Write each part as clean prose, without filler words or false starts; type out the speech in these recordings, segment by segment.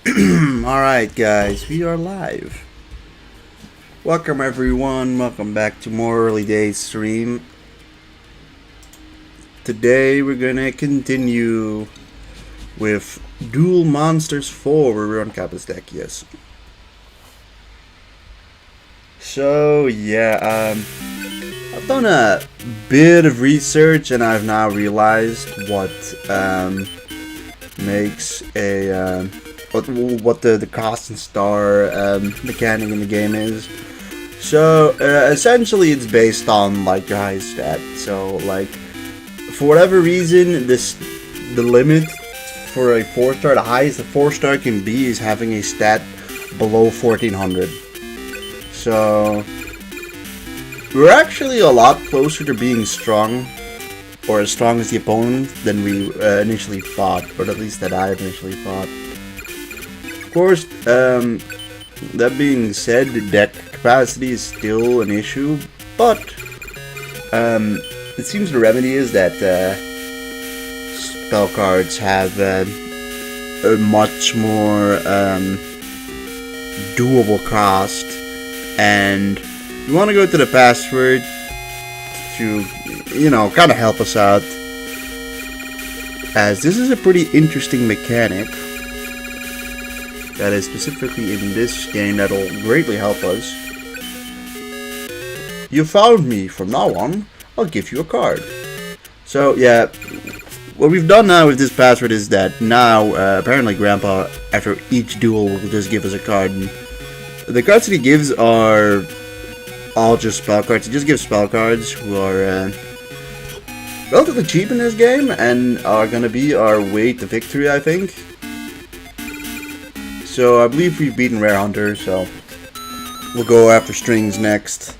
Alright guys, we are live. Welcome everyone, welcome back to more early days stream. Today we're gonna continue with Duel Monsters 4. We're on Kaiba's deck, yes. So yeah, I've done a bit of research and I've now realized what makes a what the cost and star mechanic in the game is. So essentially it's based on like your highest stat. So like for whatever reason the limit for a 4-star, the highest a 4-star can be is having a stat below 1400. So we're actually a lot closer to being strong, or as strong as the opponent, than we initially thought, or at least that I initially thought. Of course, that being said, the deck capacity is still an issue, but it seems the remedy is that spell cards have a much more doable cost, and we want to go to the password to, you know, kind of help us out, as this is a pretty interesting mechanic that is specifically in this game that'll greatly help us. You found me. From now on, I'll give you a card. So yeah, what we've done now with this password is that now apparently Grandpa, after each duel, will just give us a card. And the cards that he gives are all just spell cards. He just gives spell cards who are relatively cheap in this game and are gonna be our way to victory, I think. So I believe we've beaten Rare Hunter, so we'll go after Strings next.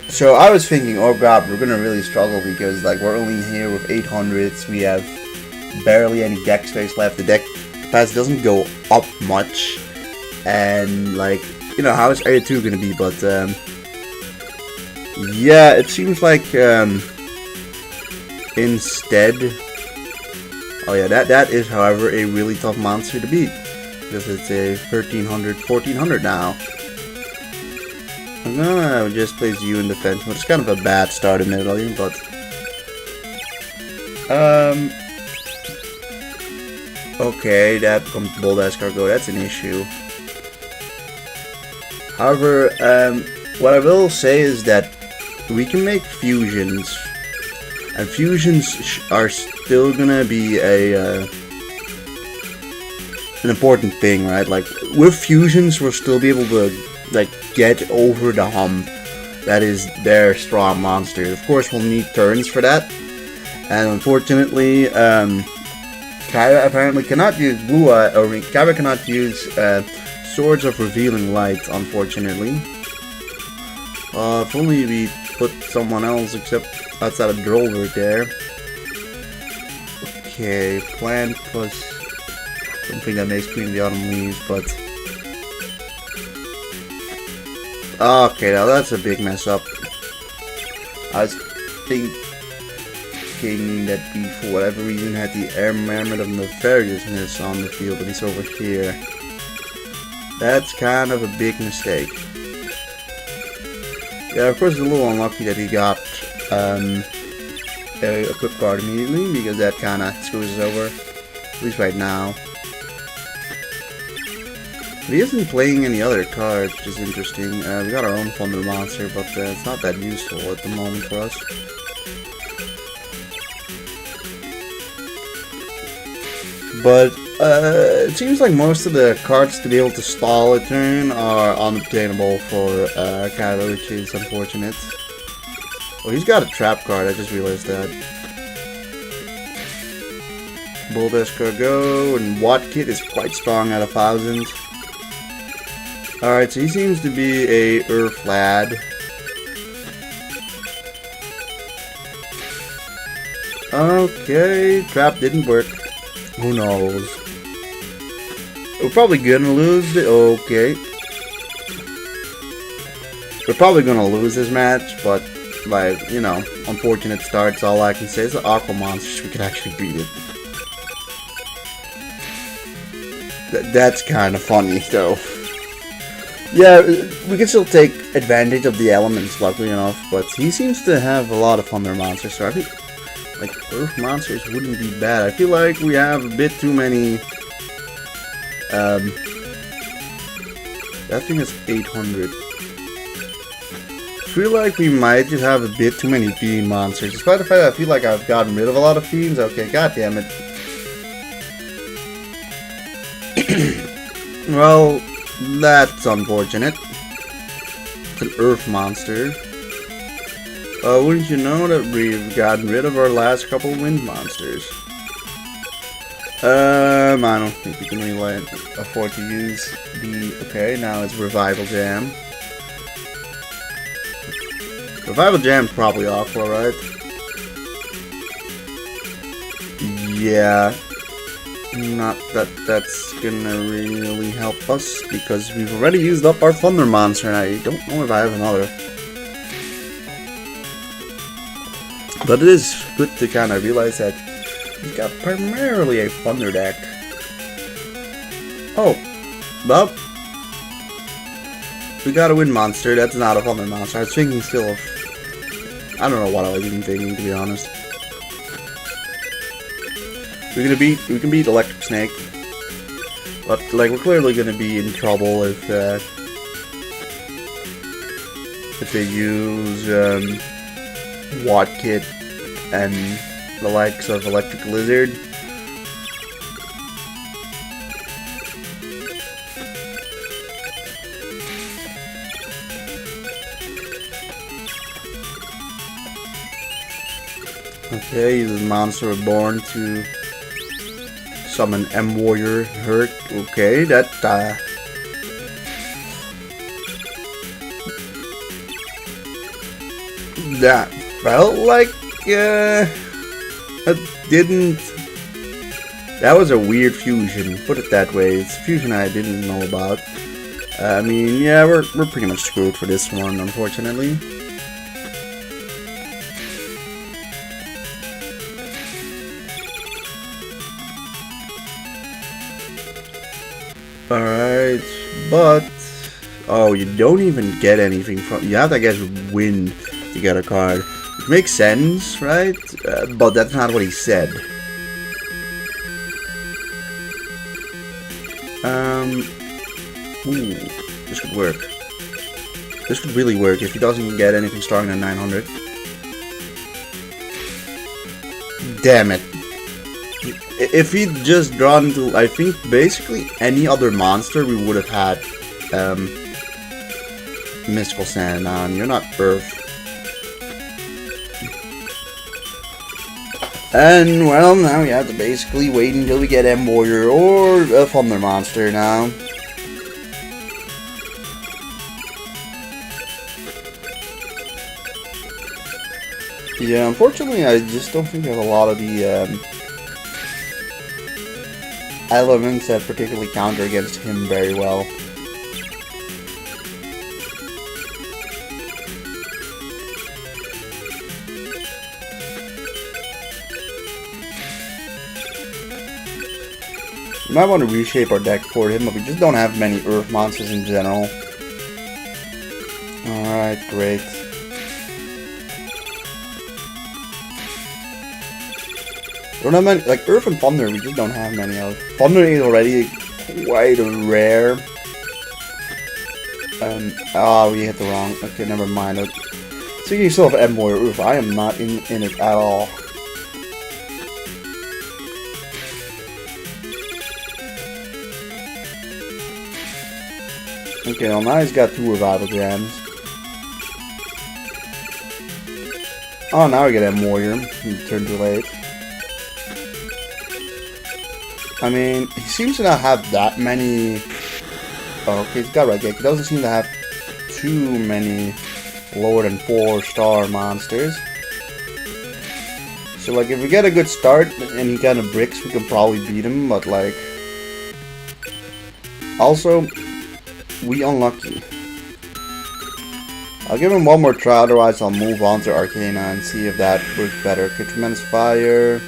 So I was thinking, oh god, we're gonna really struggle because like we're only here with 800s. We have barely any deck space left. The deck capacity doesn't go up much, and like, you know, how is Area 2 gonna be? But yeah, it seems like instead, oh yeah, that is, however, a really tough monster to beat, because it's a 1400 now. I'm gonna just place you in defense, which is kind of a bad start admittedly, but okay, that becomes Bold Escargot. That's an issue. However, what I will say is that we can make fusions, and fusions are still gonna be an important thing, right? Like with fusions, we'll still be able to like get over the hump that is their strong monster. Of course, we'll need turns for that, and unfortunately, Kaiba apparently cannot use blue eye, or Kaiba cannot use Swords of Revealing Light, unfortunately. If only we put someone else except outside of Duel right there. Okay, plant plus something that makes Queen of the Autumn Leaves, but okay, now that's a big mess up. I was thinking that we, for whatever reason, had the Amulet of Nefariousness on the field, but he's over here. That's kind of a big mistake. Yeah, of course it's a little unlucky that he got a quick card immediately, because that kind of screws us over, at least right now. But he isn't playing any other cards, which is interesting. We got our own Thunder Monster, but it's not that useful at the moment for us. But it seems like most of the cards to be able to stall a turn are unobtainable for Kaiba, which is unfortunate. Oh, he's got a trap card, I just realized that. Bold Escargot and Watkit is quite strong at 1000. Alright, so he seems to be a Earth lad. Okay, trap didn't work. Who knows? We're probably gonna lose it. Okay. We're probably gonna lose this match, but, like, you know, unfortunate starts. All I can say is the Aqua Monsters, we could actually beat it. That's kind of funny, though. Yeah, we can still take advantage of the elements, luckily enough, but he seems to have a lot of thunder monsters, so I think, like, earth monsters wouldn't be bad. I feel like we have a bit too many, that thing is 800. I feel like we might just have a bit too many fiend monsters, despite the fact that I feel like I've gotten rid of a lot of fiends. Okay, god damn it. Well, that's unfortunate. It's an earth monster. Wouldn't you know that we've gotten rid of our last couple wind monsters? I don't think we can really afford to use the... Okay, now it's Revival Jam. Revival Jam's probably Aqua, right? Yeah. Not that that's gonna really help us, because we've already used up our Thunder Monster, and I don't know if I have another. But it is good to kind of realize that he's got primarily a Thunder deck. Oh, well, we got a Wind Monster. That's not a Thunder Monster. I was thinking still of... I don't know what I was even thinking, to be honest. We can beat Electric Snake, but like we're clearly gonna be in trouble if they use Watkit and the likes of Electric Lizard. Okay, the monster reborn to summon M Warrior Hurt. Okay, that that felt like that was a weird fusion, put it that way. It's a fusion I didn't know about. I mean, yeah, we're pretty much screwed for this one, unfortunately. Alright, but... Oh, you don't even get anything from... You have to, I guess, win to get a card. Which makes sense, right? But that's not what he said. Ooh, this could work. This could really work if he doesn't get anything starting at 900. Damn it. If he'd just drawn to, I think, basically any other monster, we would have had Mystical Sand on. You're not Earth. And, well, now we have to basically wait until we get M Warrior or a Thunder Monster now. Yeah, unfortunately, I just don't think we have a lot of the elements that particularly counter against him very well. We might want to reshape our deck for him, but we just don't have many Earth monsters in general. Alright, great. We don't have many, like Earth and Thunder, we just don't have many of. Thunder is already quite rare. Oh, we hit the wrong. Okay, never mind. So you still have M Warrior Earth. I am not in it at all. Okay, well now he's got 2 Revival Jams. Oh, now we get M Warrior. He turned too late. I mean, he seems to not have that many... Oh, okay, he's got Reggae. He doesn't seem to have too many lower than 4-star monsters. So, like, if we get a good start and he kind of bricks, we can probably beat him, but, like... Also, we unlucky. I'll give him one more try, otherwise I'll move on to Arcana and see if that works better. Okay, Tremendous Fire...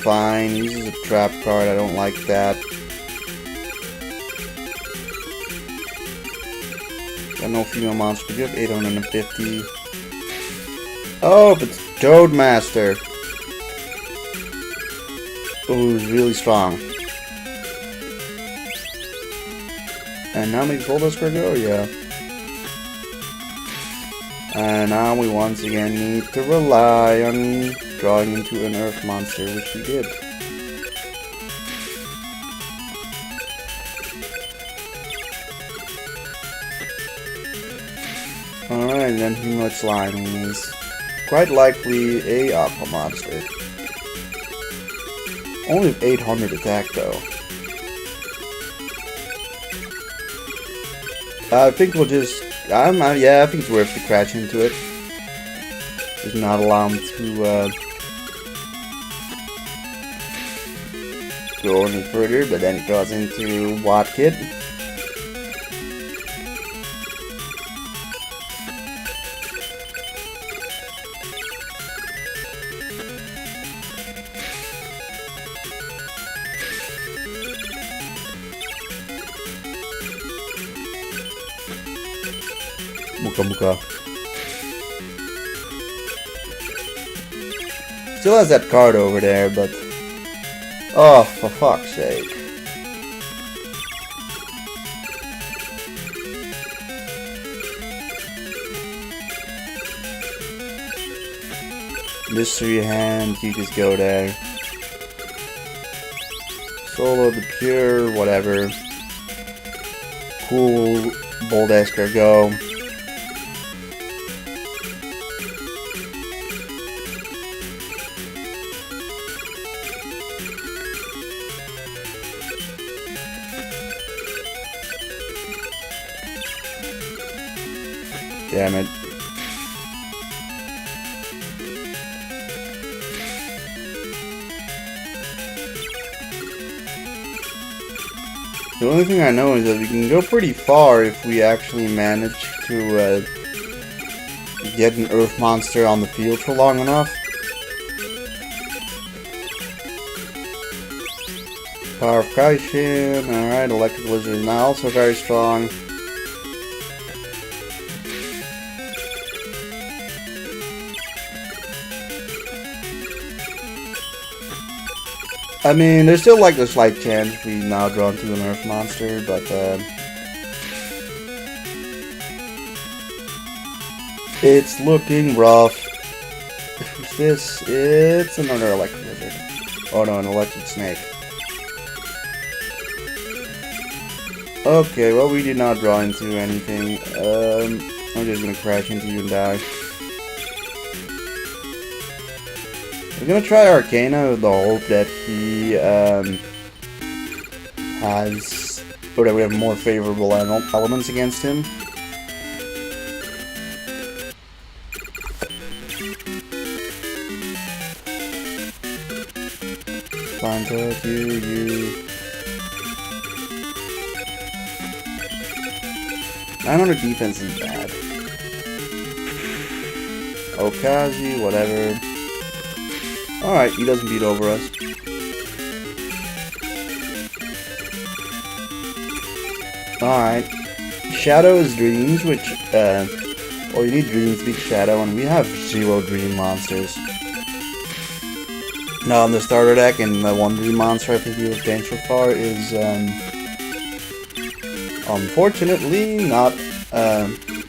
Fine, uses a trap card, I don't like that. Got no female monster. We have 850. Oh, but it's Toadmaster. Who's really strong. And how many gold does go? Yeah. And now we once again need to rely on drawing into an earth monster, which we did. Alright, then Humanoid Slime is quite likely a aqua monster. Only 800 attack though. I think we'll just... yeah, I think it's worth to crash into it. Just not allow him to go any further, but then it goes into Watkit. Muka. Still has that card over there, but... Oh, for fuck's sake. Mystery Hand, you just go there. Solo the Pure, whatever. Cool, Bold Esker, go. Damn it. The only thing I know is that we can go pretty far if we actually manage to get an earth monster on the field for long enough. Power of Kaishin, alright, Electric Lizard is now also very strong. I mean, there's still like a slight chance we now draw into an earth monster, but it's looking rough. Who's this? It's another electric lizard. Oh no, an electric snake. Okay, well we did not draw into anything. I'm just gonna crash into you and die. We're gonna try Arcana with the hope that he has, or that we have more favorable elements against him. Fine, you. 900 defense is bad. Okazi, whatever. Alright, he doesn't beat over us. Alright. Shadow is Dreams, which, well, you need Dreams to beat Shadow, and we have 0 Dream monsters. Now, on the starter deck, and the one Dream monster I think we have potential for is, unfortunately, not,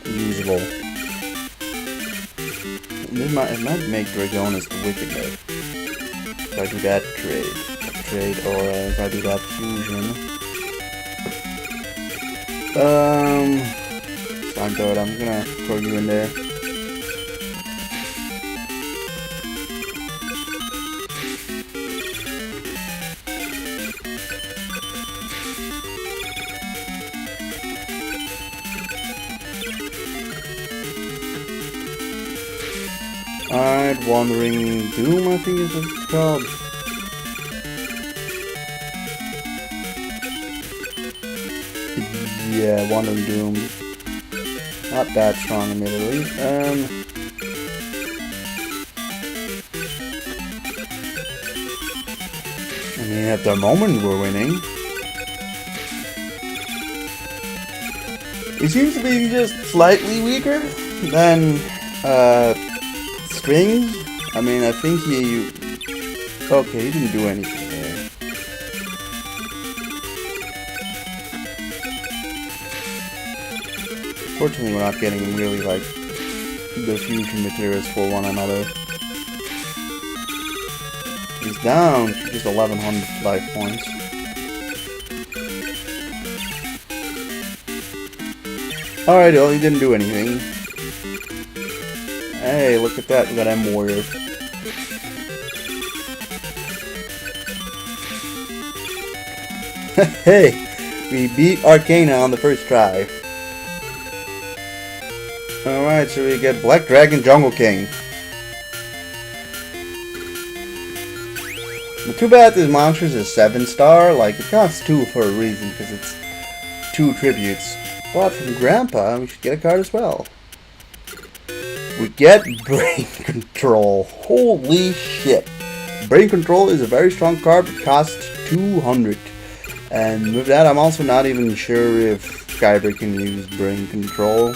usable. It might make Dragonis the Wicked though. If I do that trade, or if I do that fusion. Slime Toad, I'm gonna throw you in there. Alright, Wandering Doom, I think is what it's called. Yeah, Wandering Doom. Not that strong, admittedly. I mean, at the moment we're winning. He seems to be just slightly weaker than Strings. I mean, I think he... Okay, he didn't do anything there. Fortunately, we're not getting really, like, the fusion materials for one another. He's down to just 1100 life points. Alright, well, he didn't do anything. Hey, look at that, we got M Warrior. Hey, we beat Arcana on the first try. Alright, so we get Black Dragon Jungle King. But too bad this monster's a 7-star, like, it costs 2 for a reason, because it's 2 tributes. But from Grandpa, we should get a card as well. We get Brain Control. Holy shit. Brain Control is a very strong card, but costs 200. And with that, I'm also not even sure if Kaiba can use Brain Control.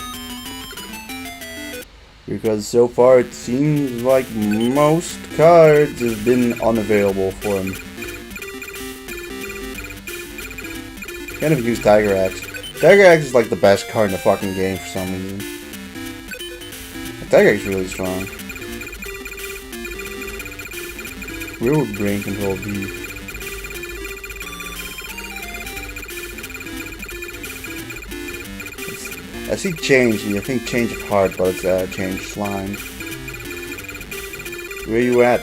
Because so far it seems like most cards have been unavailable for him. Can't even use Tiger Axe. Tiger Axe is like the best card in the fucking game for some reason. Tiger Axe is really strong. Where would Brain Control be? I see Change, I think Change of Heart, but it's Change Slime. Where you at?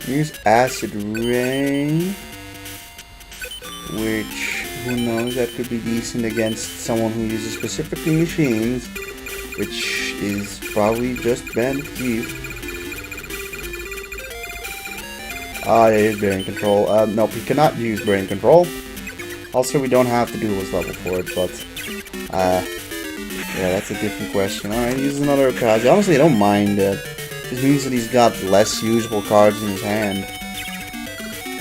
Use Acid Rain, which, who knows, that could be decent against someone who uses specifically machines, which is probably just Bandit Thief. Ah, yeah, here's Brain Control. Nope, we cannot use Brain Control. Also, we don't have the Duelist level for it, but, yeah, that's a different question. Alright, he uses another Okaji. Honestly, I don't mind it. This means that he's got less usable cards in his hand.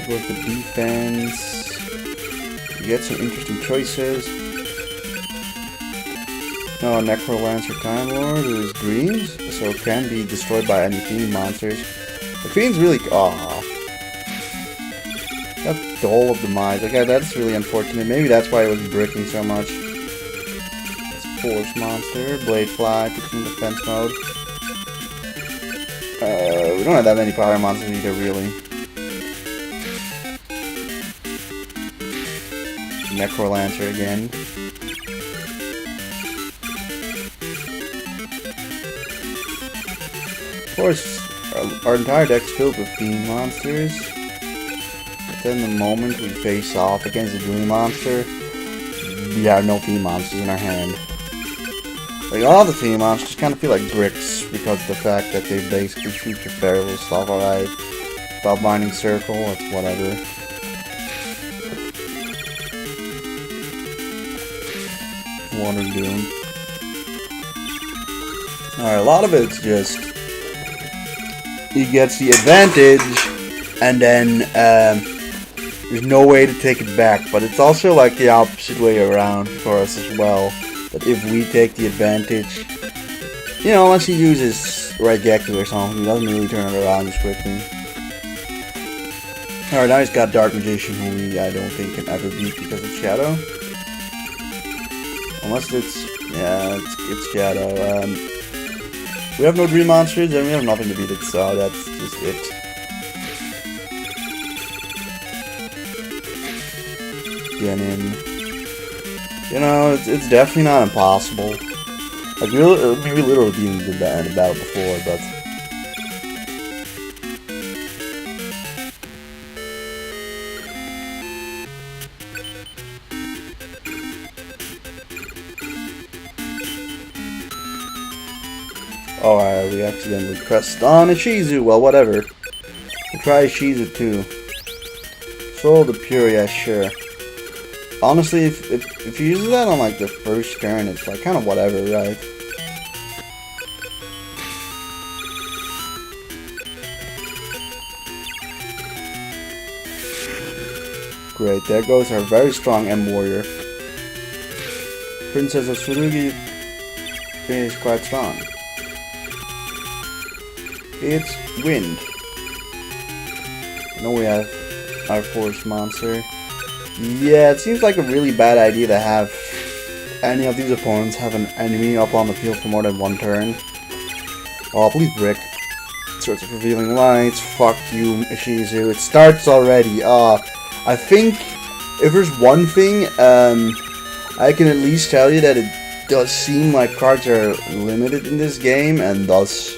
Go with the defense. You get some interesting choices. No, Necrolancer Time Lord is green, so it can be destroyed by any fiend monsters. The fiend's really... Aww. That's Duel of Demise. Okay, that's really unfortunate. Maybe that's why it was bricking so much. Force Monster, Blade Fly, puts in defense mode. We don't have that many power monsters either, really. Necrolancer again. Of course, our entire deck's filled with Fiend monsters. But then the moment we face off against a Dream Monster, we have no Fiend monsters in our hand. Like, all the Fiend monsters kind of feel like bricks because of the fact that they basically shoot your barrel stuff, alright. About Binding Circle, that's whatever. Water Doom. Alright, a lot of it's just he gets the advantage and then there's no way to take it back, but it's also like the opposite way around for us as well. That if we take the advantage, you know, unless he uses Raigeki or something, he doesn't really turn it around as quickly. Alright, now he's got Dark Magician, who I don't think can ever beat because of Shadow. Unless it's, yeah, it's Shadow. We have no Dream Monsters, and we have nothing to beat it, so that's just it. Genin. You know, it's definitely not impossible. Like, we literally did that in the battle before, but... Alright, we accidentally pressed on a Shizu. Well, whatever. We'll try Shizu too. Soul the Pure, yeah, sure. honestly, if you use that on like the first turn, it's like kind of whatever, right? Great, there goes our very strong M warrior. Princess of Tsurugi is quite strong. It's wind. Now we have our forest monster. Yeah, it seems like a really bad idea to have any of these opponents have an enemy up on the field for more than one turn. Oh, please brick. Sorts of revealing lights. Fuck you, Ishizu. It starts already. I think if there's one thing, I can at least tell you that it does seem like cards are limited in this game, and thus,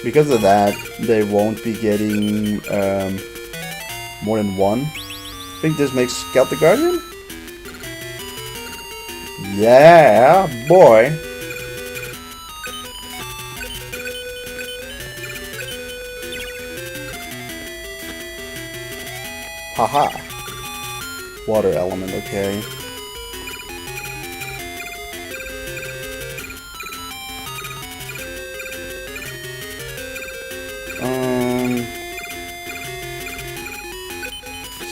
because of that, they won't be getting more than one. I think this makes Scout the Guardian? Yeah, boy. Haha. Water element, okay.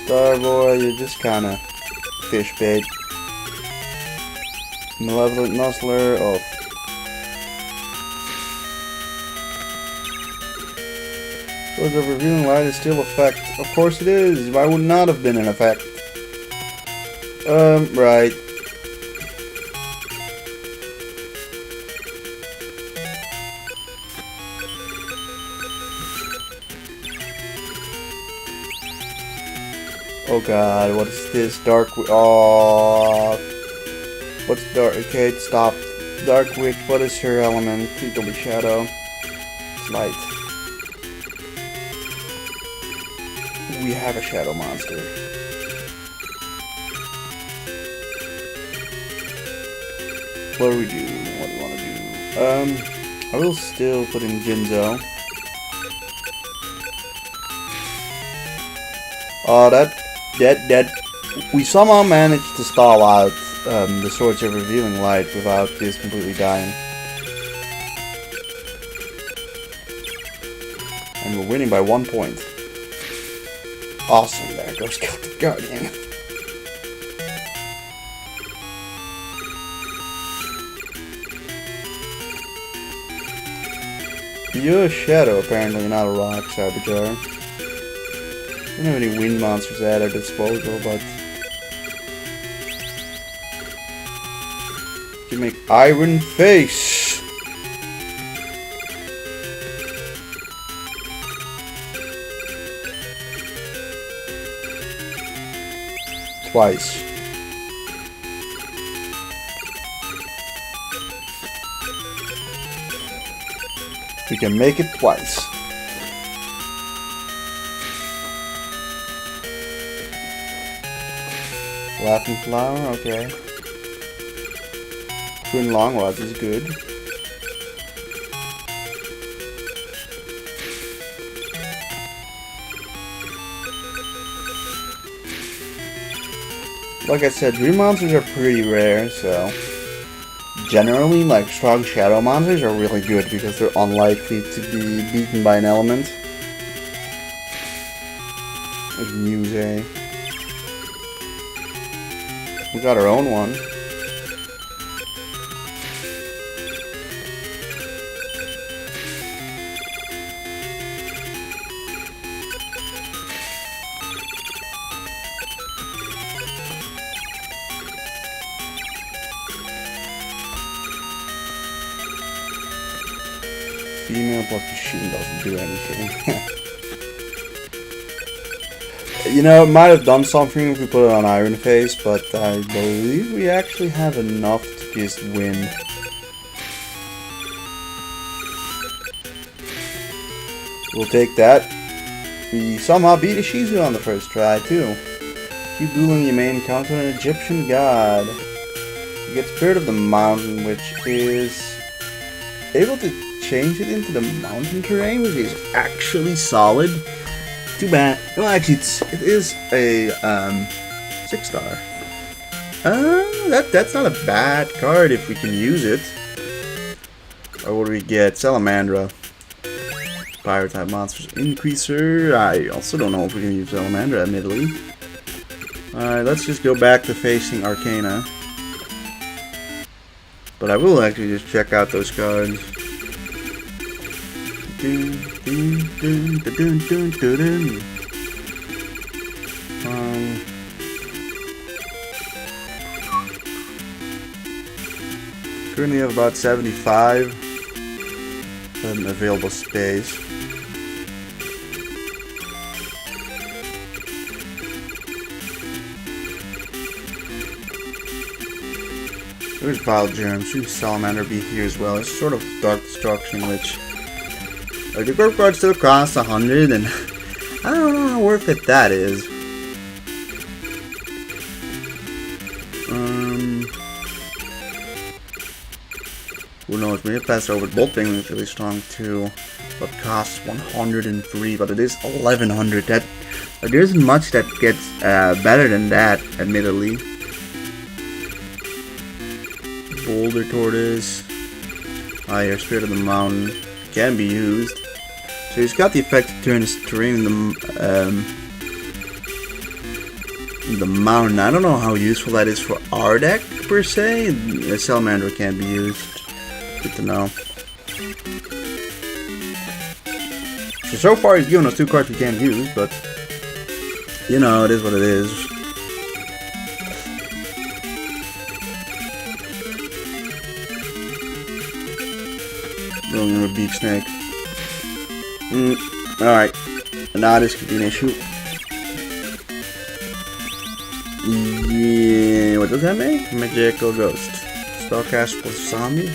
Starboy, you're just kinda fish bait. Malevolent Nuzzler, oh. Source of Revealing Light is still effect. Of course it is. Why would not have been an effect? Right. Oh god, what is this? Dark... Oh... What's dark? Okay, stop. Dark Witch, what is her element? Please don't be shadow. It's light. We have a shadow monster. What do we do? What do we want to do? I will still put in Jinzo. Oh, that we somehow managed to stall out the Swords of Revealing Light without this completely dying. And we're winning by 1 point. Awesome, there goes Celtic Guardian. You're a shadow, apparently, not a rock, Saboteur. I don't have any wind monsters at our disposal, but... You make Iron Face! Twice. We can make it twice. Laughing Flower, okay. Twin Long Rods is good. Like I said, dream monsters are pretty rare, so generally, like, strong shadow monsters are really good because they're unlikely to be beaten by an element. There's Muse. We got our own one. Female plus machine doesn't do anything. You know, it might have done something if we put it on Iron Face, but I believe we actually have enough to just win. We'll take that. We somehow beat Ishizu on the first try, too. Keep dueling, you may encounter an Egyptian god. You get Spirit of the Mountain, which is able to change it into the mountain terrain, which is actually solid. too bad. Well, actually, it is a 6-star. That's not a bad card if we can use it. Or what do we get? Salamandra. Fire type monsters increaser. I also don't know if we can use Salamandra, admittedly. Alright, let's just go back to facing Arcana. But I will actually just check out those cards. Currently have about 75 available space. There's Vile Germ. Should Salamander be here as well? It's sort of Dark Destruction, which the group card still costs 100, and I don't know how worth it that is. Who knows? Maybe pass over. Bolt Bang is really strong too, but costs 103. But it is 1100. That there isn't much that gets better than that, admittedly. Boulder Tortoise, Fire Spirit of the Mountain can be used. So he's got the effect to turn his terrain in the mountain. I don't know how useful that is for our deck per se. A Salamander can be used. Good to know. So far he's given us 2 cards we can't use, but you know, it is what it is. Going in a Beak Snake. Alright. Now this could be an issue. Yeah, what does that make? Magical Ghost. Spellcast plus Zombie.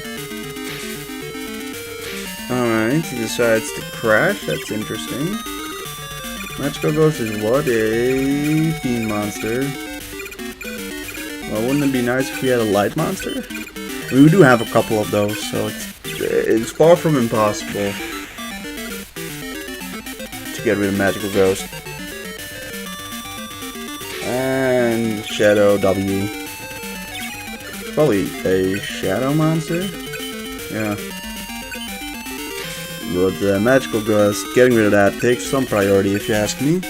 Alright, he decides to crash. That's interesting. Magical Ghost is what? A Fiend monster. Well, wouldn't it be nice if we had a light monster? We do have a couple of those, so it's far from impossible to get rid of Magical Ghost. And Shadow W. Probably a Shadow monster? Yeah. But Magical Ghost, getting rid of that takes some priority if you ask me.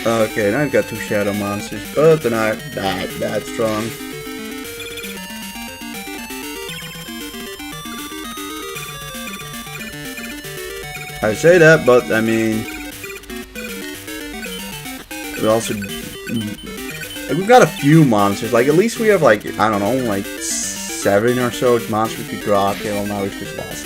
Okay, now I've got 2 Shadow monsters, but they're not that strong. I say that, but I mean, we also we've got a few monsters. Like at least we have like I don't know, like 7 or so monsters we could draw. Okay, well now we've just lost.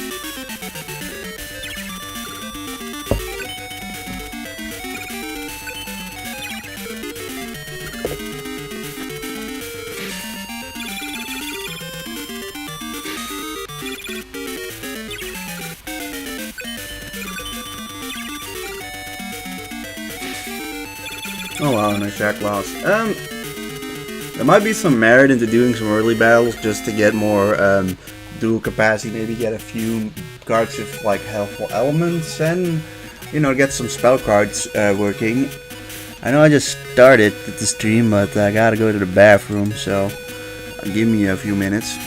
Oh wow, nice Jack loss. There might be some merit into doing some early battles just to get more dual capacity, maybe get a few cards with like helpful elements and, you know, get some spell cards working. I know I just started the stream, but I gotta go to the bathroom, so give me a few minutes.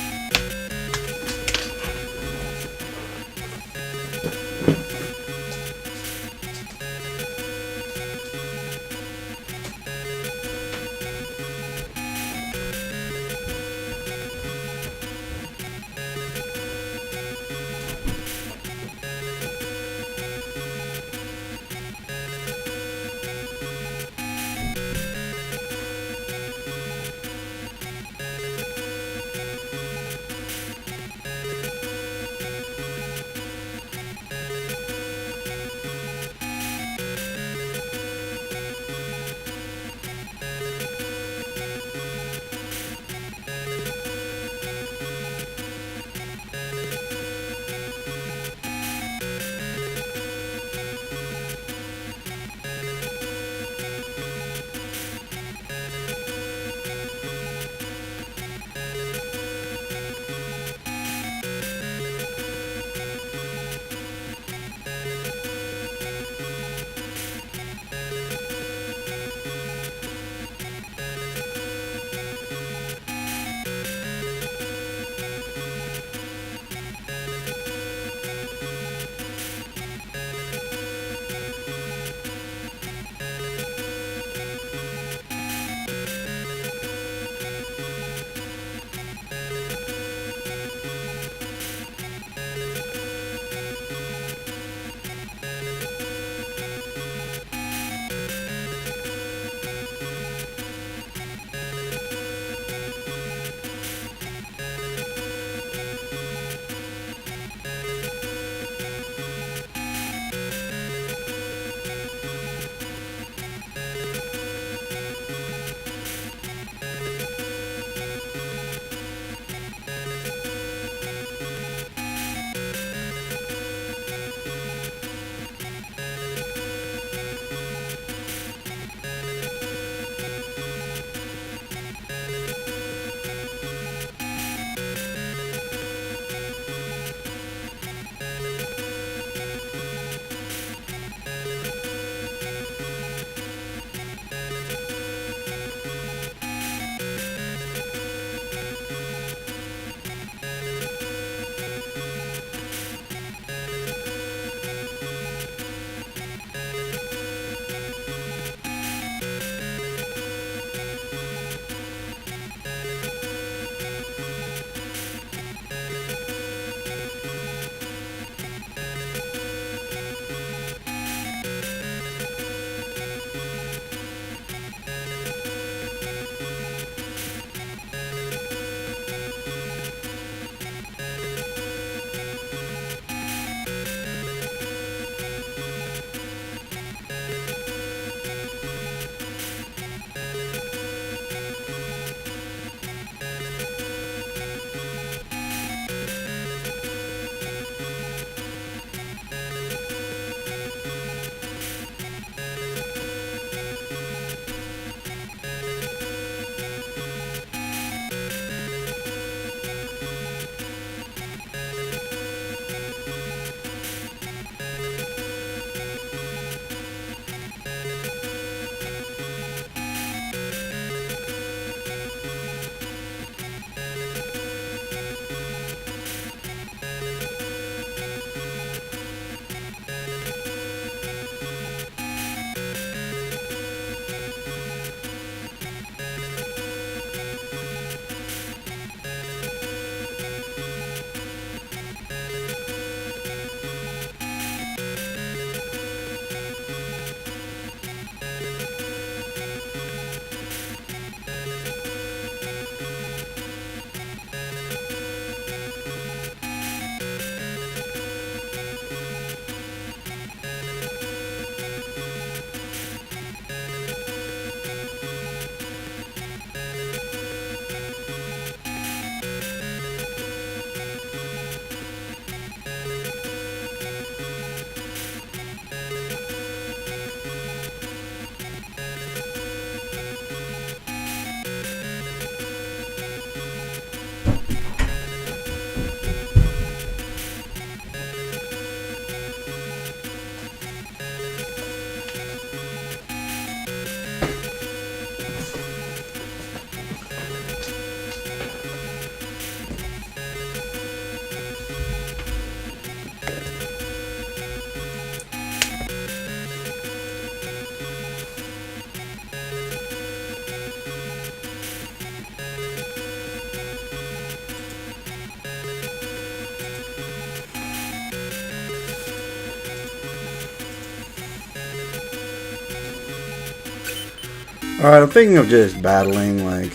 Alright, I'm thinking of just battling, like,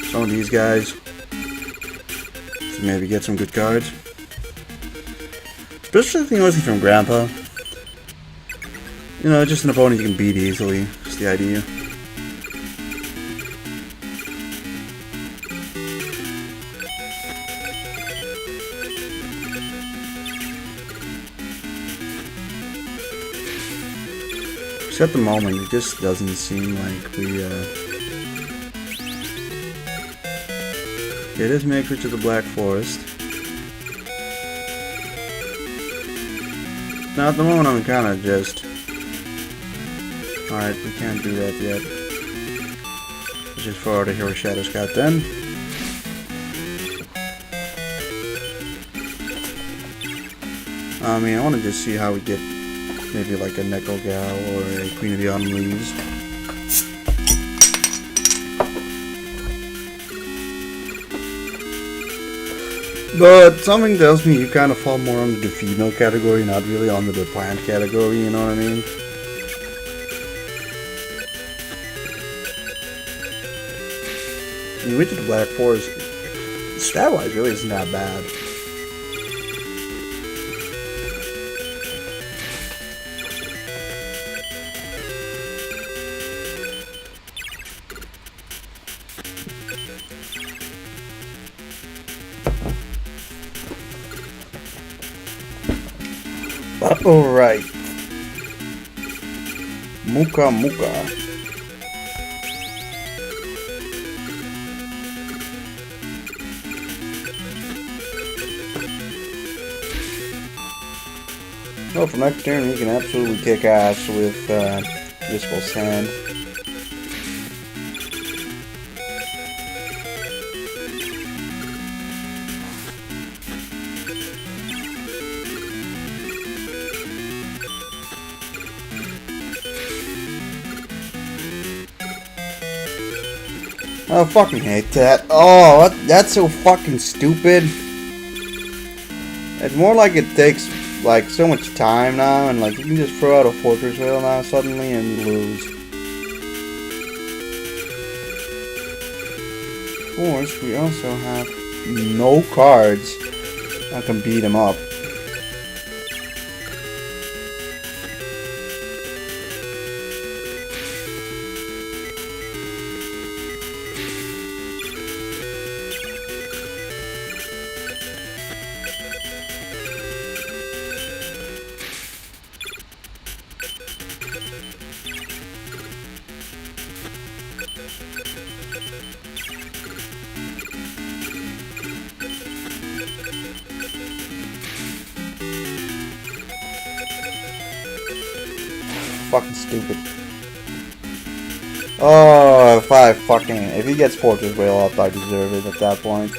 some of these guys. To maybe get some good cards. Especially mostly from Grandpa. You know, just an opponent you can beat easily. That's the idea. At the moment, it just doesn't seem like we, It is make it to the Black Forest. Now, at the moment, I'm kind of just... Alright, we can't do that yet. Let's just forward a Hero Shadow Scout then. I mean, I want to just see how we get maybe like a Neko Gal or a Queen of the Autumn Leaves. But something tells me you kind of fall more under the female category, not really under the plant category, you know what I mean? Witch of the Black Forest, stat-wise, really isn't that bad. Alright. Muka Muka. Well, for next turn, we can absolutely kick ass with Blissful Sand. I fucking hate that. Oh, that's so fucking stupid. It's more like it takes like so much time now, and like you can just throw out a Fortress Whale now suddenly and you lose. Of course, we also have no cards that can beat him up. Fucking stupid. Oh, if he gets Fortress Whale up, I deserve it at that point.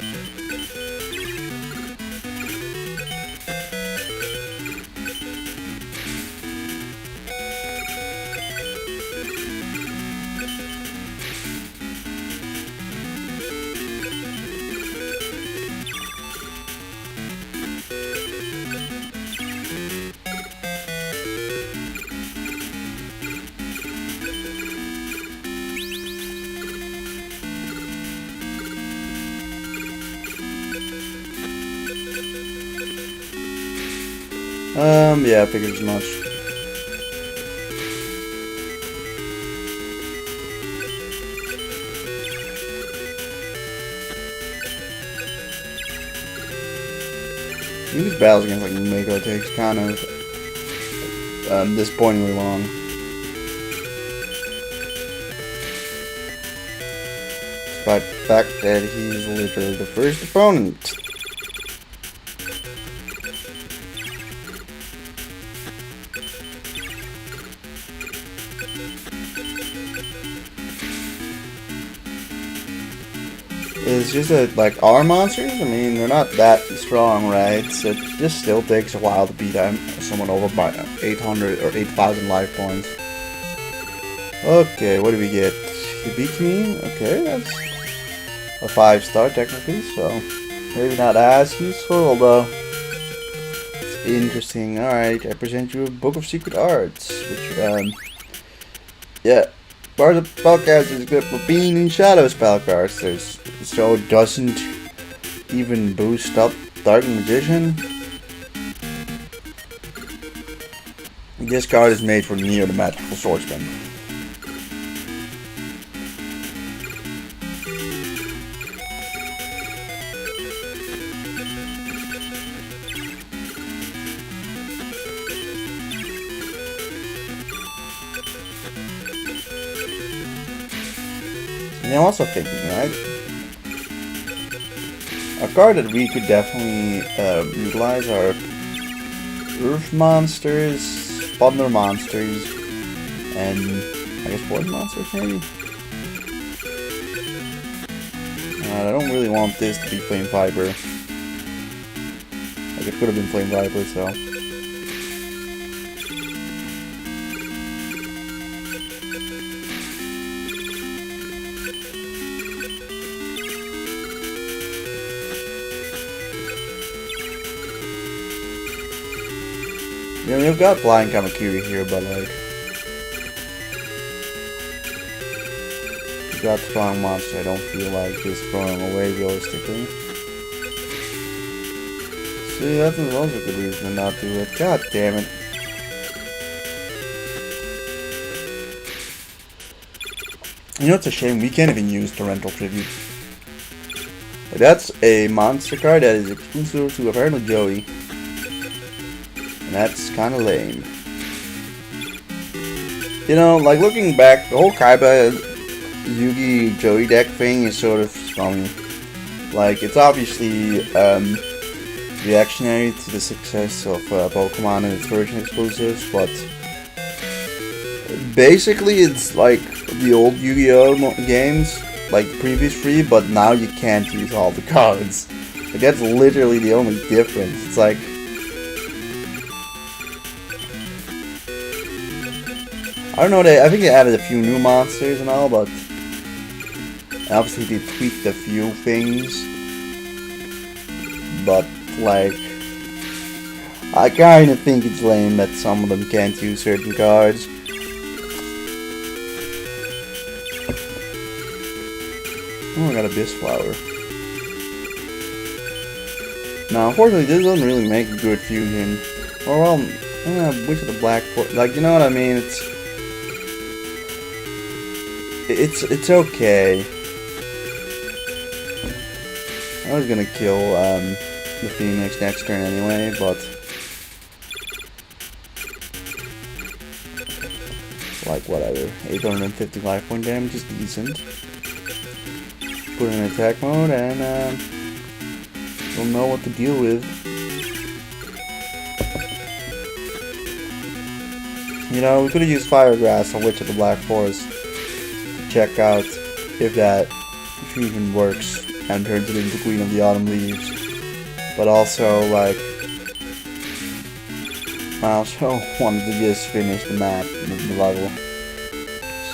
Yeah, I figured as much. These battles against like Mako takes kind of disappointingly long. Despite the fact that he's literally the first opponent. It's just that, like, our monsters, I mean, they're not that strong, right? So it just still takes a while to beat someone over by 800 or 8,000 life points. Okay, what do we get? He beats me? Okay, that's a 5-star technically, so maybe not as useful, although it's interesting. Alright, I present you a Book of Secret Arts, which, yeah, Part of spellcasters is good for being in shadow spellcasters, so it doesn't even boost up Dark Magician. This card is made for Neo the Magical Swordsman. And I'm also thinking, right? A card that we could definitely utilize are Earth monsters, Thunder monsters, and I guess Wood monsters maybe? I don't really want this to be Flame Viper. Like it could have been Flame Viper, so. Yeah, we've got Blind Kamakiri here, but like, we've got strong monster. I don't feel like just throwing them away realistically. See, that's also a good reason to not do it. God damn it. You know, it's a shame we can't even use Torrential Tribute. But that's a monster card that is exclusive to apparently Joey. And that's kinda lame. You know, like looking back, the whole Kaiba Yugi Joey deck thing is sort of funny. Like, it's obviously reactionary to the success of Pokemon and its version exclusives, but basically it's like the old Yu-Gi-Oh games, like the previous 3, but now you can't use all the cards. Like, that's literally the only difference. It's like, I don't know, I think they added a few new monsters and all, but obviously they tweaked a few things. But, like, I kinda think it's lame that some of them can't use certain cards. Oh, I got a Abyss Flower. Now, unfortunately, this doesn't really make a good fusion. Or, well, Witch of the Black Forest. Like, you know what I mean? It's okay. I was gonna kill the Phoenix next turn anyway, but like whatever. 850 life point damage is decent. Put it in attack mode and we'll know what to deal with. You know, we could have used Firegrass on Witch of the Black Forest to check out if that fusion works and turns it into Queen of the Autumn Leaves. But also, like, I also wanted to just finish the map, the level.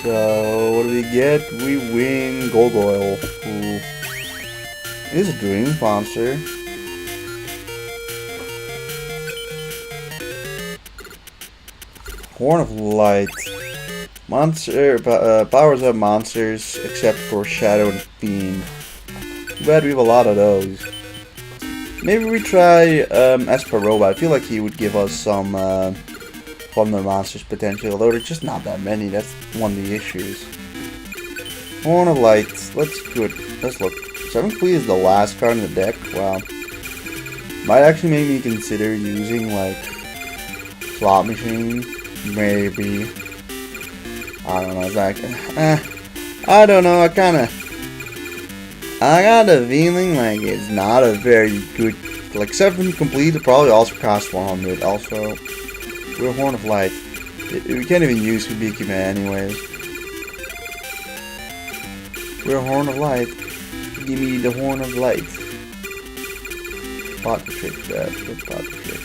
So, what do we get? We win Gargoyle, who is a Dream monster. Horn of Light. Monster powers up monsters except for Shadow and Fiend. Too bad we have a lot of those. Maybe we try Esparoba. I feel like he would give us some Thunder monsters potentially, although there's just not that many. That's one of the issues. Horn of Light. Let's look. 7th Plea is the last card in the deck. Wow. Might actually make me consider using like Slot Machine. Maybe. I don't know. It's like, I don't know. I got a feeling like it's not a very good. Like 7 complete, it probably also costs 100. Also, we're Horn of Light. We can't even use Hibiki Man anyways. We're Horn of Light. Give me the Horn of Light. Spot the trick, Dad. Spot the trick.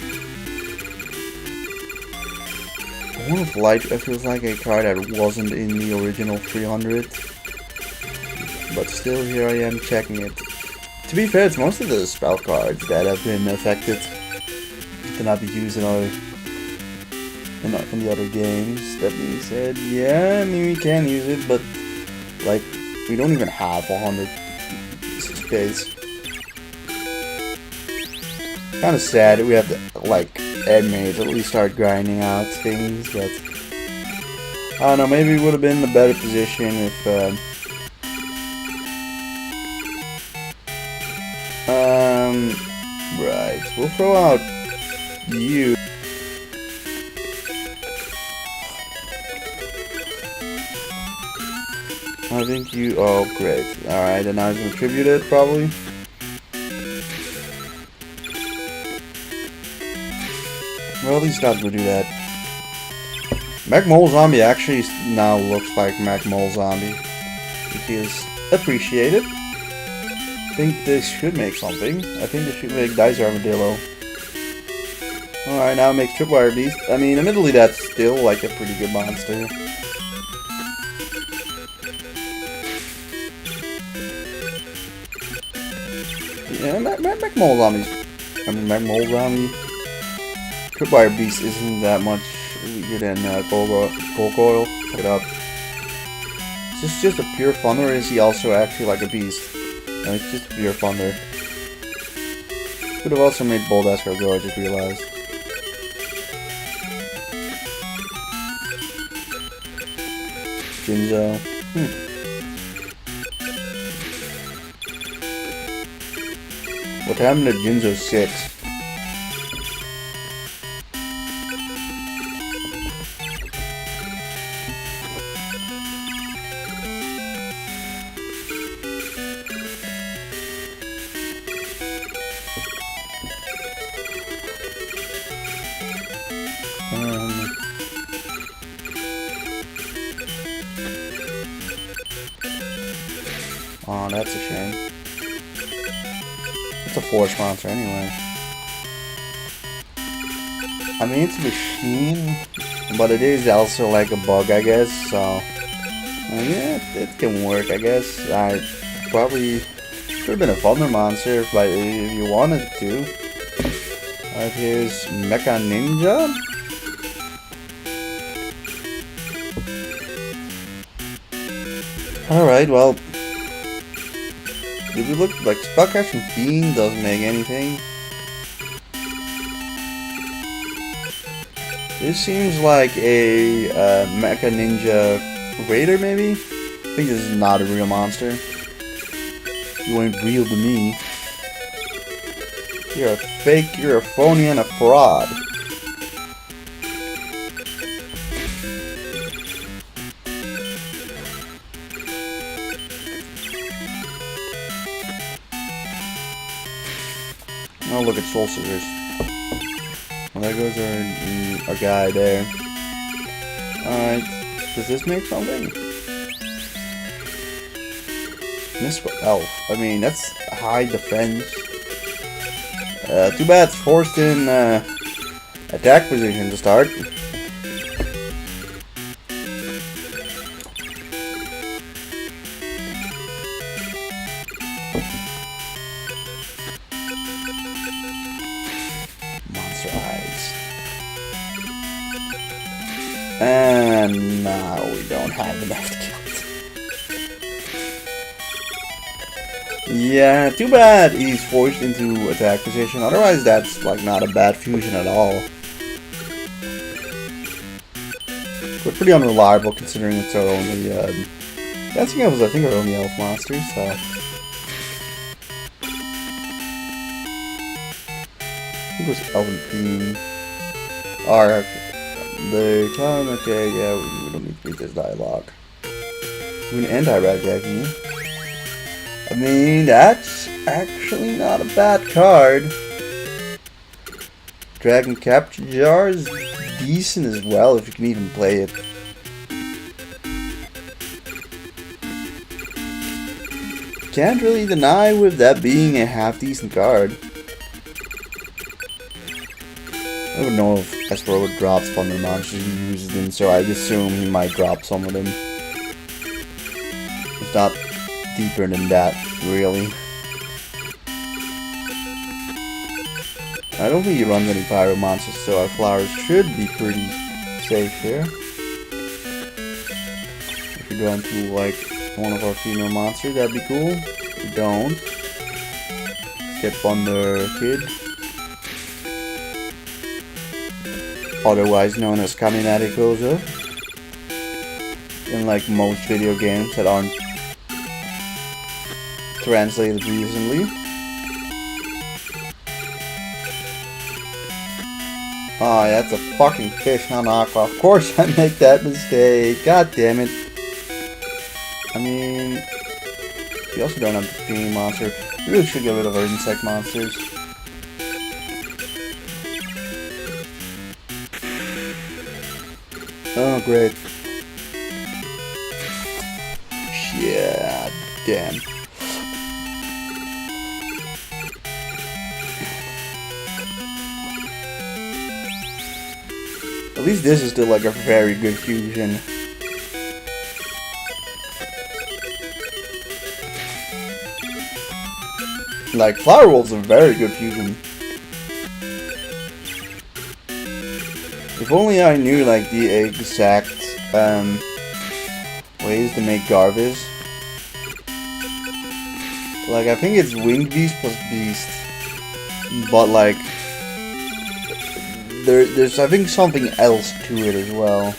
Horn of Light feels like a card that wasn't in the original 300. But still, here I am checking it. To be fair, it's most of the spell cards that have been affected to not be used in other in the other games. That being said, yeah, I mean, we can use it, but like, we don't even have 100 space. Kind of sad that we have to, like, admit at least start grinding out things, but I don't know, maybe we would have been in a better position if, right, we'll throw out you. I think you, oh great, alright, and now he's gonna tribute it, probably. Well, he's not gonna do that. Mech Mole Zombie actually now looks like Mech Mole Zombie, which is appreciated. I think this should make something. I think this should make Dice Armadillo. Alright, now it makes Tripwire Beast. I mean, admittedly, that's still like a pretty good monster. Yeah, Mech Mole Zombies. I mean, Mech Mole Zombie. Tripwire Beast isn't that much weaker than Gargoyle. Check it out. Is this just a pure thunder, or is he also actually like a beast? No, it's just pure thunder. Could have also made Bold as Gargoyle, I just realized. Jinzo. What happened to Jinzo 6? Oh, that's a shame. It's a force monster anyway. I mean, it's a machine, but it is also like a bug, I guess, so yeah, it can work, I guess. I probably could have been a thunder monster if you wanted to. Alright, here's Mecha Ninja. Alright, well, did we look like Spellcasting Fiend doesn't make anything? This seems like a Mecha Ninja Raider, maybe? I think this is not a real monster. You ain't real to me. You're a fake, you're a phony, and a fraud. Oh, look at Soul Scissors. Well, there goes our guy there. Alright, does this make something? Mystical Elf. I mean, that's high defense. Too bad it's forced in attack position to start. Monster Eyes. And now we don't have enough to kill it. Yeah, too bad he's forced into attack position. Otherwise, that's like not a bad fusion at all. But pretty unreliable considering it's our only Dancing Elves, I think, are only elf monsters, so I think it was Elven Fiend. Alright, the time, okay, yeah, we don't need to read this dialogue. We're an anti-Radgaki. I mean, that's actually not a bad card. Dragon Capture Jar is decent as well, if you can even play it. Can't really deny with that being a half-decent card. I don't know if Esper drops Thunder Monsters he uses them, so I'd assume he might drop some of them. It's not deeper than that, really. I don't think he runs any Pyro Monsters, so our flowers should be pretty safe here. If we go into like one of our female monsters, that'd be cool. If we don't, let's get Thunder Kid, otherwise known as Kaminari Kozo, in like most video games that aren't translated recently. Oh, that's a fucking fish, not an aqua. Of course I make that mistake. God damn it. I mean, we also don't have the female monster. We really should get rid of our insect monsters. Oh, great. Yeah, damn. At least this is still like a very good fusion. Like, Flower Wolf's a very good fusion. If only I knew like the exact ways to make Garvis. Like, I think it's Winged Beast plus Beast. But like, there's I think something else to it as well.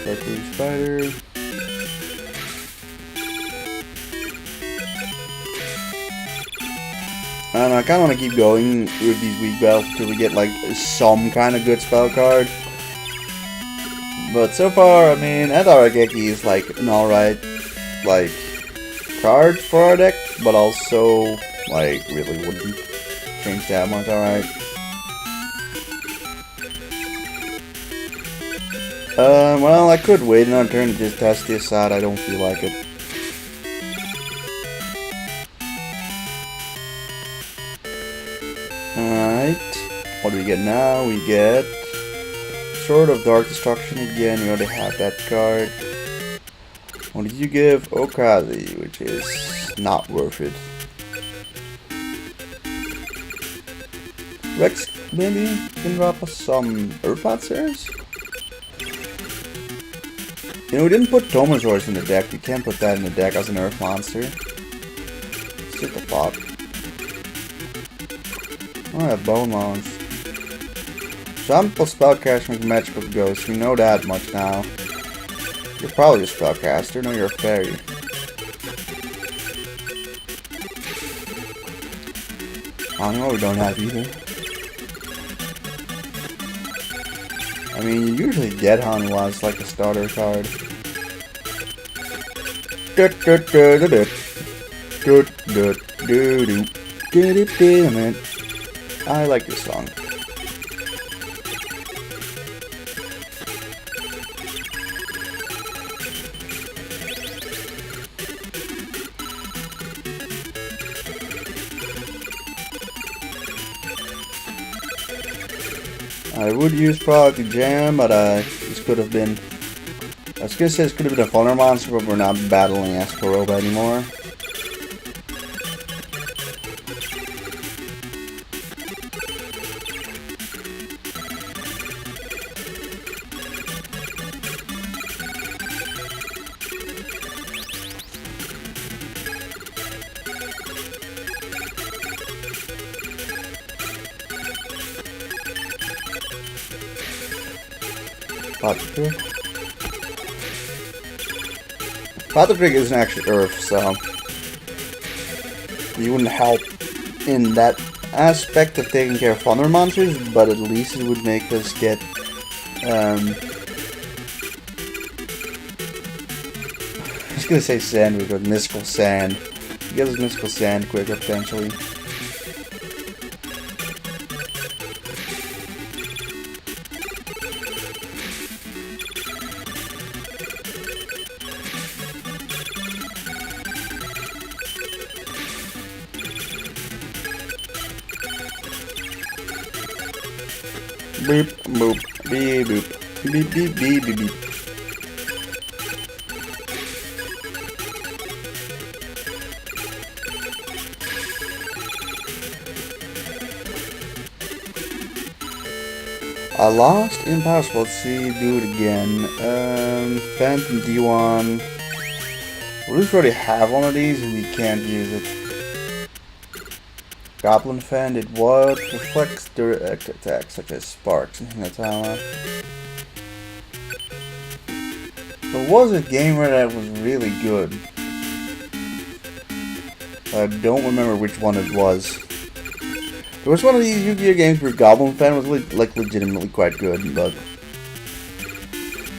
Mercury Spider. And I kinda wanna keep going with these weak battles until we get like some kind of good spell card. But so far, I mean, Adarageki is like an alright, like, card for our deck, but also, like, really wouldn't change that much, alright. Well, I could wait another turn to just test this out, I don't feel like it. Alright, what do we get now? We get Sword of Dark Destruction again, we already have that card. What did you give? Okazi, which is not worth it. Rex maybe can drop us some Earthpod Series? You know, we didn't put Tomosaurus in the deck, we can't put that in the deck as an Earth monster. It's just a thought. Oh, I have Bone Launch. Some spellcaster make magical ghosts, we know that much now. You're probably a spellcaster, no, you're a fairy. I don't know, we don't have either. I mean, you usually get Hanwha as like a starter card. I like this song. I would use Product Jam, but this could have been... I was gonna say this could have been a funner monster, but we're not battling Asperoba anymore. Patrick isn't actually Earth, so he wouldn't help in that aspect of taking care of thunder monsters, but at least it would make us get I was gonna say sand, but mystical sand. Get us mystical sand quicker potentially. Beep, boop, beep, boop, beep, beep, beep, beep, beep. I lost impossible. Let's see, do it again. Phantom D1. We already have one of these and we can't use it. Goblin Fan did what? Reflects direct attacks such as sparks and Hinatama. There was a game where that was really good. I don't remember which one it was. There was one of these Yu-Gi-Oh games where Goblin Fan was like legitimately quite good, but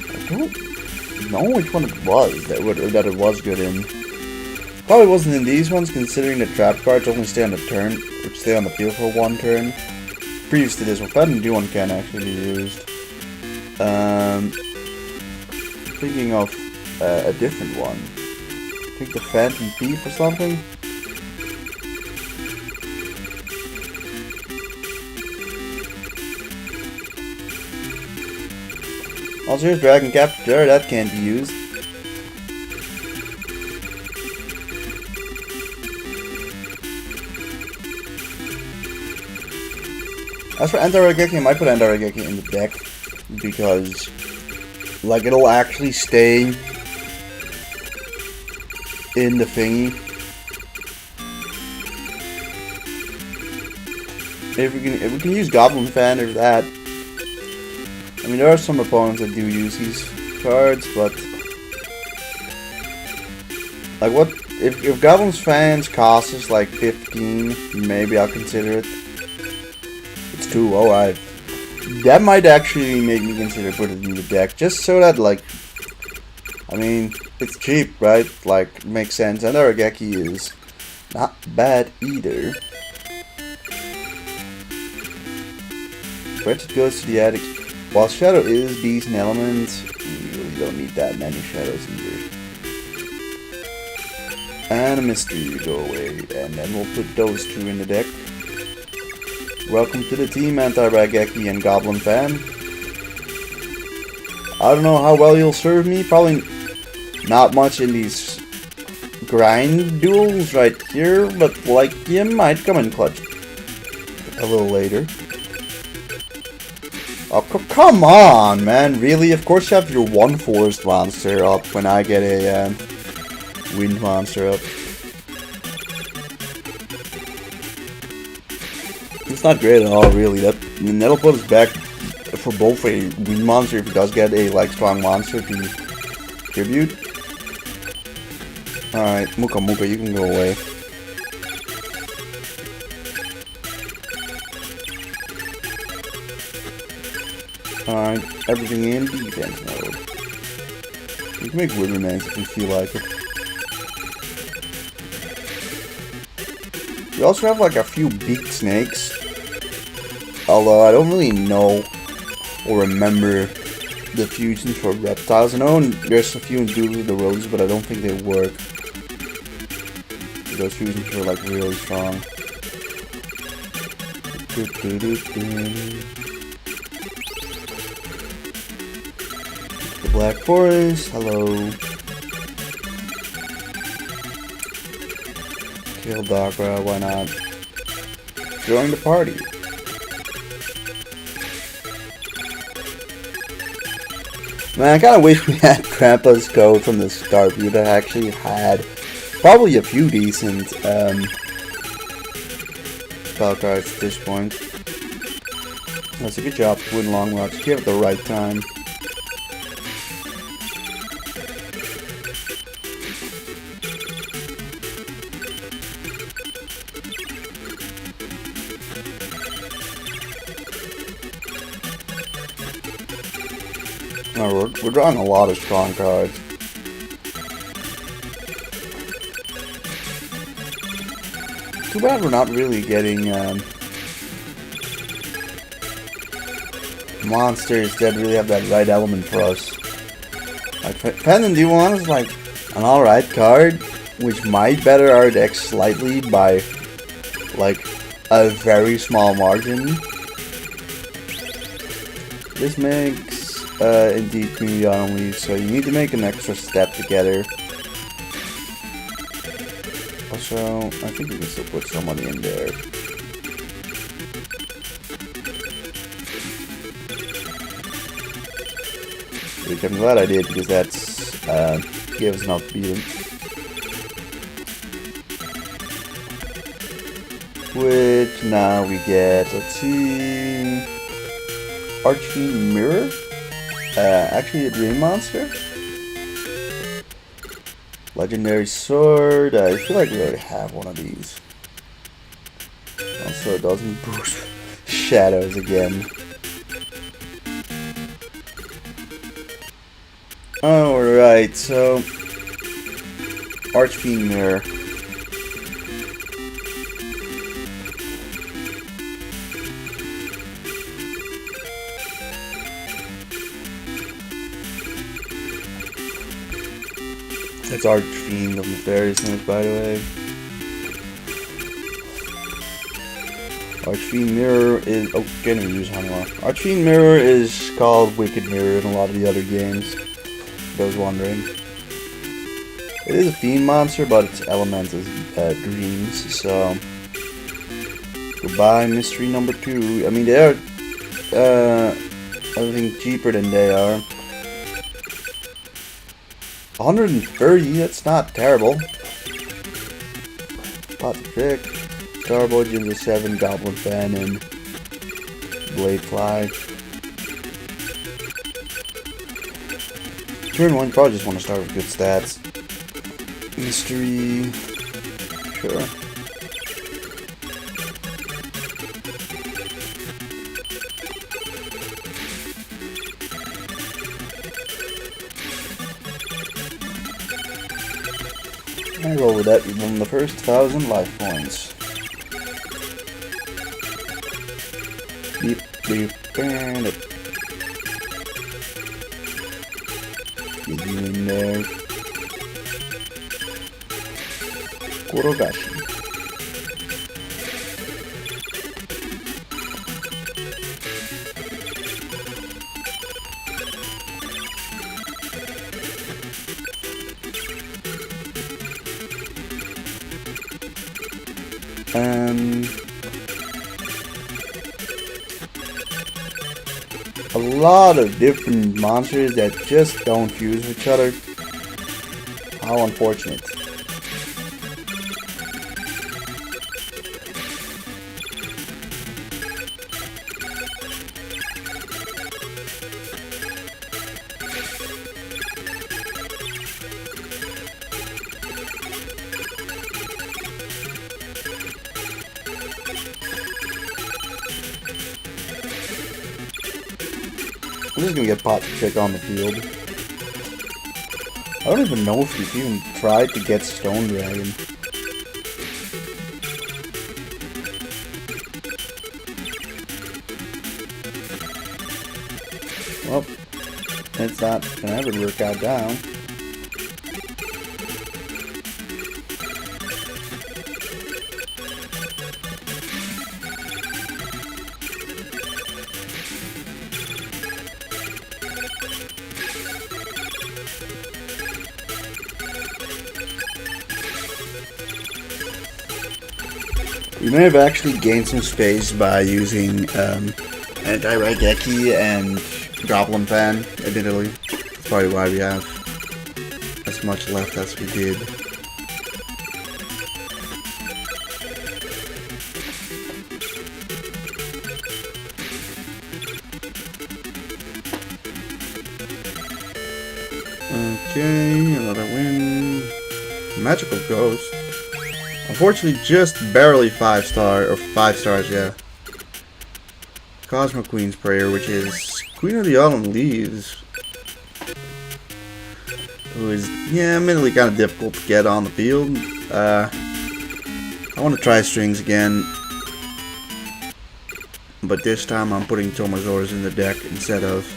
I don't know which one it was that it was good in. Probably wasn't in these ones, considering the trap cards only stay on the turn, which stay on the field for one turn. Previous to this one, Phantom D1 can actually be used. Thinking of a different one. I think the Phantom Thief or something. Also, here's Dragon Capture, that can't be used. As for Anti-Regeki, I might put Anti-Regeki in the deck, because, like, it'll actually stay in the thingy. If we can use Goblin Fan or that. I mean, there are some opponents that do use these cards, but like, what if Goblin's Fans cost us like 15? Maybe I'll consider it. It's 2. Alright, that might actually make me consider putting it in the deck, just so that, like, I mean, it's cheap, right? Like, it makes sense. And Arageki is not bad either. Which goes to the attic. While Shadow is decent elements, you really don't need that many Shadows either. And a Mystery will go away, and then we'll put those two in the deck. Welcome to the team, Anti-Rageki and Goblin Fan. I don't know how well you'll serve me, probably not much in these grind duels right here, but like, you might come in clutch a little later. Oh, come on, man. Really? Of course you have your one forest monster up when I get a wind monster up. It's not great at all, really. That'll put us back for both a wind monster if it does get a, like, strong monster to tribute. Alright, Muka Muka, you can go away. Alright, everything in defense mode. We can make wood remains if we feel like it. We also have like a few beaked snakes. Although I don't really know or remember the fusions for reptiles. I know there's a few in Duel with the Roses, but I don't think they work. Those fusions were like really strong. The Black Forest, hello. Kill Dagra, why not? Join the party. Man, I kinda wish we had Grandpa's Code from the start. We'd have actually had probably a few decent spell cards at this point. That's a good job doing long walks. Give it the right time. No, we're drawing a lot of strong cards. Too bad we're not really getting monsters that really have that right element for us. Like Phantom D1 is like an alright card, which might better our deck slightly by like a very small margin. This makes indeed community only, so you need to make an extra step together. Also, I think we can still put somebody in there. Which I'm glad I did, because that's gives us enough beating. Which now we get, let's see, Archfiend Mirror. Actually a dream monster. Legendary sword. I feel like we already have one of these. Also, it doesn't boost shadows again. Alright, so Archfiend Mirror. That's Archfiend of Nefariousness, by the way. Archfiend Mirror is... oh, can't even use Hanwha. Archfiend Mirror is called Wicked Mirror in a lot of the other games. I was wondering. It is a fiend monster, but its element is dreams, so... goodbye, mystery number 2. I mean, they are... everything cheaper than they are. 130, that's not terrible. Pot to trick. Starboy, Ginger 7, Goblin Fan, and Bladefly. Turn 1, probably just want to start with good stats. Mystery. Sure. I roll with that, you won the first 1,000 life points. Beep, beep, and it. Get you in there. Korogashi. A lot of different monsters that just don't fuse with each other. How unfortunate. I'm just gonna get Pot to check on the field. I don't even know if he's even tried to get Stone Dragon. Well, it's not gonna ever work out down. We may have actually gained some space by using Anti-Raigeki and Goblin Fan, admittedly. That's probably why we have as much left as we did. Okay, another win. Magical Ghost. Unfortunately, just barely 5-star, or 5 stars, yeah. Cosmo Queen's Prayer, which is Queen of the Autumn Leaves. Who is, yeah, admittedly kind of difficult to get on the field. I want to try strings again. But this time I'm putting Tomasaurus in the deck instead of...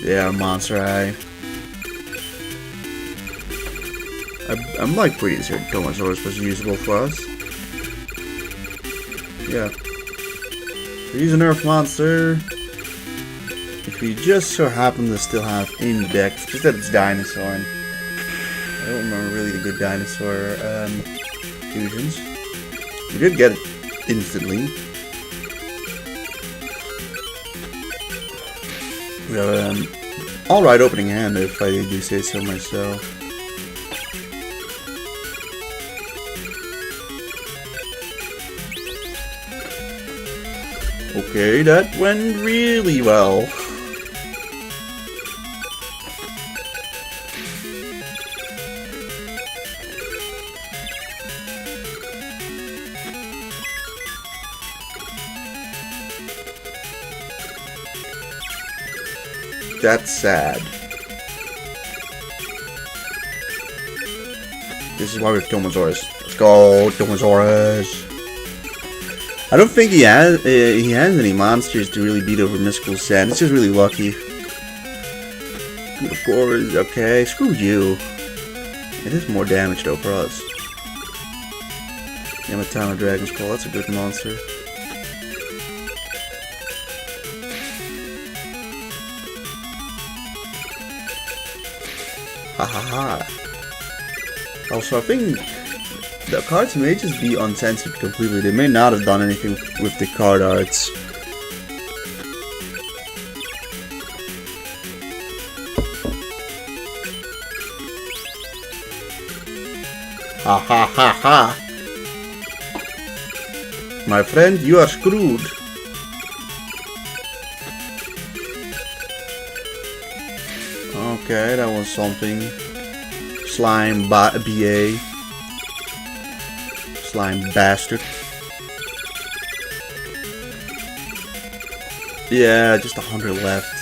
yeah, Monster Eye. I'm like pretty certain Tomasaurus was usable for us. Yeah. We use an Earth monster. If we just so happen to still have in the deck, it's just that it's Dinosaur. And I don't remember really the good Dinosaur fusions. We did get it instantly. Alright opening hand, if I do say so myself. Okay, that went really well. That's sad. This is why we have Tomosaurus. Let's go, Tomosaurus. I don't think he has any monsters to really beat over Mystical Sand. It's just really lucky. Good, of course. Okay, screw you. It is more damage though for us. Yamatama Dragon's Claw. That's a good monster. Ha ha ha. Also, I think the cards may just be uncensored completely. They may not have done anything with the card arts. Ha ha ha ha. My friend, you are screwed. Okay, that was something. Slime BA. Slime bastard. Yeah, just 100 left.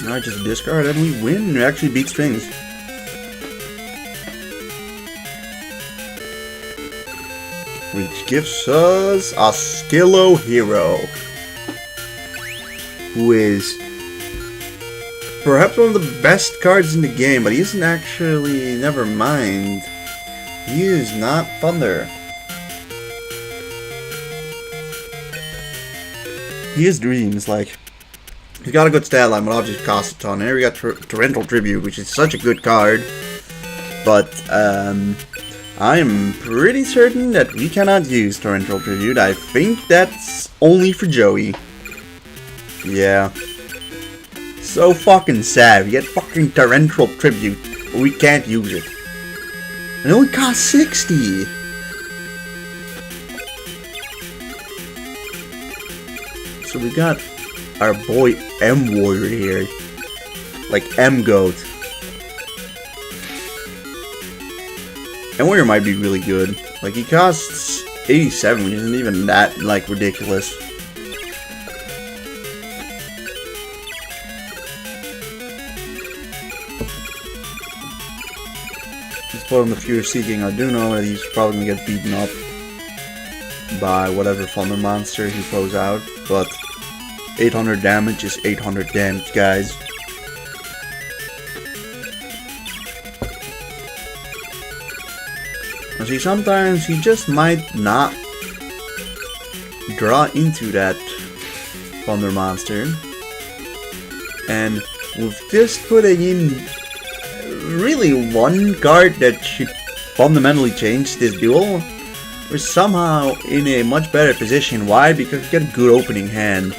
I just discard and we win. We actually beat strings. Which gives us a Skillo Hero, who is perhaps one of the best cards in the game, but he isn't actually, never mind. He is not Thunder. He is Dreams, like, he's got a good stat line, but obviously costs a ton. And here we got Torrential Tribute, which is such a good card, but, I am pretty certain that we cannot use Torrential Tribute. I think that's only for Joey. Yeah. So fucking sad. We get fucking Torrential Tribute, but we can't use it. And it only costs 60. So we got our boy M Warrior here. Like M Goat. M Warrior might be really good. Like, he costs 87, which isn't even that, like, ridiculous. Let's put him the Fear Seeking. I do know that he's probably gonna get beaten up by whatever Thunder monster he throws out, but 800 damage is 800 damage, guys. See, sometimes he just might not draw into that Thunder monster, and with just putting in really one card that should fundamentally change this duel, we're somehow in a much better position. Why? Because we get a good opening hand.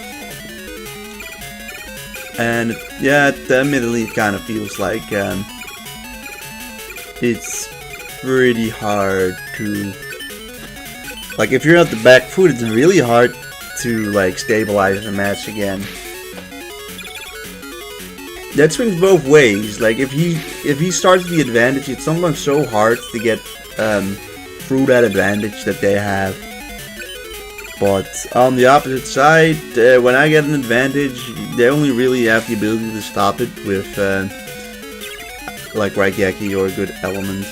And yeah, admittedly it kind of feels like it's pretty hard to, like, if you're at the back foot, it's really hard to, like, stabilize the match again. That swings both ways. Like, if he starts the advantage, it's sometimes so hard to get through that advantage that they have. But on the opposite side, when I get an advantage, they only really have the ability to stop it with like Raigeki or a good element.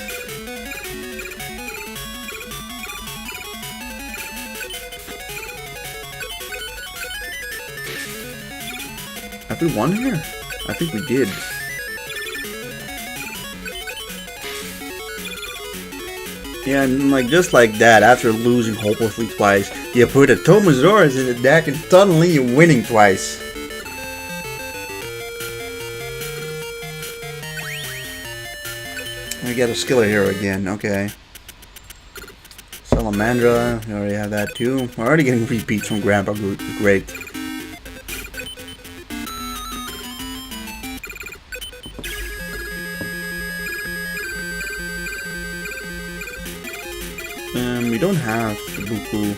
Have we won here? I think we did. Yeah, and like just like that, after losing hopelessly twice, you put a Tomosaurus in the deck and suddenly you're winning twice. We get a Skillo Hero again, okay. Salamandra, we already have that too. We're already getting repeats from Grandpa Great. We don't have Buku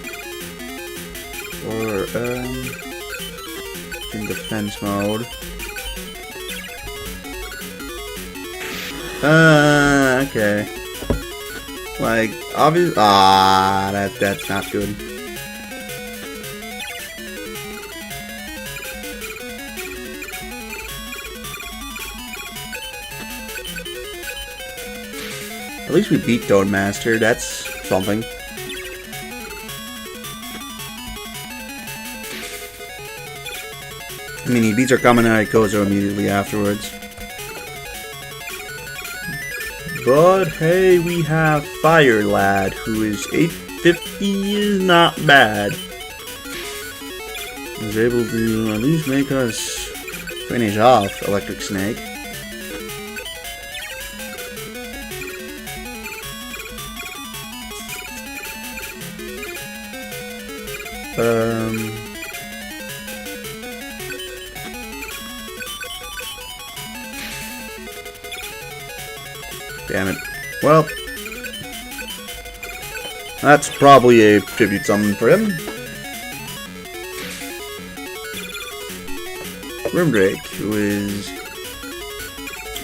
or in defense mode. Okay. Like obvious. That's not good. At least we beat Master. That's something. I mean, he beats our Kaminari Kozo immediately afterwards. But hey, we have Fire Lad, who is 850, is not bad. Was able to at least make us finish off Electric Snake. Damn it. Well, that's probably a tribute summon for him. Rimdrake, who is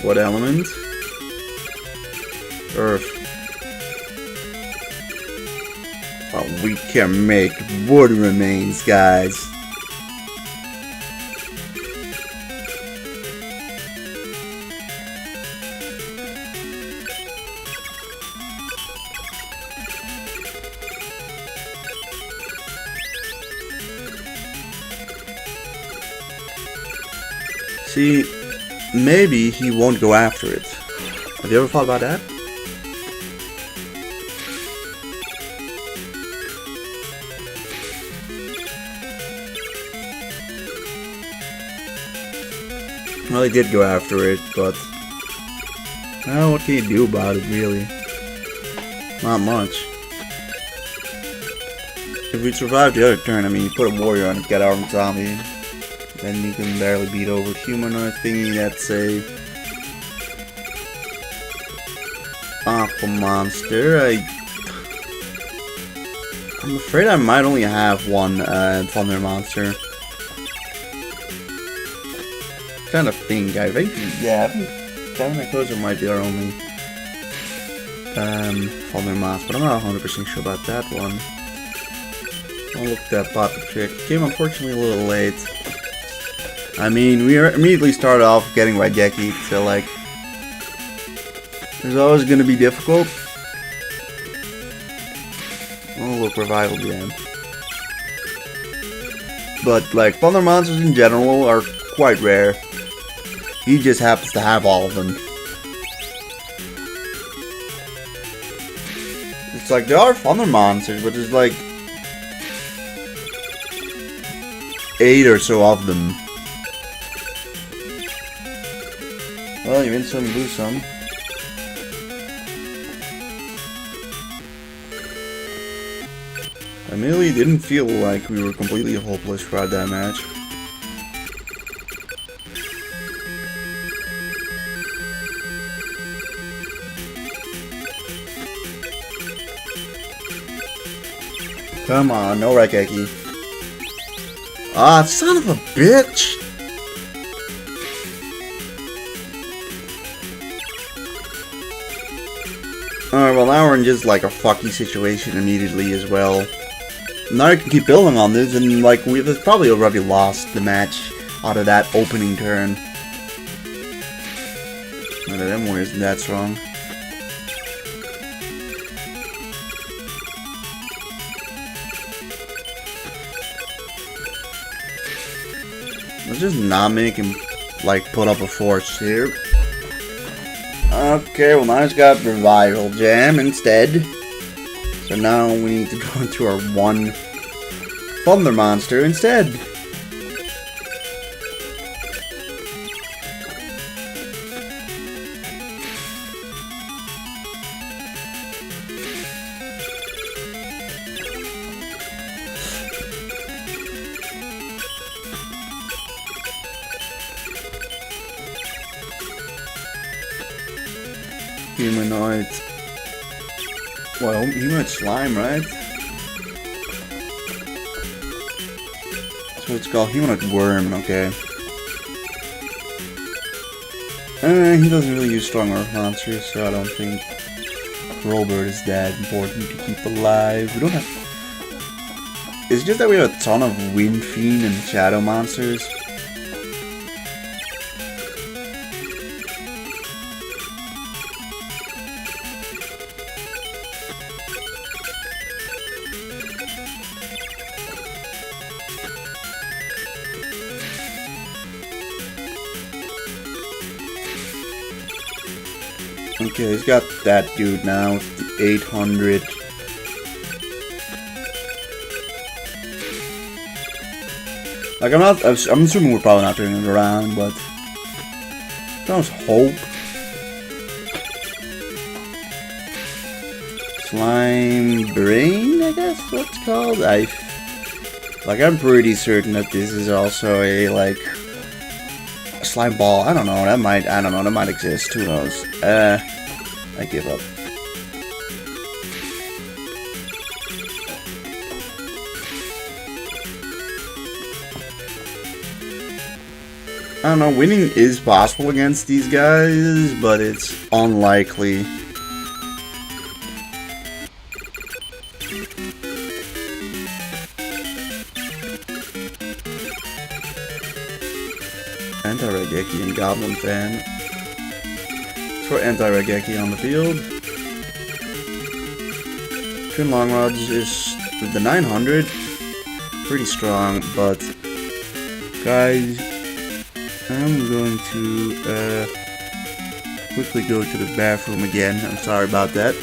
what element? Earth. Oh, we can make wood remains, guys. See, maybe he won't go after it. Have you ever thought about that? Well, he did go after it, but well, what can you do about it, really? Not much. If we survive the other turn, I mean, you put a warrior on it, get armed zombie. Then you can barely beat over humanoid thingy. That's a aqua monster. I'm afraid I might only have one thunder monster. Kind of think. I think Kaminari might be our only thunder monster, but I'm not 100% sure about that one. I'll look that bot trick. Came unfortunately a little late. I mean, we immediately started off getting Raigeki, so like, there's always going to be difficult. Oh, look, Revival Jam. But like, Thunder monsters in general are quite rare. He just happens to have all of them. It's like, there are Thunder monsters, but there's like 8 or so of them. Well, you win some, lose some. I really didn't feel like we were completely hopeless throughout that match. Come on, no Raigeki. Ah, son of a bitch! Alright, well now we're in just like a fucky situation immediately as well. Now I can keep building on this, and like we've probably already lost the match out of that opening turn. But that M isn't that strong. Let's just not make him like put up a force here. Okay, well now he's got Revival Jam instead. So now we need to go into our one Thunder monster instead. Humanoid. Well, humanoid slime, right? That's what it's called. Humanoid worm, okay. He doesn't really use strong earth monsters, so I don't think Rollbird is that important to keep alive. We don't have... It's just that we have a ton of Wind Fiend and Shadow monsters. Okay, he's got that dude now, 800. Like, I'm assuming we're probably not turning it around, but there's hope. Slime Brain, I guess what it's called. I'm pretty certain that this is also a, like, a slime ball. I don't know, that might exist, who knows. I give up. I don't know, winning is possible against these guys, but it's unlikely. Anti-Regeki and Goblin Fan. For Anti-Regeki on the field. Twin Long Rods is with the 900. Pretty strong, but guys, I'm going to quickly go to the bathroom again. I'm sorry about that.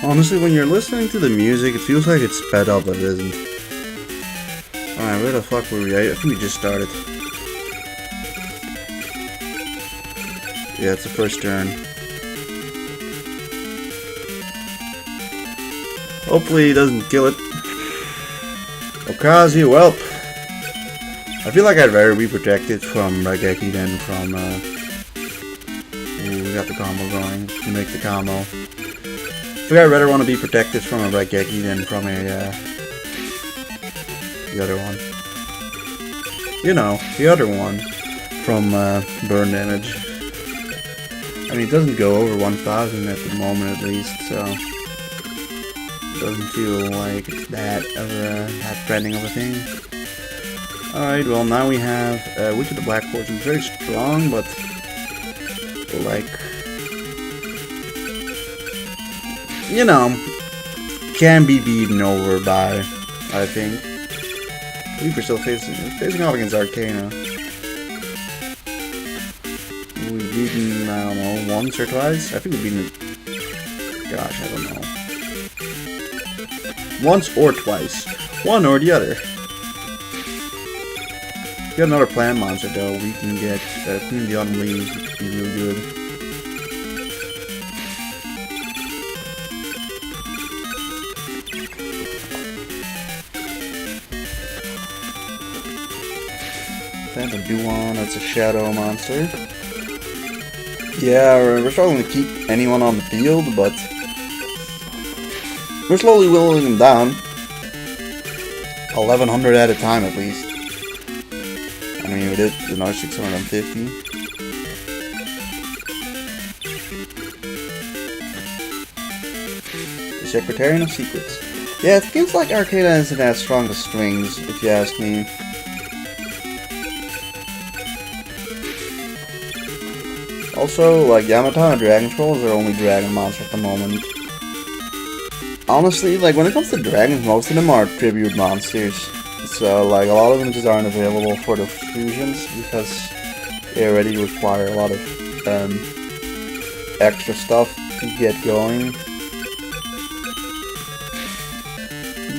Honestly, when you're listening to the music, it feels like it's sped up, but it isn't. Alright, where the fuck were we? I think we just started. Yeah, it's the first turn. Hopefully he doesn't kill it. Okazi, welp. I feel like I'd rather be protected from Raigeki than from, Ooh, we got the combo going. We make the combo. I think I'd rather want to be protected from a Raigeki than from a, the other one. You know, the other one. From, burn damage. I mean, it doesn't go over 1,000 at the moment, at least, so it doesn't feel like it's that threatening of a thing. Alright, well, now we have Witch of the Black Fortune. It's very strong, but like, you know, can be beaten over by, I think. I believe we're still facing off against Arcana. We've beaten, I don't know, once or twice? I think we've beaten it. Gosh, I don't know. Once or twice. One or the other. If we got another plant monster though, we can get Queen of the Autumn Leaves, which would be really good. Phantom Duel, that's a shadow monster. Yeah, we're struggling to keep anyone on the field, but we're slowly whittling them down. 1,100 at a time, at least. I mean, we did another 650. The Secretarian of Secrets. Yeah, it feels like Arcana isn't as strong as strings, if you ask me. Also, like, Yamato and Dragon Trolls are only dragon monsters at the moment. Honestly, like, when it comes to dragons, most of them are tribute monsters. So, like, a lot of them just aren't available for the fusions because they already require a lot of extra stuff to get going.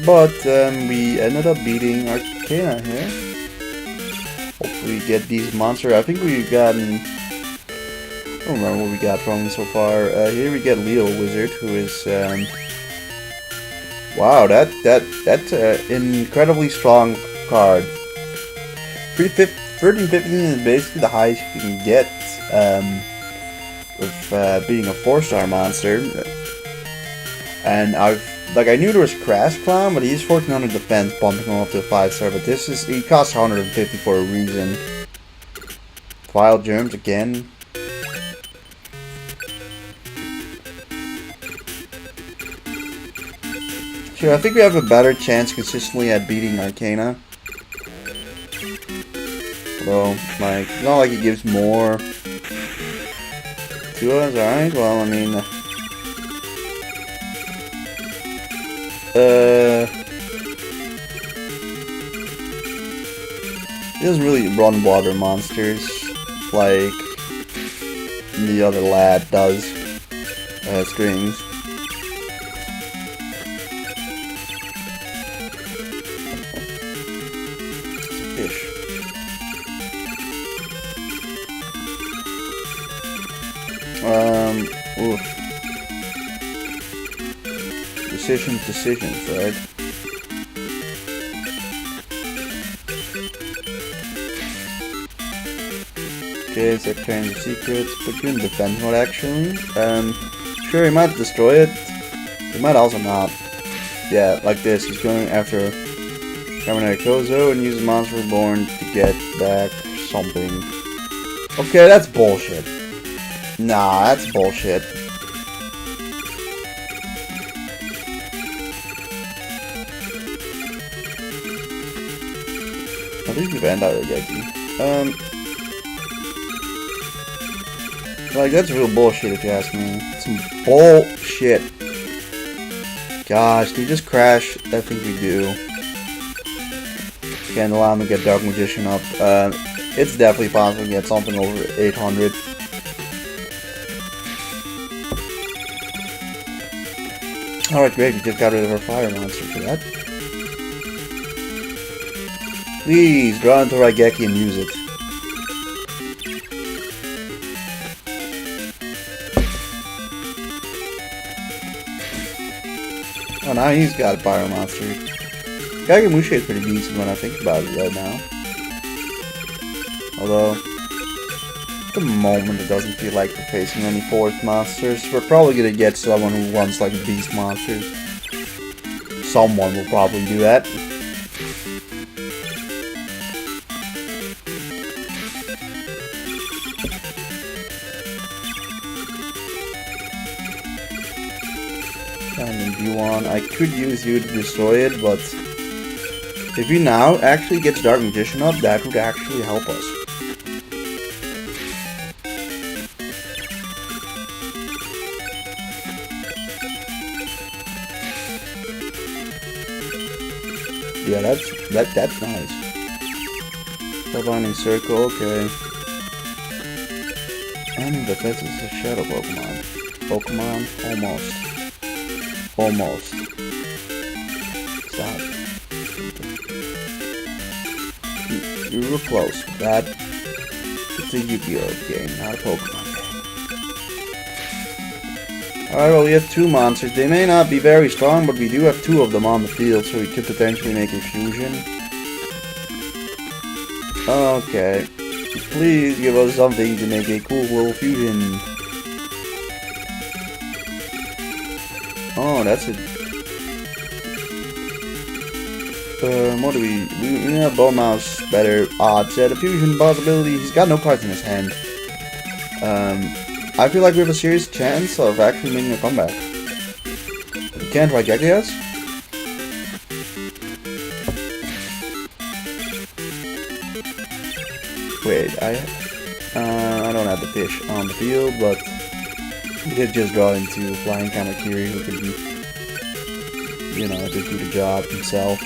But we ended up beating Arcana here. Hopefully we get these monsters. I think we've gotten... I don't remember what we got from him so far. Here we get Leo Wizard, who is... wow, that's an incredibly strong card. 1315 is basically the highest you can get with being a 4-star monster. And I knew there was Crash Clown, but he's 1400 defense, bumping him up to a 5-star. But he costs 150 for a reason. Wild Germs again. Sure, I think we have a better chance consistently at beating Arcana. Although, like, it's not like it gives more to us, alright? Well, I mean... He doesn't really run water monsters like the other lad does. Strings. Fish. Oof. Decisions, right? Okay, Secretarian of Secrets, put you in defense mode actually. Sure, he might destroy it. He might also not. Yeah, like this, he's going after Terminator Kozo and uses Monster Reborn to get back something. Okay, that's bullshit. Nah, that's bullshit. I think we've ended our Geki. Like, that's real bullshit if you ask me. Some bullshit. Gosh, do we just crash? I think we do. Can't allow him to get Dark Magician up. It's definitely possible to get something over 800. Alright, great, we just got rid of our fire monster for that. Please, draw into Raigeki and use it. Oh, now he's got a fire monster. Kagemusha is pretty decent when I think about it right now. Although, at the moment it doesn't feel like we're facing any forest monsters. We're probably gonna get someone who wants like beast monsters. Someone will probably do that. And D1, I could use you to destroy it, but if he now actually gets Dark Magician up, that would actually help us. Yeah, that's nice. Binding Circle, okay. And the Fez is a Shadow Pokemon. Almost. Almost. Stop. You were close. That it's a Yu-Gi-Oh game, not a Pokemon game. Alright, well we have two monsters. They may not be very strong, but we do have two of them on the field, so we could potentially make a fusion. Okay. Please give us something to make a cool little fusion. Oh, that's it. What do we have Bone Mouse better odds at a fusion possibility. He's got no cards in his hand. I feel like we have a serious chance of actually making a comeback. You can't Raigeki us? Wait, I don't have the fish on the field, but he did just draw into Flying Kamakiri, who could be, you know, just do the job himself.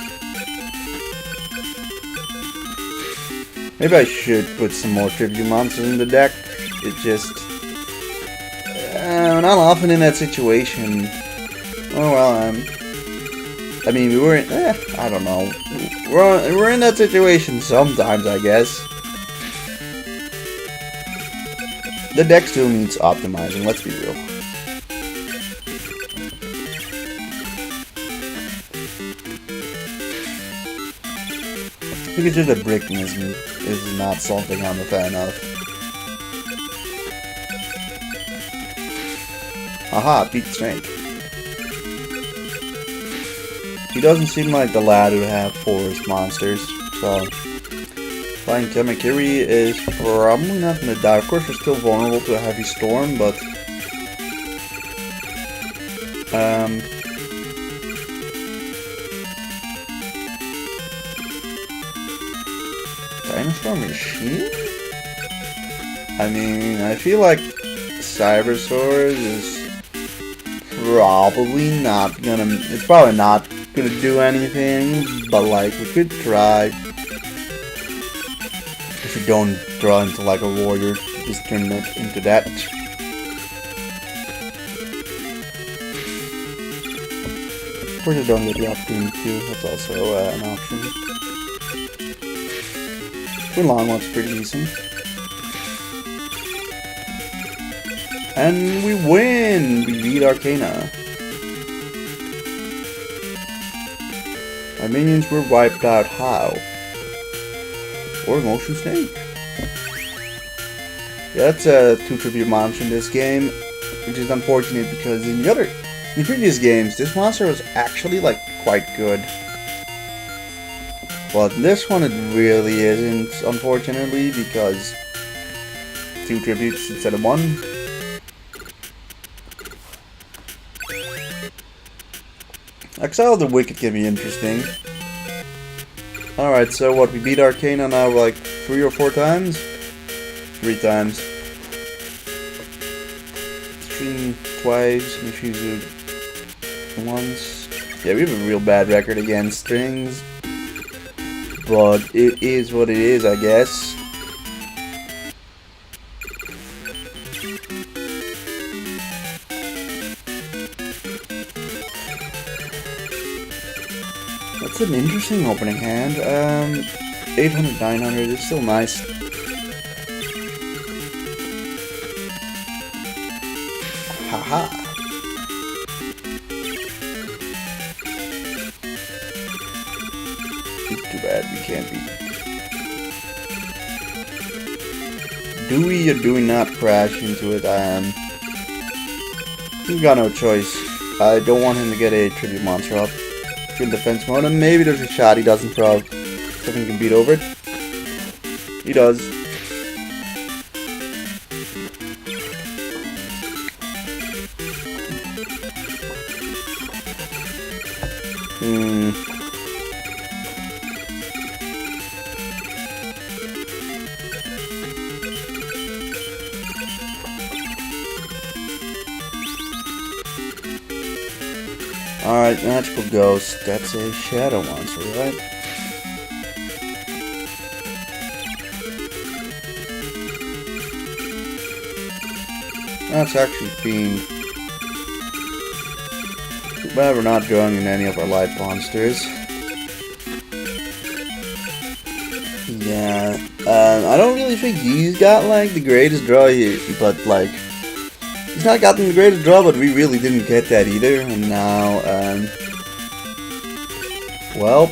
Maybe I should put some more tribute monsters in the deck. It just... not often in that situation. Oh well, I mean, we were in... I don't know. We're in that situation sometimes, I guess. The deck still needs optimizing, let's be real. Because just the brick is not something I'm a fan of. Haha, beat Snake. He doesn't seem like the lad who have forest monsters, so... Flying Kamakiri is probably not gonna die. Of course, we're still vulnerable to a heavy storm, but... Dinosaur Machine? I mean, I feel like Cybersaurs is probably not gonna... It's probably not gonna do anything, but like, we could try. If you don't draw into like a warrior, just turn it into that. Of course, you don't get the opportunity to. That's also an option. Twin Longmont's pretty decent. And we win! We beat Arcana. Our minions were wiped out. How? Or Motion Snake. Yeah, that's a 2 tribute monster in this game, which is unfortunate because in the previous games, this monster was actually like quite good. But this one it really isn't, unfortunately, because 2 tributes instead of 1. Exile of the Wicked can be interesting. Alright, so what, we beat Arcana now like 3 or 4 times? 3 times. String twice, Mifuzu once. Yeah, we have a real bad record against strings. But it is what it is, I guess. That's an interesting opening hand. 800, 900 is still nice. Haha. Too bad we can't beat. Do we or do we not crash into it? We've got no choice. I don't want him to get a tribute monster up. In defense mode, and maybe there's a shot he doesn't throw. Something can beat over it. He does. Alright, Magical Ghost. That's a Shadow Monster, right? That's actually Fiend. Too bad we're not going in any of our light monsters. Yeah, I don't really think he's got, like, the greatest draw here, but, like, he's not gotten the greatest draw, but we really didn't get that either, and now, well,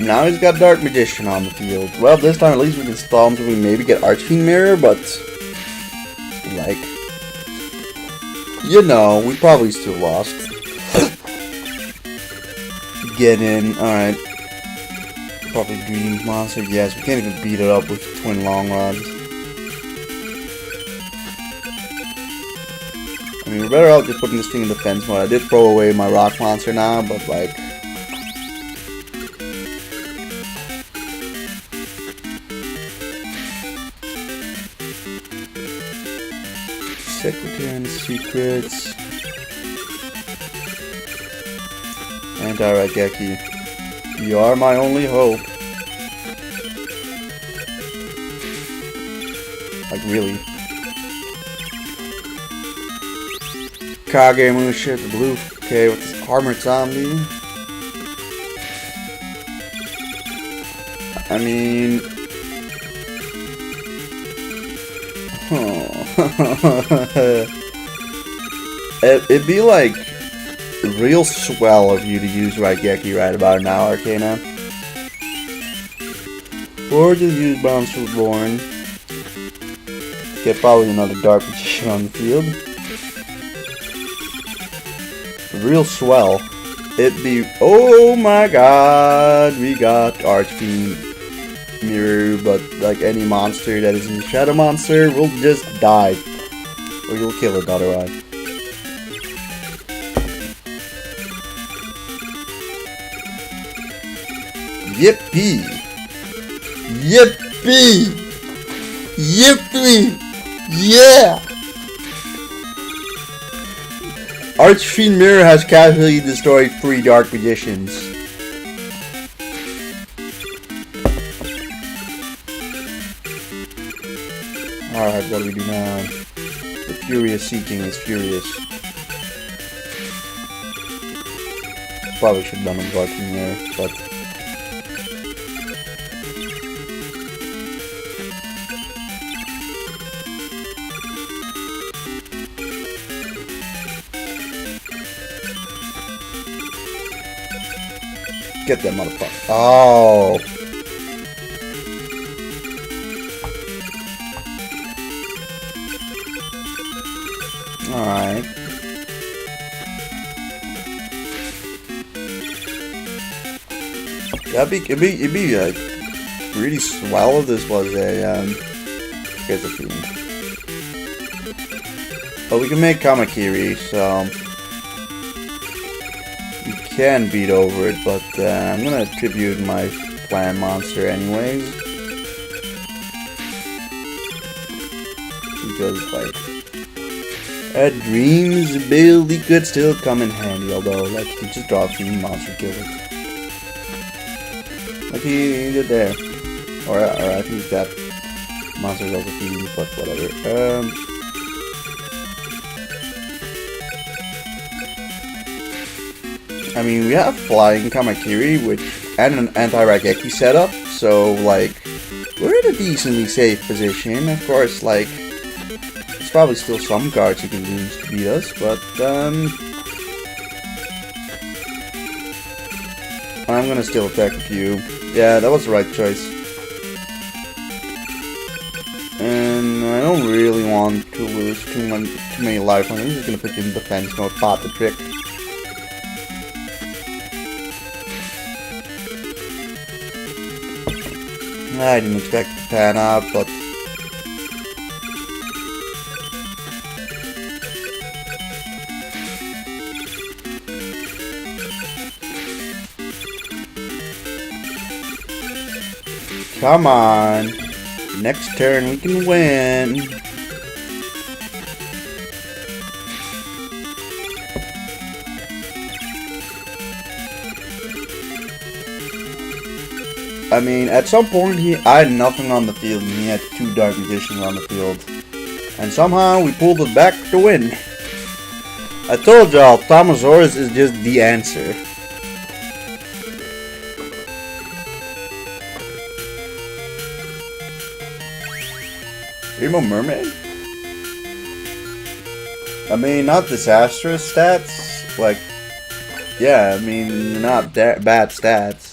now he's got Dark Magician on the field. Well, this time at least we can stall him so we maybe get Archfiend Mirror, but, like, you know, we probably still lost. Get in, alright. Probably Dreams Monster, yes, we can't even beat it up with Twin Long Rods. I mean, we're better off just putting this thing in defense mode. I did throw away my rock monster now, but like... Secretary Secrets... Anti-Raigeki. You are my only hope. Like, really. Kage Moonship, the blue. Okay, with this armored zombie. I mean... It'd be like real swell of you to use Raigeki right about now, Arcana. Or to use Bounce Reborn. Get probably another Dark Magician on the field. Real swell. It'd be, oh my god, we got Archfiend Mirror, but like any monster that isn't a Shadow Monster will just die. Or you'll kill it otherwise. Yippee! Yippee! Yippee! Yeah! Archfiend Mirror has casually destroyed 3 Dark Magicians. Alright, what do we do now? The Furious Seeking is furious. Probably should have done a Archfiend Mirror, but... Get that motherfucker. Oh. Alright. It'd be like really swell if this was a Fiend. But we can make Kamakiri, so we can beat over it, but I'm gonna tribute my plan monster anyways. Because, like, a Dreams ability could still come in handy, although, like, you just draw a Fiend monster, kill it. Like he did there. Or I think that monster is also Fiend, but whatever. I mean, we have Flying Kamakiri, which and an anti-Raigeki setup, so like we're in a decently safe position. Of course, like there's probably still some cards you can use to beat us, but I'm gonna still attack with you. Yeah, that was the right choice. And I don't really want to lose too many life. I'm just gonna put you in defense mode, pop the trick. I didn't expect it to pan out, but come on. Next turn we can win. I mean, at some point I had nothing on the field and he had 2 Dark Magicians on the field. And somehow we pulled it back to win. I told y'all, Thomasaurus is just the answer. Rainbow Mermaid? I mean, not disastrous stats. Like, yeah, I mean, not that bad stats.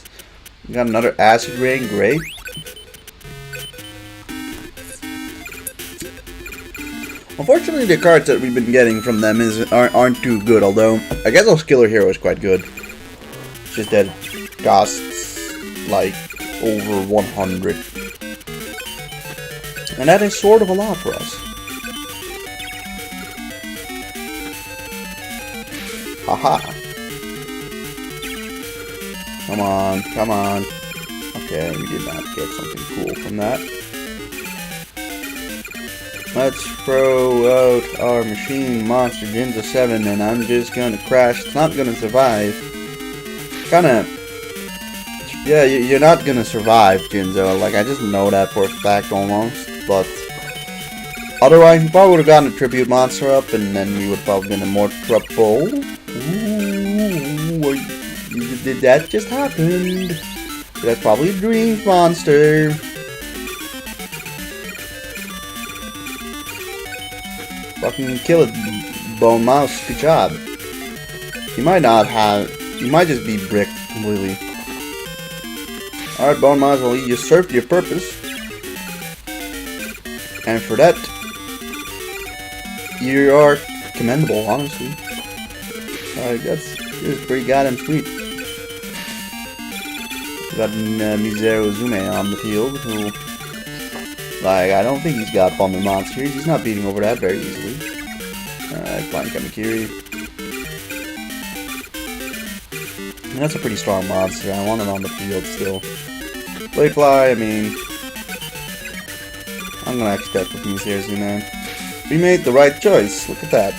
We got another Acid Rain, great. Unfortunately, the cards that we've been getting from them aren't too good, although I guess those Killer Hero is quite good. It's just that it costs like over 100. And that is sort of a lot for us. Haha. Come on, come on. Okay, we did not get something cool from that. Let's throw out our machine monster Ginza 7 and I'm just gonna crash. It's not gonna survive. Kinda. Yeah, you're not gonna survive, Ginzo. Like, I just know that for a fact almost. But otherwise, we probably would have gotten a tribute monster up and then we would have probably been in more trouble. Ooh, did that just happen? That's probably a dream monster. Fucking kill it, Bone Mouse. Good job. You might not have. You might just be bricked completely. Alright, Bone Mouse, well, you served your purpose. And for that, you are commendable, honestly. That's pretty goddamn sweet. We got Miseru Zume on the field, who, like, I don't think he's got Bummer Monsters. He's not beating over that very easily. Alright, flying Kamakiri. And that's a pretty strong monster. I want it on the field still. Playfly, I mean, I'm gonna accept with Miseru Zume. We made the right choice. Look at that.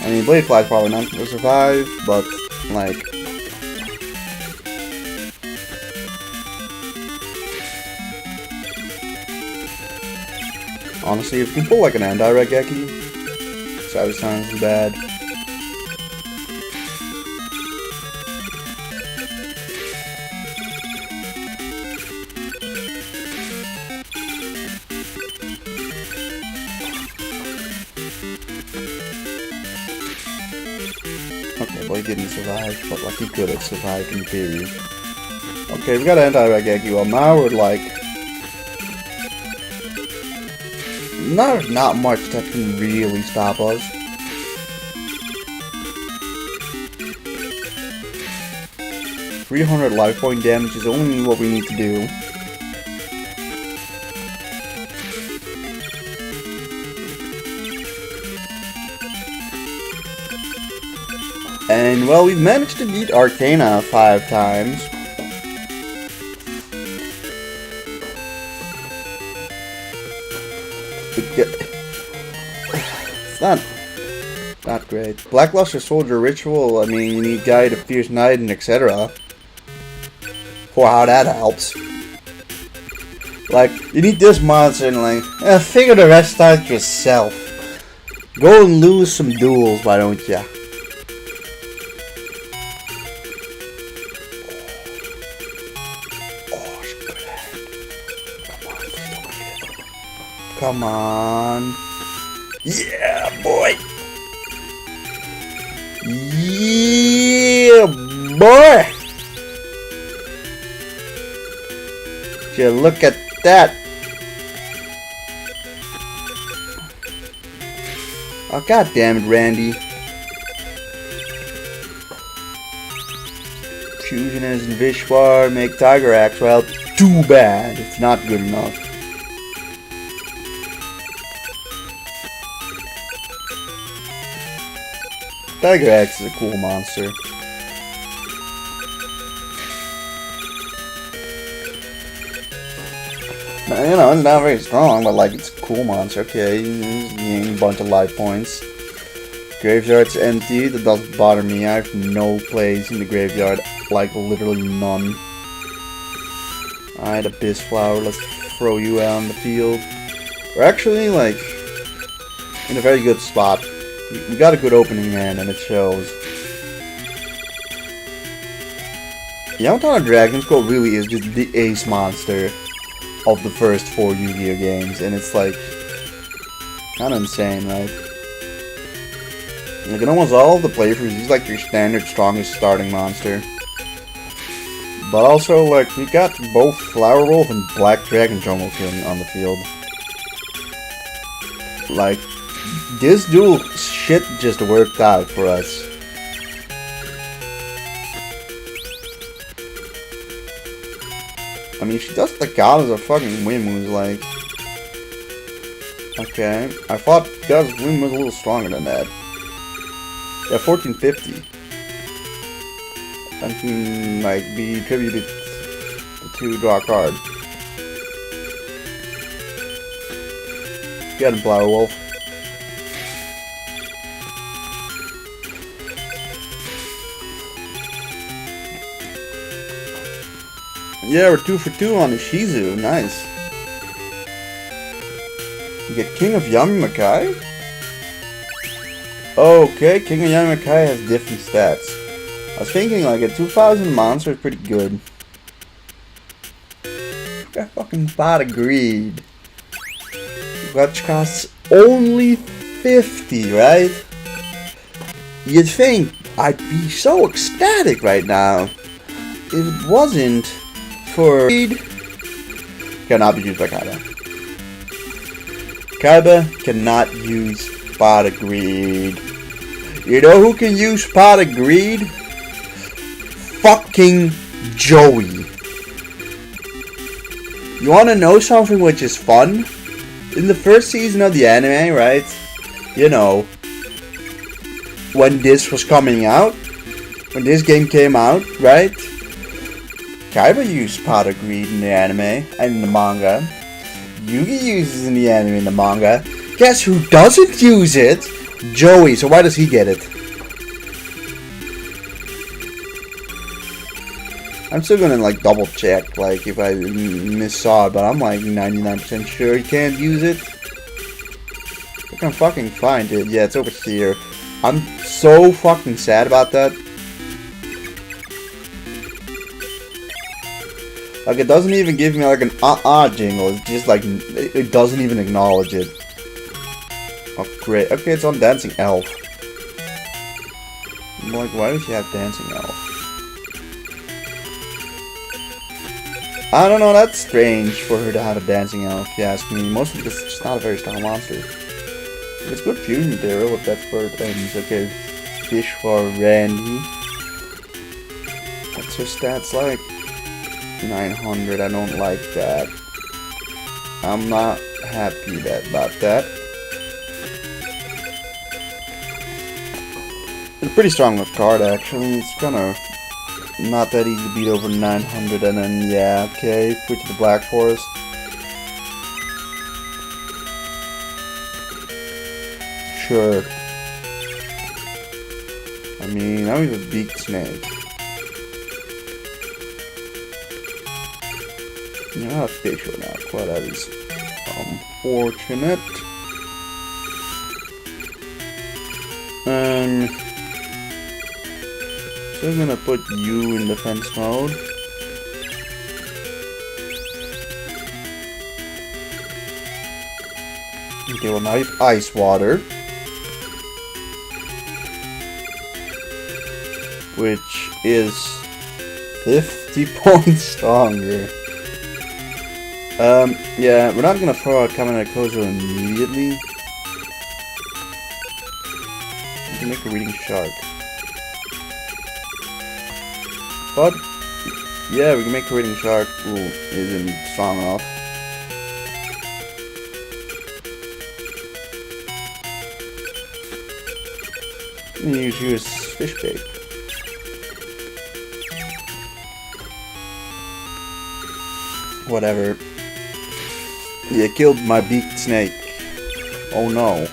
I mean, Bladefly's probably not going to survive, but, like... honestly, if we can pull like an anti-Raigeki, Savage Time isn't bad. Okay, well, he didn't survive, but like he could have survived in theory. Okay, we got anti-Raigeki. Well, now we're like not much that can really stop us. $300 life point damage is only what we need to do. And, well, we've managed to beat Arcana 5 times. It's not great. Blackluster Soldier Ritual, I mean, you need Guide of Fierce Knight and etc. Wow, that helps. Like, you need this monster and like, figure the rest out yourself. Go and lose some duels, why don't ya? come on. Yeah, boy. Yeah, boy. Yeah, look at that. Oh, god damn it, Randy. Fusion as in Vishwar, make Tiger Axe. Well, too bad. It's not good enough. Tiger Axe is a cool monster. You know, it's not very strong, but like, it's a cool monster. Okay, you gain a bunch of life points. Graveyard's empty, that doesn't bother me. I have no place in the graveyard, like literally none. Alright, Abyss Flower, let's throw you out on the field. We're actually, like, in a very good spot. We got a good opening hand, and it shows. Yamato Dragon's Code really is just the ace monster of the first 4 Yu-Gi-Oh games, and it's like kind of insane, right? Like in almost all of the playthroughs, he's like your standard strongest starting monster. But also, like, we got both Flower Wolf and Black Dragon Jungle King on the field. Like, this duel shit just worked out for us. I mean, she does the Goddess of fucking Wind moves, like... Okay, I thought Goddess of Wind was a little stronger than that. Yeah, 1450. That can, like, be attributed to draw a card. Get him, Flower Wolf. Yeah, we're 2 for 2 on the Shizu. Nice. You get King of Yamimakai? Okay, King of Yamimakai has different stats. I was thinking like a 2000 monster is pretty good. Got fucking Pot of Greed. Which costs only 50, right? You'd think I'd be so ecstatic right now if it wasn't for Greed. Cannot be used by Kaiba. Kaiba cannot use Pot of Greed. You know who can use Pot of Greed? Fucking Joey. You wanna know something which is fun? In the first season of the anime, right? You know, when this was coming out, when this game came out, right? Kaiba used Pot of Greed in the anime and in the manga. Yugi uses in the anime and the manga. Guess who doesn't use it? Joey. So why does he get it? I'm still gonna like double check, like if I missaw it, but I'm like 99% sure he can't use it. I can fucking find it. Yeah, it's over here. I'm so fucking sad about that. Like, it doesn't even give me like an jingle. It's just like it doesn't even acknowledge it. Oh great. Okay, it's on Dancing Elf. I'm like, why does she have Dancing Elf? I don't know, that's strange for her to have a Dancing Elf, if you ask me. Mostly because it's just not a very strong monster. It's good fusion material if that's where it ends. Okay, Fish for Randy. What's her stats like? 900, I don't like that. I'm not happy about that. It's a pretty strong card actually. It's kinda not that easy to beat over 900, and then yeah, okay, put to the Black Forest. Sure. I mean, now we have a big snake. Yeah, fish or not. Well, that is unfortunate. So I'm gonna put you in defense mode. It will now have ice water, which is 50 points stronger. Yeah, we're not gonna throw out Kamen Kozo immediately. We can make a reading shark. But, yeah, we can make a reading shark who isn't strong enough. And use fish bait. Whatever. You killed my beaked snake. Oh no.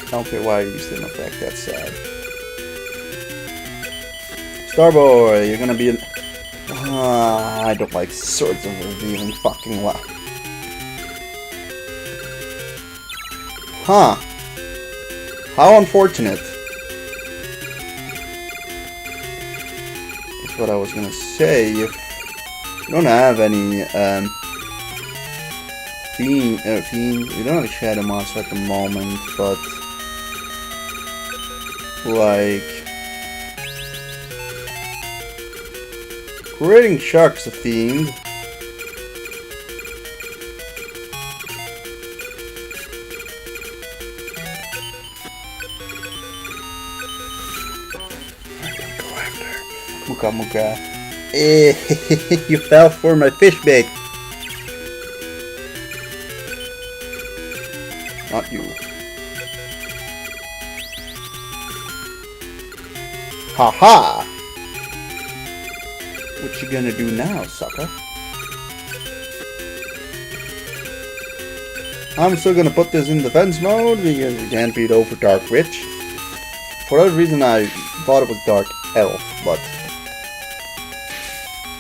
I don't get why you didn't affect. That's sad. Starboy, you're gonna be an... I don't like sorts of revealing fucking luck. Huh. How unfortunate. That's what I was gonna say. If you don't have any, fiend, we don't have a shadow monster at the moment, but, like, creating shark's a fiend. Go after Muka Muka. You fell for my fish bait. Not you. Haha! What you gonna do now, sucker? I'm still gonna put this in defense mode because we can't beat over Dark Witch. For that reason I thought it was Dark Elf, but...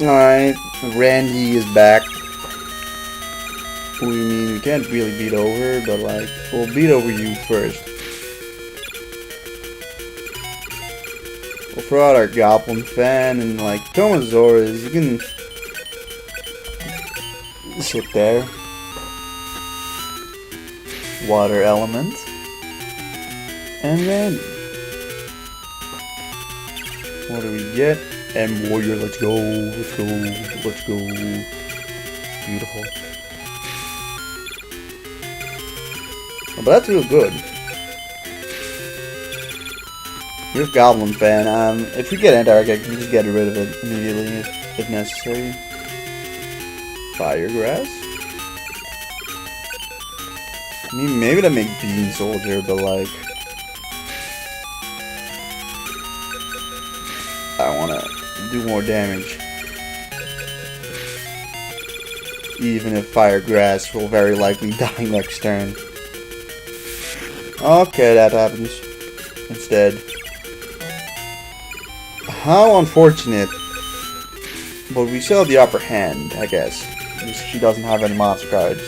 Alright, Randy is back. We mean we can't really beat over, but like, we'll beat over you first. We'll throw out our Goblin Fan and like, Tomasaurus, you can sit there. Water Element. And Randy. What do we get? And Warrior, let's go, let's go, let's go. Beautiful. Oh, but that's real good. Here's Goblin Fan. If we get Antarctic, we can just get rid of it immediately if necessary. Fire Grass. I mean, maybe that make Bean Soldier, but like... I wanna do more damage. Even if Fire Grass will very likely die next turn. Okay, that happens. Instead. How unfortunate. But we still have the upper hand, I guess. She doesn't have any monster cards.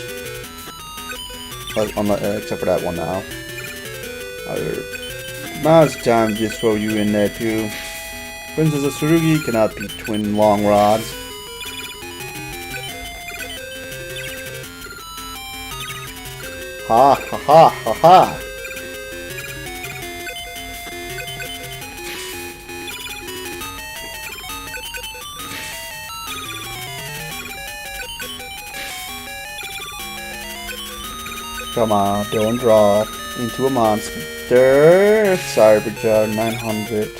Except for that one now. Now it's time to just throw you in there too. Princess of Tsurugi cannot beat twin long rods. Ha ha ha ha ha! Come on, don't draw into a monster. Cyberjar 900.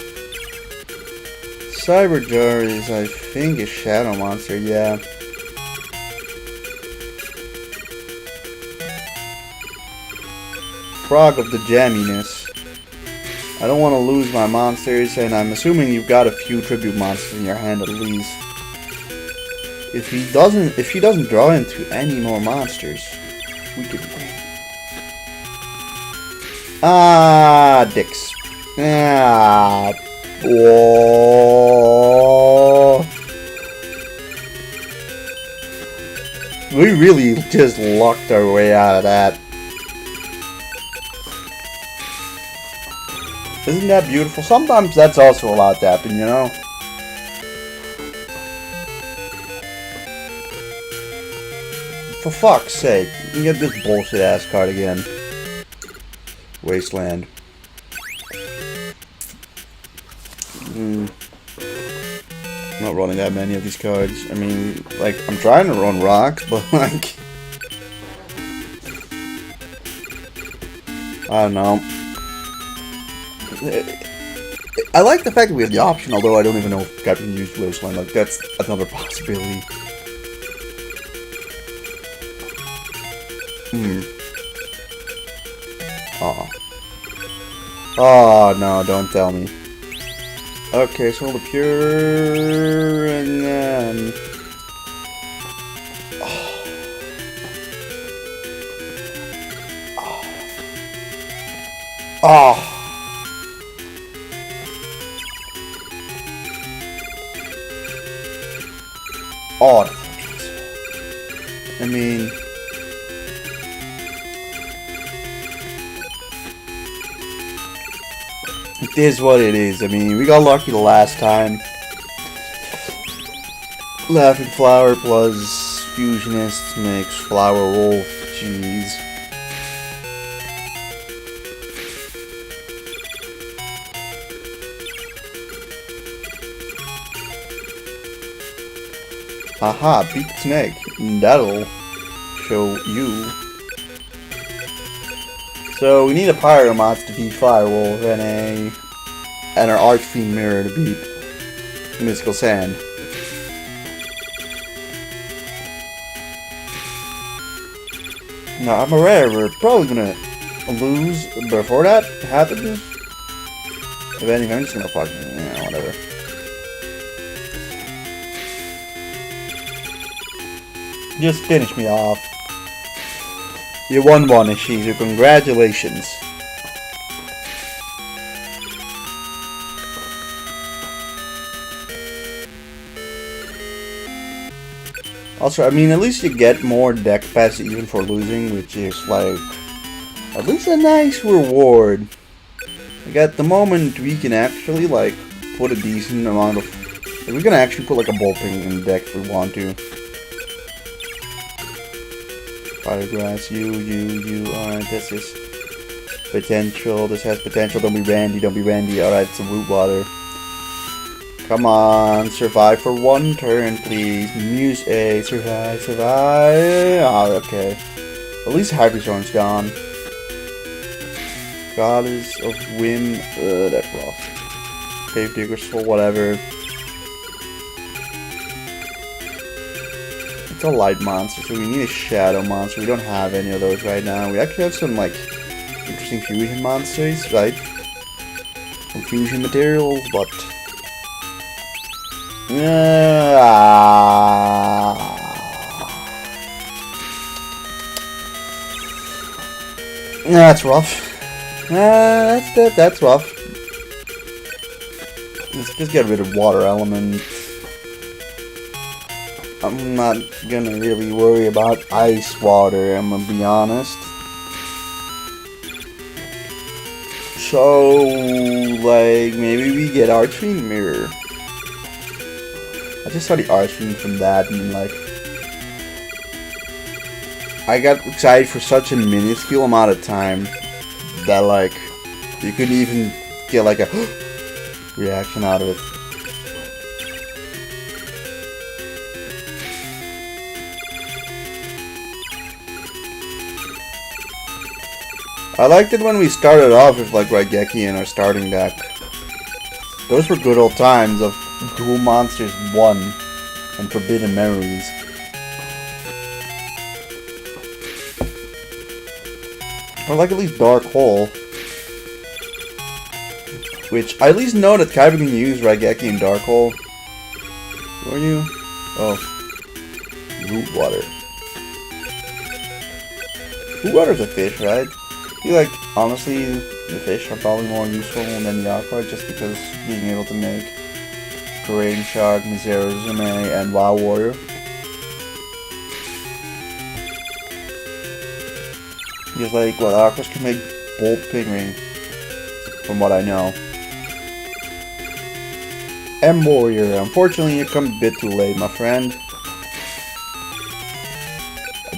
Cyberjar is, I think, a shadow monster, yeah. Frog of the jamminess. I don't want to lose my monsters, and I'm assuming you've got a few tribute monsters in your hand at least. If he doesn't draw into any more monsters, we could win. Ah, dicks. Ah. Whoa. We really just lucked our way out of that. Isn't that beautiful? Sometimes that's also allowed to happen, you know? for fuck's sake. You get this bullshit ass card again. Wasteland. I'm not running that many of these cards. I mean, like, I'm trying to run rocks, but like, I don't know. I like the fact that we have the option, although I don't even know if I can use Wasteland. Like, that's another possibility. Oh no, don't tell me. Okay, so the pure and then oh. I mean, it is what it is. I mean, we got lucky the last time. Laughing Flower plus Fusionist makes Flower Wolf. Jeez. Aha, beat snake. That'll show you. So we need a Pyromoth to beat Firewolf and our Archfiend Mirror to beat Mystical Sand. Now I'm aware we're probably gonna lose before that happens. If anything, I'm just gonna fucking, whatever. Just finish me off. You won one, Ishizu. Congratulations. Also, I mean, at least you get more deck pass even for losing, which is like at least a nice reward. Like at the moment, we can actually like put a decent amount of. We can actually put like a bullpen in the deck if we want to. Firegrass, you. Alright, this is potential. This has potential. Don't be Randy. Alright, it's a Root Water. Come on, survive for one turn, please. Muse A, survive. Oh, okay. At least Hyperstone's gone. Goddess of Whim. That's rough. Cave Digger's full, whatever. It's a light monster, so we need a shadow monster. We don't have any of those right now. We actually have some, like, interesting fusion monsters, right? Some fusion materials, but... That's rough. That's rough. Let's just get rid of water element. I'm not gonna really worry about ice water, I'm gonna be honest. So, like, maybe we get Archfiend Mirror. I just saw the Archfiend from that and, like, I got excited for such a minuscule amount of time that, like, you couldn't even get, like, a reaction out of it. I liked it when we started off with like Raigeki in our starting deck. Those were good old times of Duel Monsters 1 and Forbidden Memories. Or like at least Dark Hole. Which, I at least know that Kaiba can use Raigeki and Dark Hole. Who are you? Oh. Root Water. Root Water's a fish, right? I feel like, honestly, the fish are probably more useful than the aqua, just because being able to make Rain Shark, Mizero Zume, and Wow Warrior. Just like, well, aquas can make Bolt Pingring, from what I know. M Warrior, unfortunately you come a bit too late, my friend.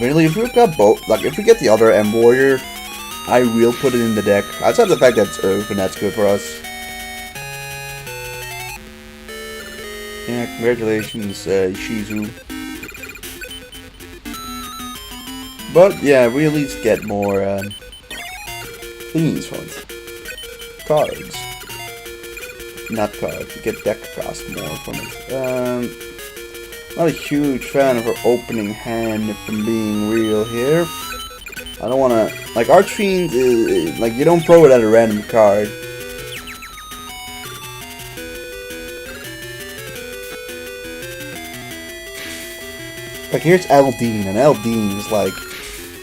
Really, if we've got both, like if we get the other M Warrior, I will put it in the deck. Outside of the fact that it's Earth, and that's good for us. Yeah, congratulations, Shizu. But yeah, we at least get more thingies from it. Cards. Not cards, we get deck cost more from it. Not a huge fan of her opening hand, if I'm being real here. I don't wanna, like, Archfiend is, like, you don't throw it at a random card. Like, here's Eldine, and Eldine is, like,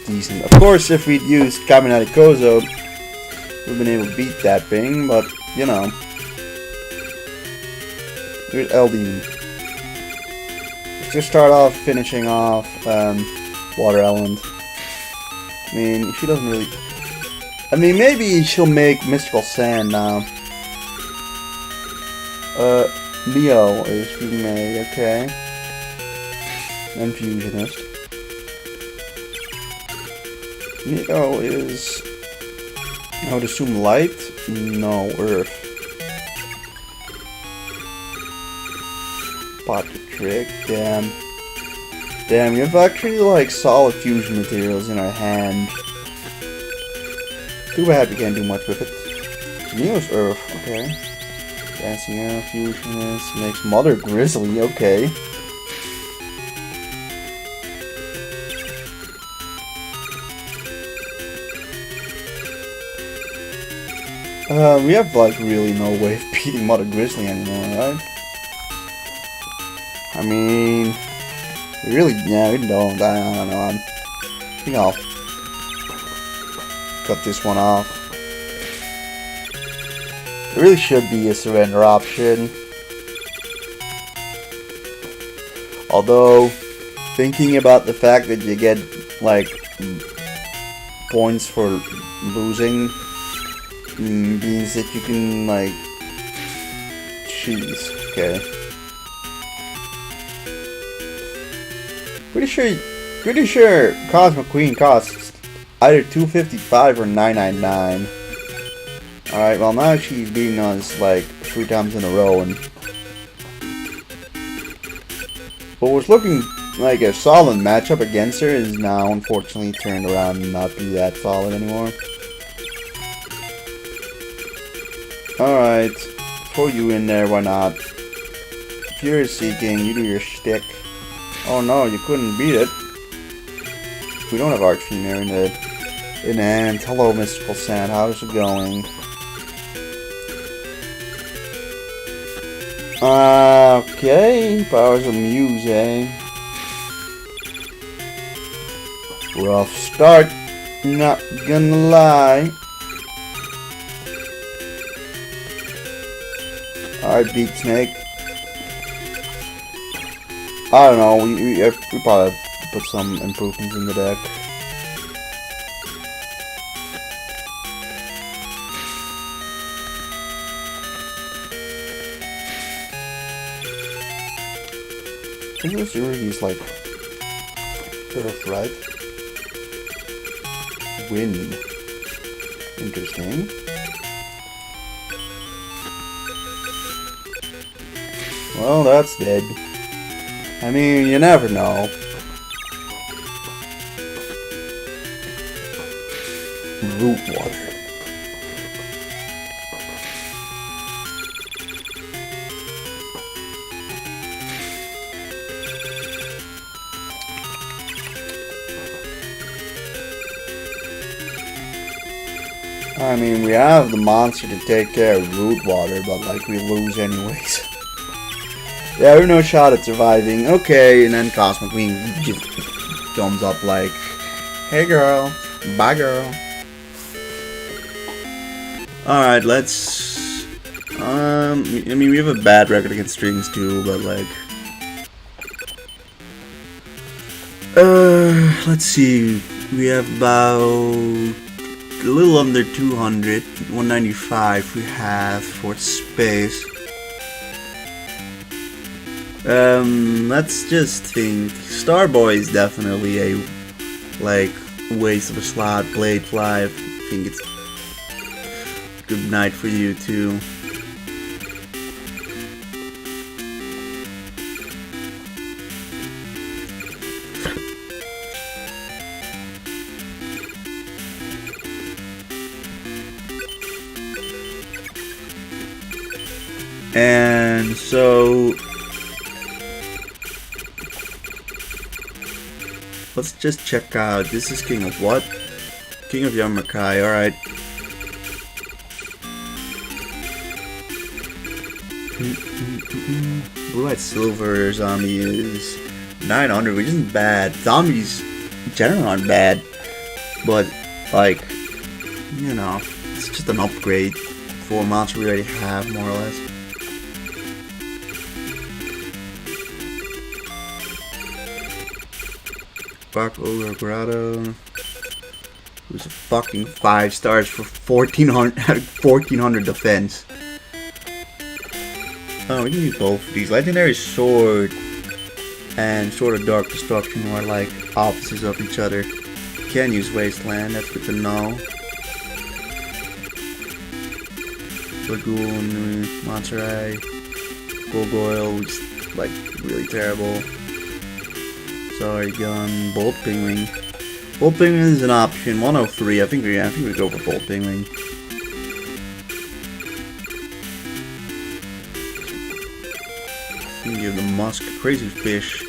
decent. Of course, if we'd used Kaminari Kozo, we've been able to beat that thing, but, you know. Here's Eldine. Let's just start off finishing off Water Element. I mean, she doesn't really... I mean, maybe she'll make Mystical Sand now. Neo is being made, okay. And Fusionist. Neo is... I would assume Light? No, Earth. Pocket Trick, damn. Damn, we have actually like solid fusion materials in our hand. Too bad we can't do much with it. Neo's Earth, okay. Dancing Arrow, Fusionist, makes Mother Grizzly, okay. We have like really no way of beating Mother Grizzly anymore, right? I mean, we really, yeah, we don't. I don't know. I think I'll cut this one off. There really should be a surrender option. Although, thinking about the fact that you get like points for losing means that you can like cheese. Okay. Pretty sure Cosmic Queen costs either $255 or $999. Alright, well now she's beating us like 3 times in a row, and what was looking like a solid matchup against her is now unfortunately turned around and not be that solid anymore. Alright, throw you in there, why not? Fury Seeking, you do your shtick. Oh no, you couldn't beat it. We don't have Archfiend there in hand. Hello, Mystical Sand, how's it going? Okay, Powers of Muse, eh? Rough start, not gonna lie. Alright, Beat Snake. I don't know, we probably have to put some improvements in the deck. I think this is like Earth, right? Wind. Interesting. Well, that's dead. I mean, you never know. Root water. I mean, we have the monster to take care of root water, but like we lose anyways. Yeah, we have no shot at surviving. Okay, and then Cosmic Queen just thumbs up like, hey girl, bye girl. Alright, let's... I mean, we have a bad record against strings too, but like... let's see. We have about... a little under 200, 195 we have for space. Let's just think. Starboy is definitely a like waste of a slot, blade fly. I think it's good night for you too. And so let's just check out. This is King of what? King of Yamakai, alright. Blue-eyed silver zombie is 900, which isn't bad. Zombies in general aren't bad, but like, you know, it's just an upgrade for a monster we already have, more or less. Bark Ogre Grotto, who's a fucking 5 stars for 1400 defense. Oh, we can use both of these. Legendary Sword and Sword of Dark Destruction are like opposites of each other. You can use Wasteland, that's good to know. Lagoon, Monterey, Gargoyle, which is like really terrible. Sorry, gun, Bolt Penguin. Bolt Penguin is an option. 103. I think we go for Bolt Penguin. Give the Musk, Crazy Fish,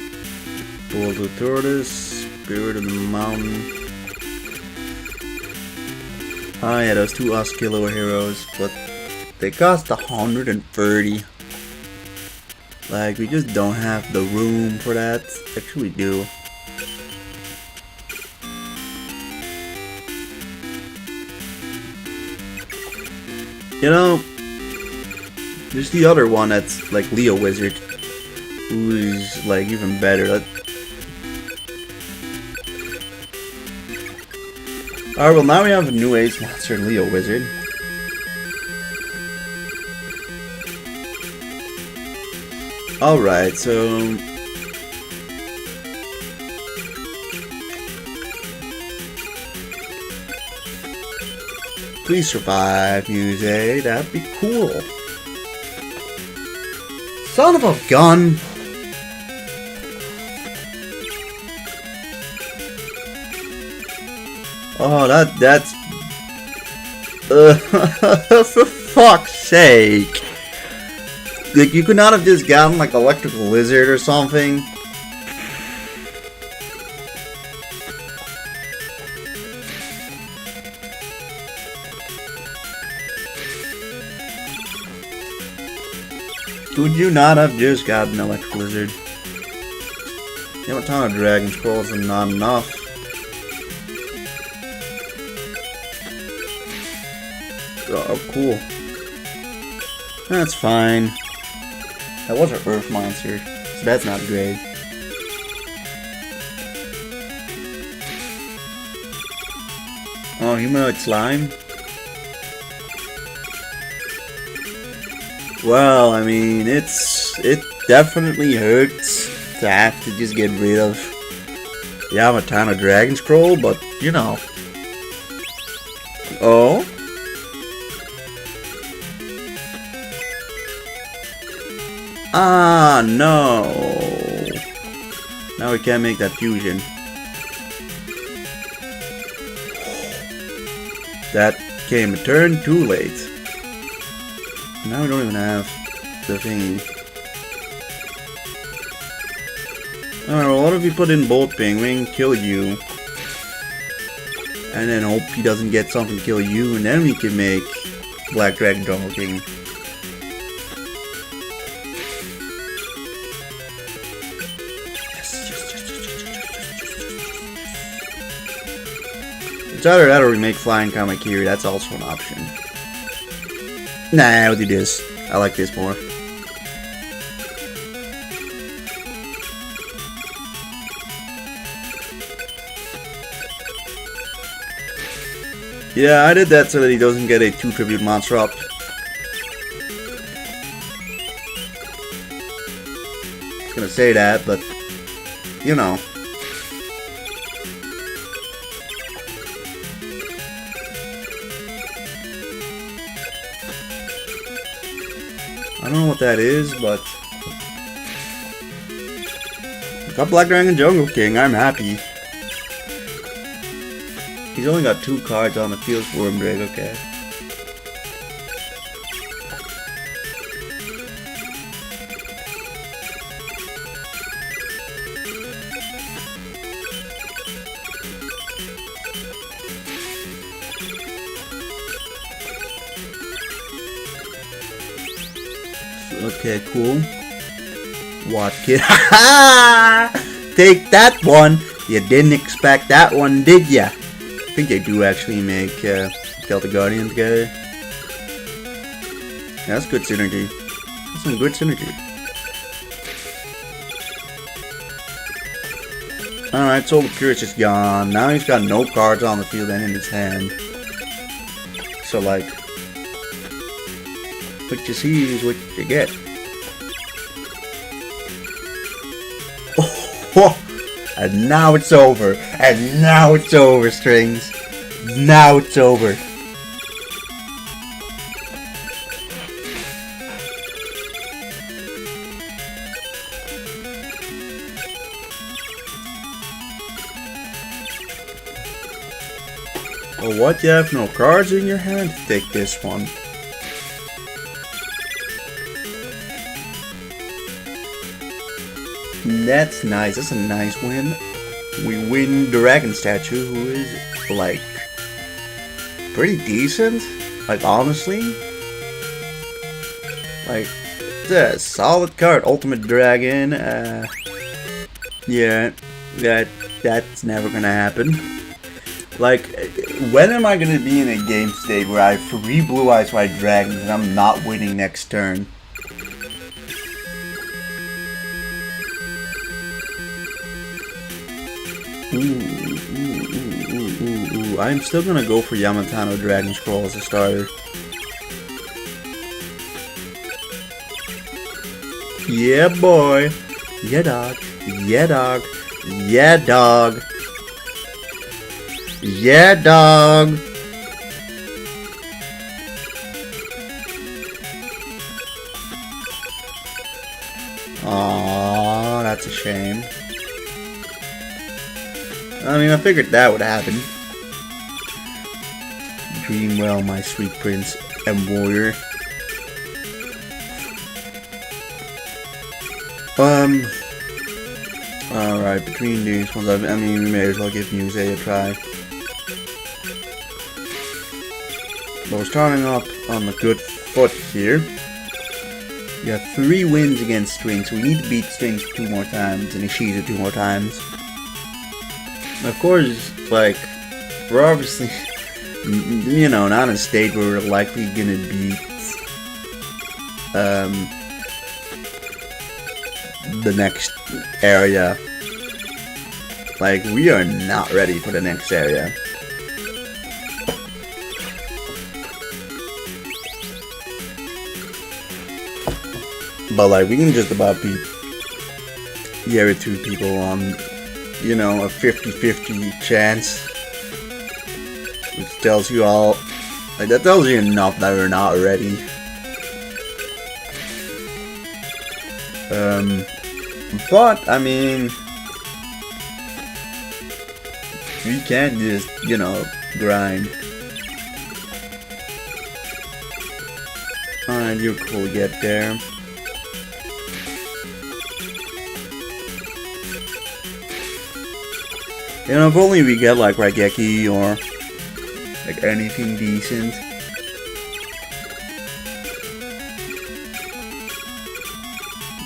Bull the Tortoise, Spirit of the Mountain. Oh yeah, those two Oskilo heroes, but they cost 130. Like, we just don't have the room for that. Actually, we do. You know, there's the other one that's like Leo Wizard, who's like even better. Alright, well now we have a new ace monster in Leo Wizard. Alright, so please survive, Muse. That'd be cool. Son of a gun! Oh, that's for fuck's sake! Like, you could not have just gotten like Electrical Lizard or something. Could you not have just gotten an Electrical Lizard? You know, a ton of Dragon Scrolls are not enough. Oh, cool. That's fine. That was our Earth monster, so that's not great. Oh, Humanoid Slime? Well, I mean, it definitely hurts to have to just get rid of the Yamatana Dragon Scroll, but, you know. Oh? Ah, no. Now we can't make that fusion. That came a turn too late. Now we don't even have the thingy. Alright, well, what if we put in Bolt Penguin, kill you, and then hope he doesn't get something to kill you, and then we can make Black Dragon Jungle King. It's either that or we make Flying Kamakiri, that's also an option. Nah, I'll do this. I like this more. Yeah, I did that so that he doesn't get a 2 tribute monster up. I was gonna say that, but you know. I don't know what that is, but got Black Dragon Jungle King. I'm happy. He's only got 2 cards on the field for him, Drake. Okay. Okay, cool. What kid? Take that one! You didn't expect that one, did ya? I think they do actually make Delta Guardian together. Yeah, that's good synergy. That's some good synergy. Alright, Soul of Purist is gone. Now he's got no cards on the field and in his hand. So, like, what you see is what you get. Oh, and now it's over. And now it's over, Strings. Now it's over. Oh, what? You have no cards in your hand? Take this one. That's nice. That's a nice win. We win Dragon Statue, who is, like, pretty decent. Like, honestly. Like, it's a solid card. Ultimate Dragon. Yeah, that's never gonna happen. Like, when am I gonna be in a game state where I have 3 Blue Eyes White Dragons and I'm not winning next turn? Ooh. I'm still gonna go for Yamatano Dragon Scroll as a starter. Yeah, boy. Yeah, dog. Yeah, dog. Yeah, dog. Yeah, dog. Aww, that's a shame. I mean, I figured that would happen. Dream well, my sweet prince and warrior. Alright, between these ones, I mean, we may as well give Muse a try. But we're starting off on the good foot here. We have 3 wins against Strings, so we need to beat Strings 2 more times and Ishiza 2 more times. Of course, like, we're obviously, you know, not in a state where we're likely gonna beat, the next area. Like, we are not ready for the next area. But, like, we can just about beat the other 2 people on, you know, a 50-50 chance. Which tells you all, like, that tells you enough that we're not ready. But, I mean, we can't just, you know, grind. Alright, you're cool to get there. You know, if only we get, like, Raigeki or, like, anything decent.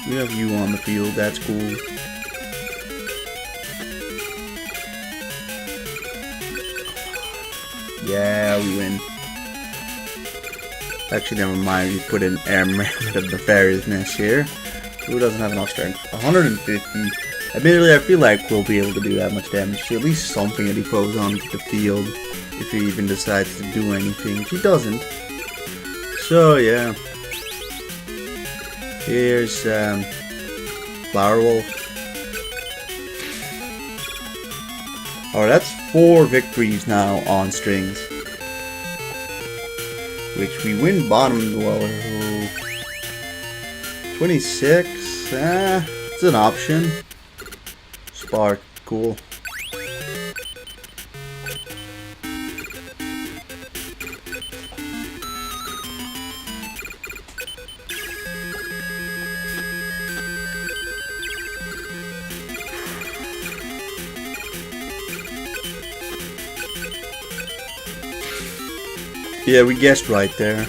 We have you on the field, that's cool. Yeah, we win. Actually, never mind, we put in Air Mammoth of Nefarious Nest here. Who doesn't have enough strength? 150. Admittedly, I feel like we'll be able to do that much damage to at least something that he throws onto the field. If he even decides to do anything. If he doesn't. So, yeah. Here's, Flower Wolf. Alright, that's 4 victories now on Strings. Which we win bottom duel. 26. It's an option. Spark, cool. Yeah, we guessed right there.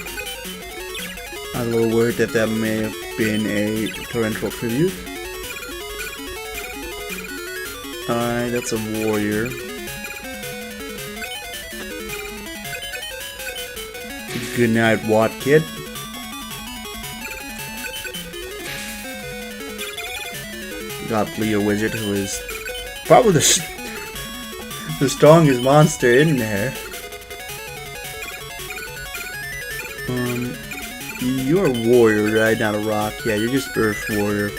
I'm a little worried that that may have been a torrential tribute. Alright, that's a warrior. Good night, Watt Kid. Got Leo Wizard, who is probably the strongest monster in there. You're a warrior, right? Not a rock. Yeah, you're just Earth Warrior.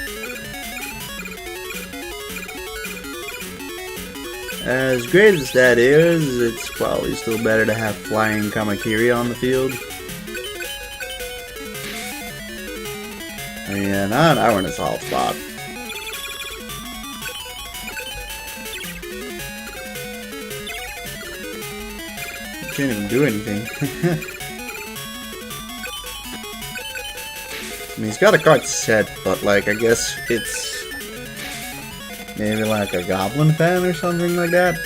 As great as that is, it's probably still better to have Flying Kamakiri on the field. Yeah, now we're in a solid spot. Can't even do anything. I mean, he's got a card set, but like, I guess it's maybe like a Goblin fan or something like that.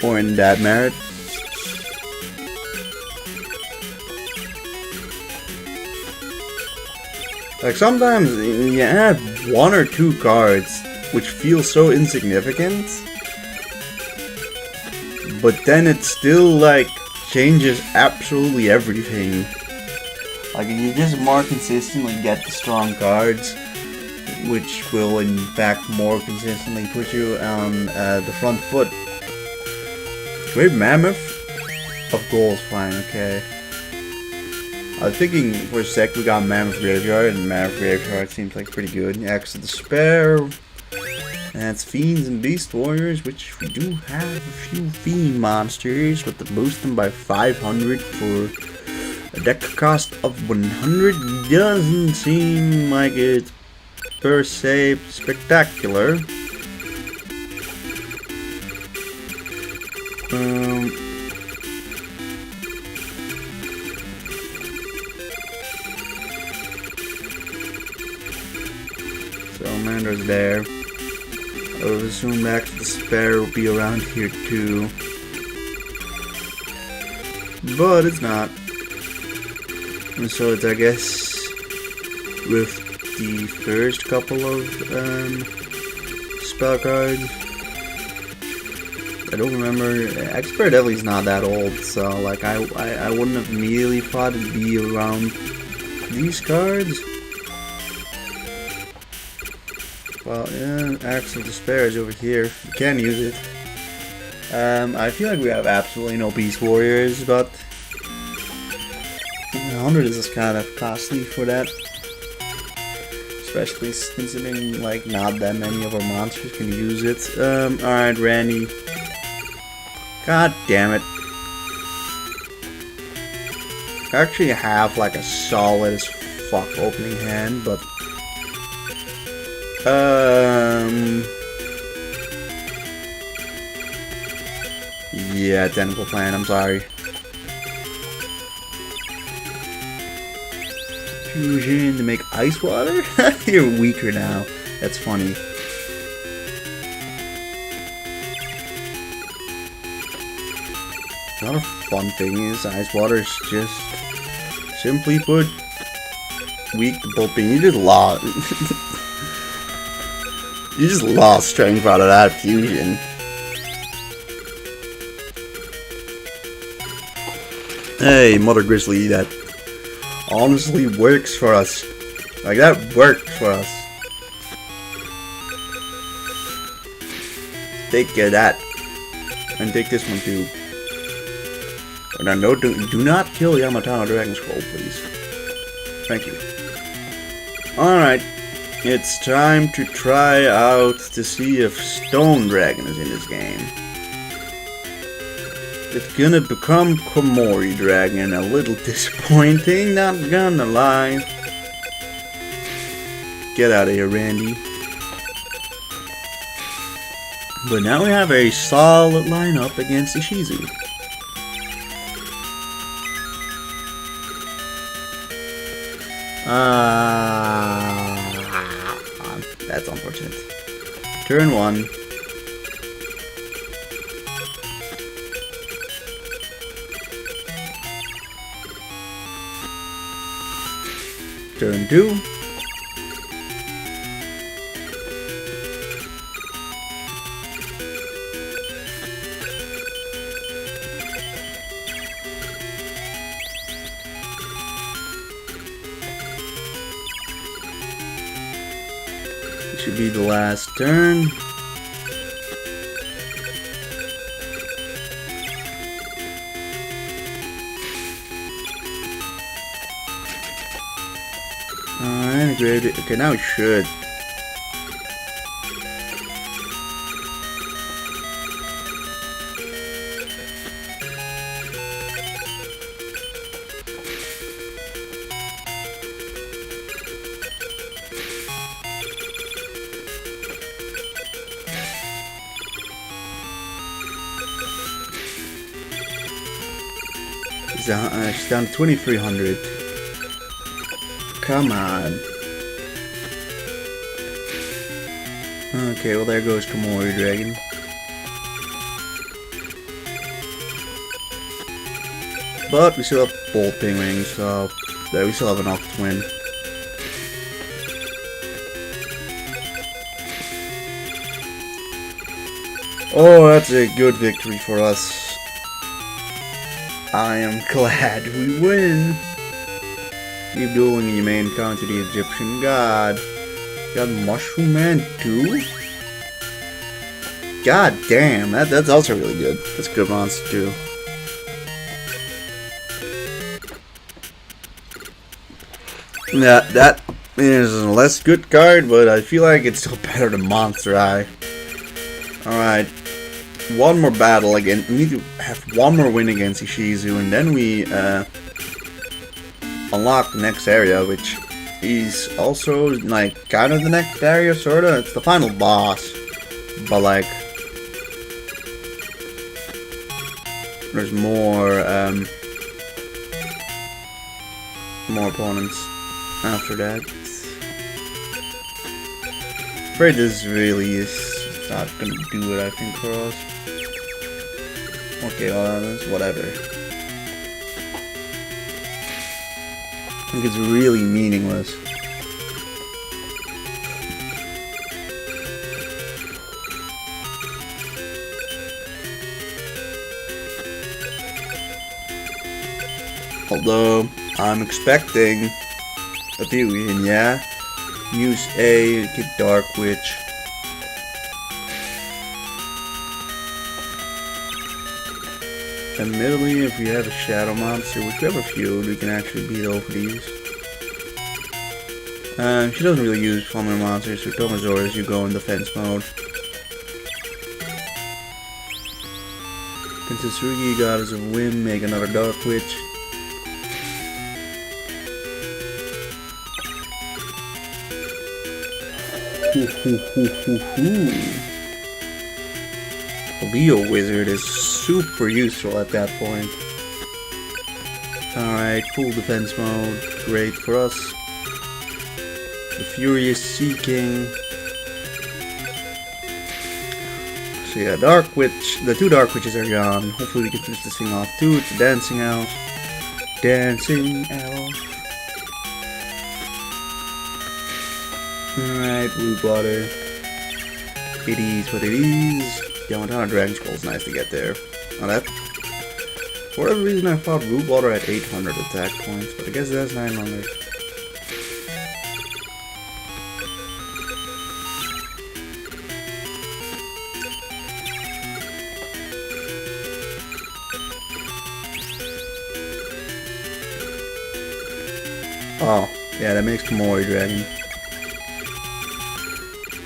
Or in that merit. Like, sometimes you have one or two cards which feel so insignificant, but then it still, like, changes absolutely everything. Like, you just more consistently get the strong cards, which will in fact more consistently put you on the front foot. Great Mammoth of Goals, fine, okay. I was thinking for a sec we got Mammoth Graveyard, and Mammoth Graveyard seems like pretty good. Axe of Despair, and it's Fiends and Beast Warriors, which we do have a few Fiend monsters, but to boost them by 500 for a deck cost of 100 doesn't seem like it's per se spectacular. Salamander's there. I would assume Axe of Despair will be around here too. But it's not. And so it's, I guess, with the first couple of spell cards. I don't remember. Expert Deadly's not that old, so like I wouldn't have immediately thought it'd be around these cards. Well, yeah, Axe of Despair is over here. You can use it. I feel like we have absolutely no Beast Warriors, but 100 is kind of costly for that. Especially considering like not that many of our monsters can use it. Alright, Randy. God damn it. I actually have like a solid as fuck opening hand, but yeah, Tentacle Plant, I'm sorry. Fusion to make ice water? You're weaker now. That's funny. Not a fun thing is ice water is just simply put weak to bulping. You just lost. You just lost strength out of that fusion. Hey, Mother Grizzly, that honestly works for us. Like, that worked for us. Take that. And take this one too. Now, no, do not kill Yamatano Dragon Scroll, please. Thank you. Alright. It's time to try out to see if Stone Dragon is in this game. It's gonna become Komori Dragon. A little disappointing, not gonna lie. Get out of here, Randy. But now we have a solid lineup against Ishizu. That's unfortunate. Turn 1. Turn 2. Should be the last turn. Integrated. Okay, now we should. She's down to 2,300. Come on. Okay, well there goes Komori Dragon. But we still have both ping rings, so we still have enough to win. Oh, that's a good victory for us. I am glad we win. Keep dueling and you may encounter the Egyptian god. Got Mushroom Man too? God damn, that's also really good. That's a good monster too. Yeah, that is a less good card, but I feel like it's still better than Monster Eye. Alright. One more battle again. We need to have one more win against Ishizu, and then we unlock the next area, which is also like kind of the next area, sorta. It's the final boss, but like there's more opponents after that. I'm afraid this really is not gonna do it, I think, for us. Okay, well, that's whatever. I think it's really meaningless. Although, I'm expecting a fusion, yeah? Use A, get Dark Witch. Admittedly, if we have a Shadow Monster, which we have a few, we can actually beat over these. She doesn't really use Summoner Monsters, so Tomasaurus, you go in defense mode. Kinsatsugi, Goddess of Wind, make another Dark Witch. Leo Wizard is super useful at that point. Alright, full defense mode, great for us. The Furious Seeking. So yeah, Dark Witch, the two Dark Witches are gone. Hopefully we can finish this thing off too. It's a Dancing Elf. Dancing Elf. Alright, Blue Blotter. It is what it is. Yeah, Montana Dragon Skull is nice to get there. Oh, that. For whatever reason, I thought Root Water at 800 attack points, but I guess that's 900. Oh, yeah, that makes Komori Dragon.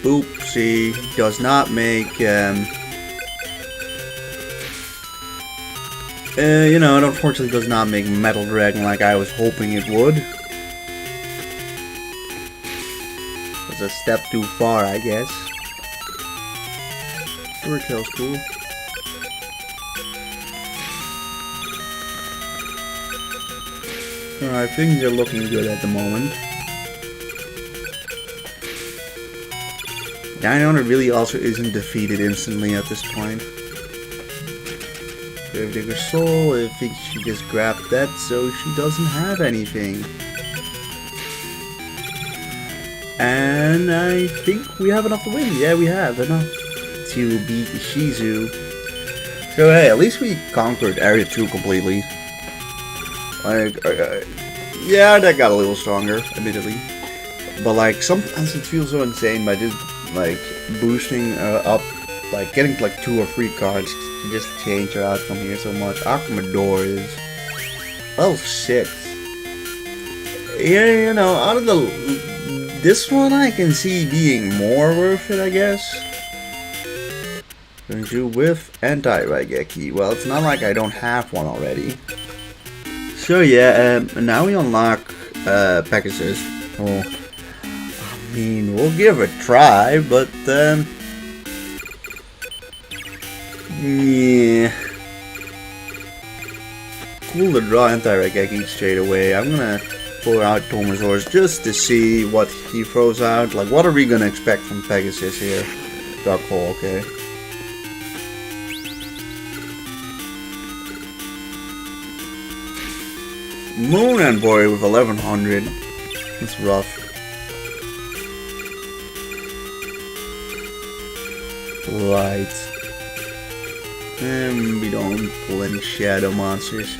Oopsie, does not make, you know, it unfortunately does not make Metal Dragon like I was hoping it would. was a step too far, I guess. Overkill's cool. Alright, things are looking good at the moment. 900 really also isn't defeated instantly at this point. Gravedigger Soul, I think she just grabbed that, so she doesn't have anything. And I think we have enough to win. Yeah, we have enough to beat Shizu. So hey, at least we conquered Area 2 completely. Like, yeah, that got a little stronger, admittedly. But like, sometimes it feels so insane by just like boosting up, like getting like 2 or 3 cards to just change your outcome here so much. Akamodor is level 6. Yeah, you know, out of this one I can see being more worth it, I guess. Going to with anti-Raigeki. Well, it's not like I don't have one already. So yeah, now we unlock Pegasus. Oh, I mean, we'll give it a try, but yeah, cool to draw anti-Raigeki straight away. I'm gonna pull out Tomasaurus just to see what he throws out. Like, what are we gonna expect from Pegasus here? Dark Hole, okay. Moon Envoy with 1100. That's rough. Right. And we don't pull any shadow monsters.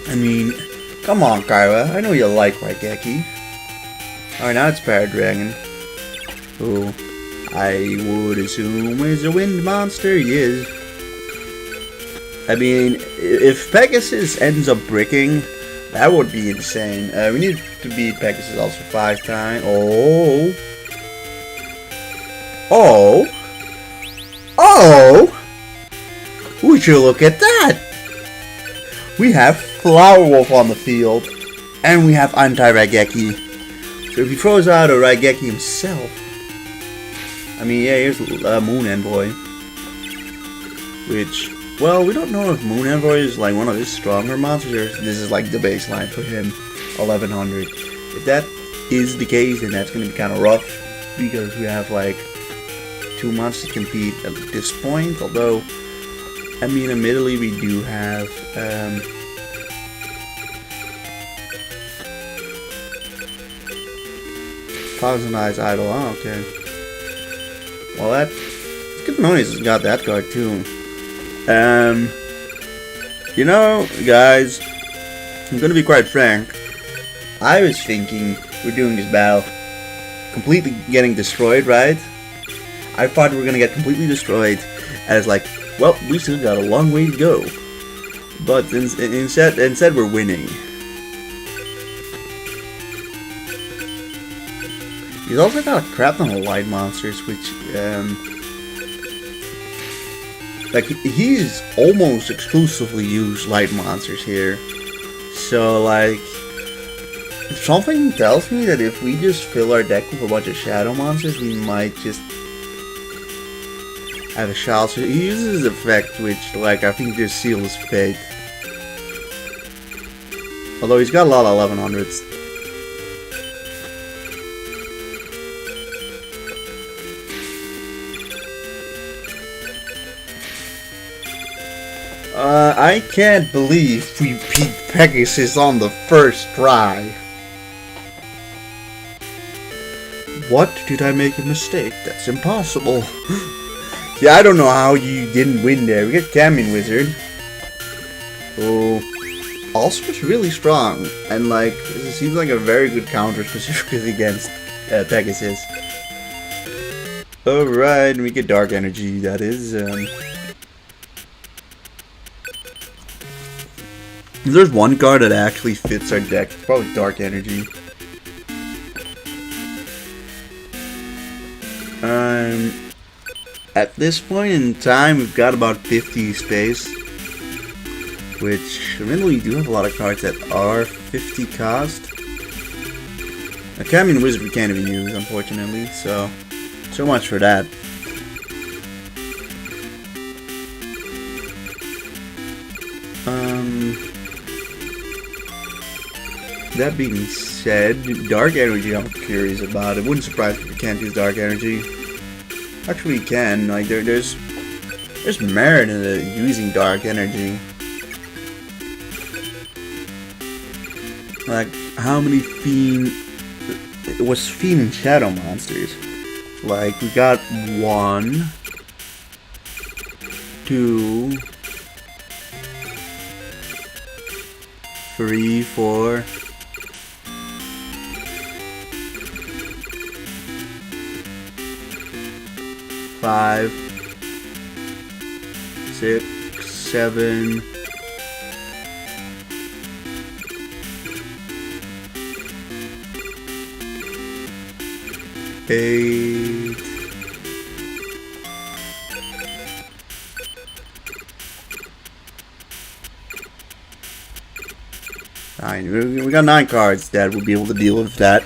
I mean, come on, Kaiba. I know you like Raigeki. Alright, now it's Paradragon. Who I would assume is a wind monster. He is. I mean, if Pegasus ends up bricking, that would be insane. We need to beat Pegasus also 5 times. Oh! Oh! Oh! Would you look at that? We have Flower Wolf on the field, and we have anti-Raigeki. So if he throws out a Raigeki himself, I mean, yeah, here's Moon Envoy, which, well, we don't know if Moon Envoy is like one of his stronger monsters, or this is like the baseline for him, 1100. If that is the case, then that's going to be kind of rough, because we have like 2 months to compete at this point, although, I mean, admittedly, we do have, Thousand Eyes Idol, oh, okay. Well, that, it's good noise has got that card, too. You know, guys, I'm gonna be quite frank. I was thinking we're doing this battle completely getting destroyed, right? I thought we were gonna get completely destroyed, and it's like, well, we still got a long way to go. But instead we're winning. He's also got a crap ton of light monsters, which, like, he's almost exclusively used light monsters here. So, like, something tells me that if we just fill our deck with a bunch of shadow monsters, we might just have a shot. So he uses the effect, which, like, I think just seals his fate. Although he's got a lot of 1100s. I can't believe we beat Pegasus on the first try. What? Did I make a mistake? That's impossible. Yeah, I don't know how you didn't win there. We get Camin Wizard. Oh, also it's really strong. And like, it seems like a very good counter specifically against Pegasus. Alright, we get Dark Energy, that is, if there's one card that actually fits our deck, it's probably Dark Energy. At this point in time, we've got about 50 space, which, admittedly, we do have a lot of cards that are 50 cost. A Kamian Wizard we can't even use, unfortunately, so much for that. That being said, Dark Energy I'm curious about. It wouldn't surprise me if we can't use Dark Energy. Actually, we can. Like, there's merit in using Dark Energy. Like, how many Fiend... It was Fiend and Shadow monsters. Like, we got 1, 2, 3, 4... 5, 6, 7, 8, 9. We got 9 cards that would be able to deal with that.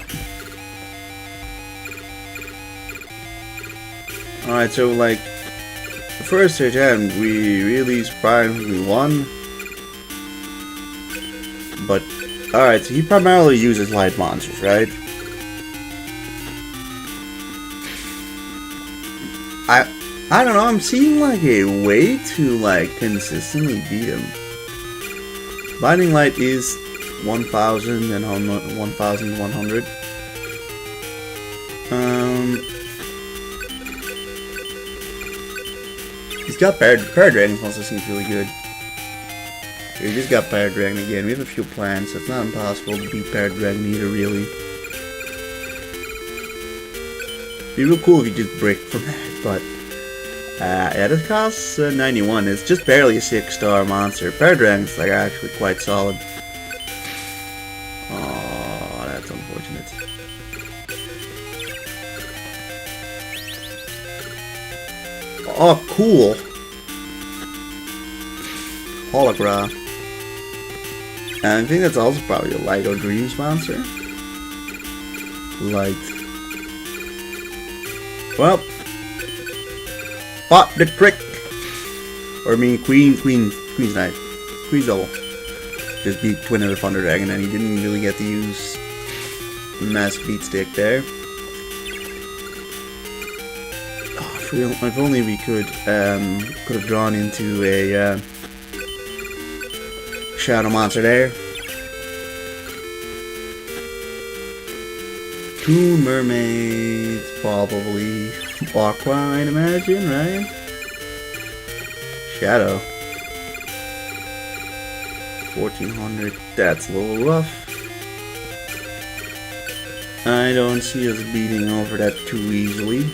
Alright, so like, the first attempt, we really surprisingly won. But, alright, so he primarily uses light monsters, right? I don't know, I'm seeing like a way to like consistently beat him. Binding Light is 1,000 and 1,100. He's got Paradragon also seems really good. We just got Paradragon again. We have a few plans, so it's not impossible to beat Paradragon either, really. Be real cool if you just break from that, but yeah, this costs 91. It's just barely a 6-star monster. Paradragon's like actually quite solid. Oh, that's unfortunate. Oh, cool. Hologram. And I think that's also probably a Light or Dreams monster. Light. Well, fought the trick. Or I mean, Queen's Knight. Queen's Double. Just beat Twin of the Thunder Dragon, and he didn't really get to use Massive Beat Stick there. If only we could have drawn into a Shadow Monster there. 2 mermaids, probably Aqua, I'd imagine, right? Shadow. 1,400. That's a little rough. I don't see us beating over that too easily.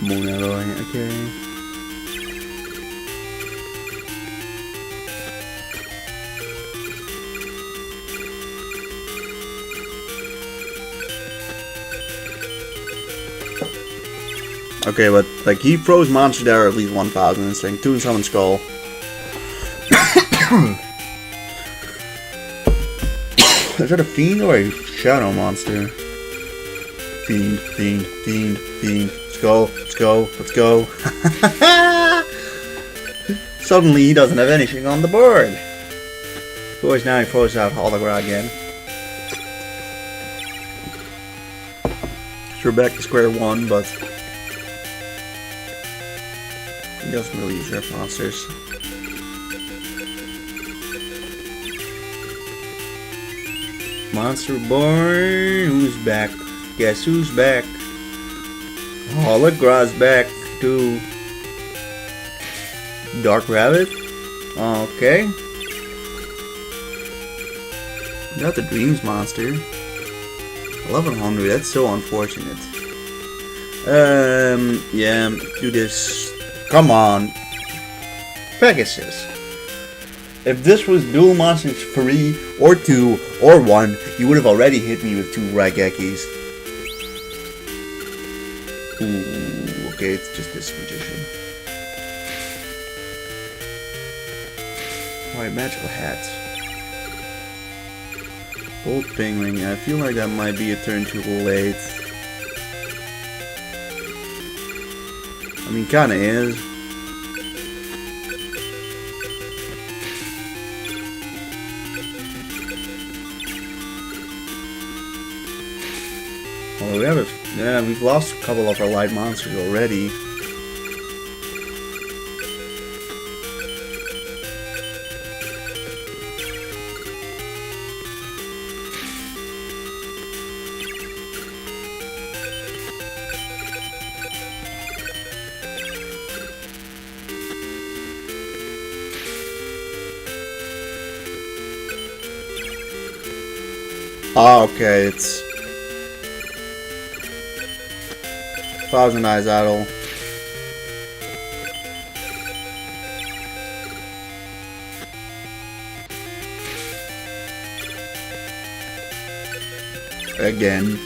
Moon Alloy, okay. Okay, but like he froze monster there at least 1,000 instinct, 2 in Summon Skull. Is that a Fiend or a Shadow monster? Fiend. Let's go. Suddenly he doesn't have anything on the board. Of course, now he throws out Hologram again. So we're back to square one, but he doesn't really use rep monsters. Monster Boy, who's back? Guess who's back? Hologram's back too. Dark Rabbit? Okay. Got the Dreams monster. 1,100, that's so unfortunate. Yeah, do this. Come on. Pegasus. If this was Duel Monsters 3 or 2 or 1, you would have already hit me with 2 Raigekis. Ooh, okay, it's just this magician. White magical hats. Bolt penguin. I feel like that might be a turn too late. I mean, kinda is. Well, we have a, yeah, we've lost a couple of our light monsters already. Ah, okay, it's Thousand Eyes Idol. Again.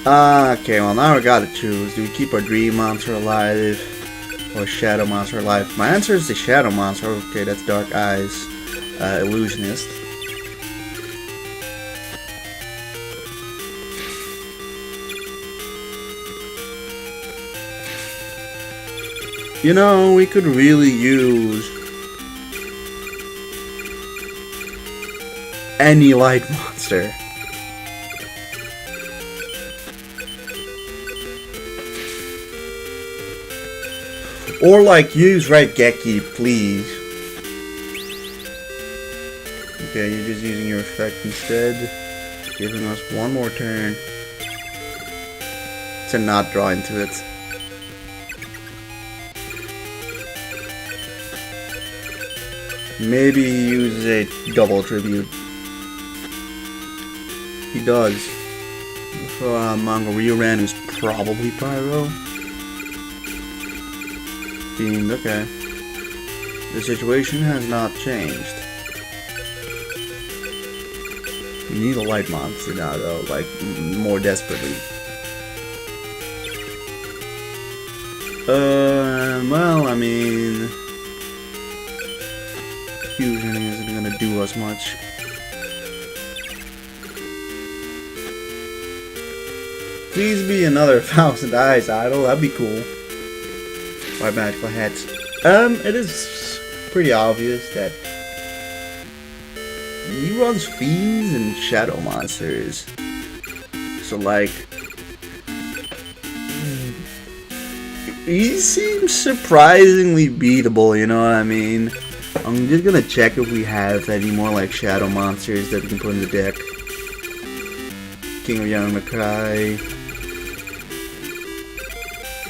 Okay, well now we gotta choose. Do we keep our Dream Monster alive or Shadow Monster alive? My answer is the Shadow Monster. Okay, that's Dark Eyes, Illusionist. You know, we could really use any light monster. Or like use Raigeki, please. Okay, you're just using your effect instead, giving us one more turn to not draw into it. Maybe he uses a double tribute. He does. For Manga Ryoran, who's probably Pyro. Fiend, okay. The situation has not changed. You need a light monster now, though, like, more desperately. Well, I mean... Fusion isn't gonna do us much. Please be another Thousand Eyes Idol, that'd be cool. White magical hats. It is pretty obvious that he runs fiends and shadow monsters. So like, he seems surprisingly beatable, you know what I mean? I'm just gonna check if we have any more like shadow monsters that we can put in the deck. King of Yamakai.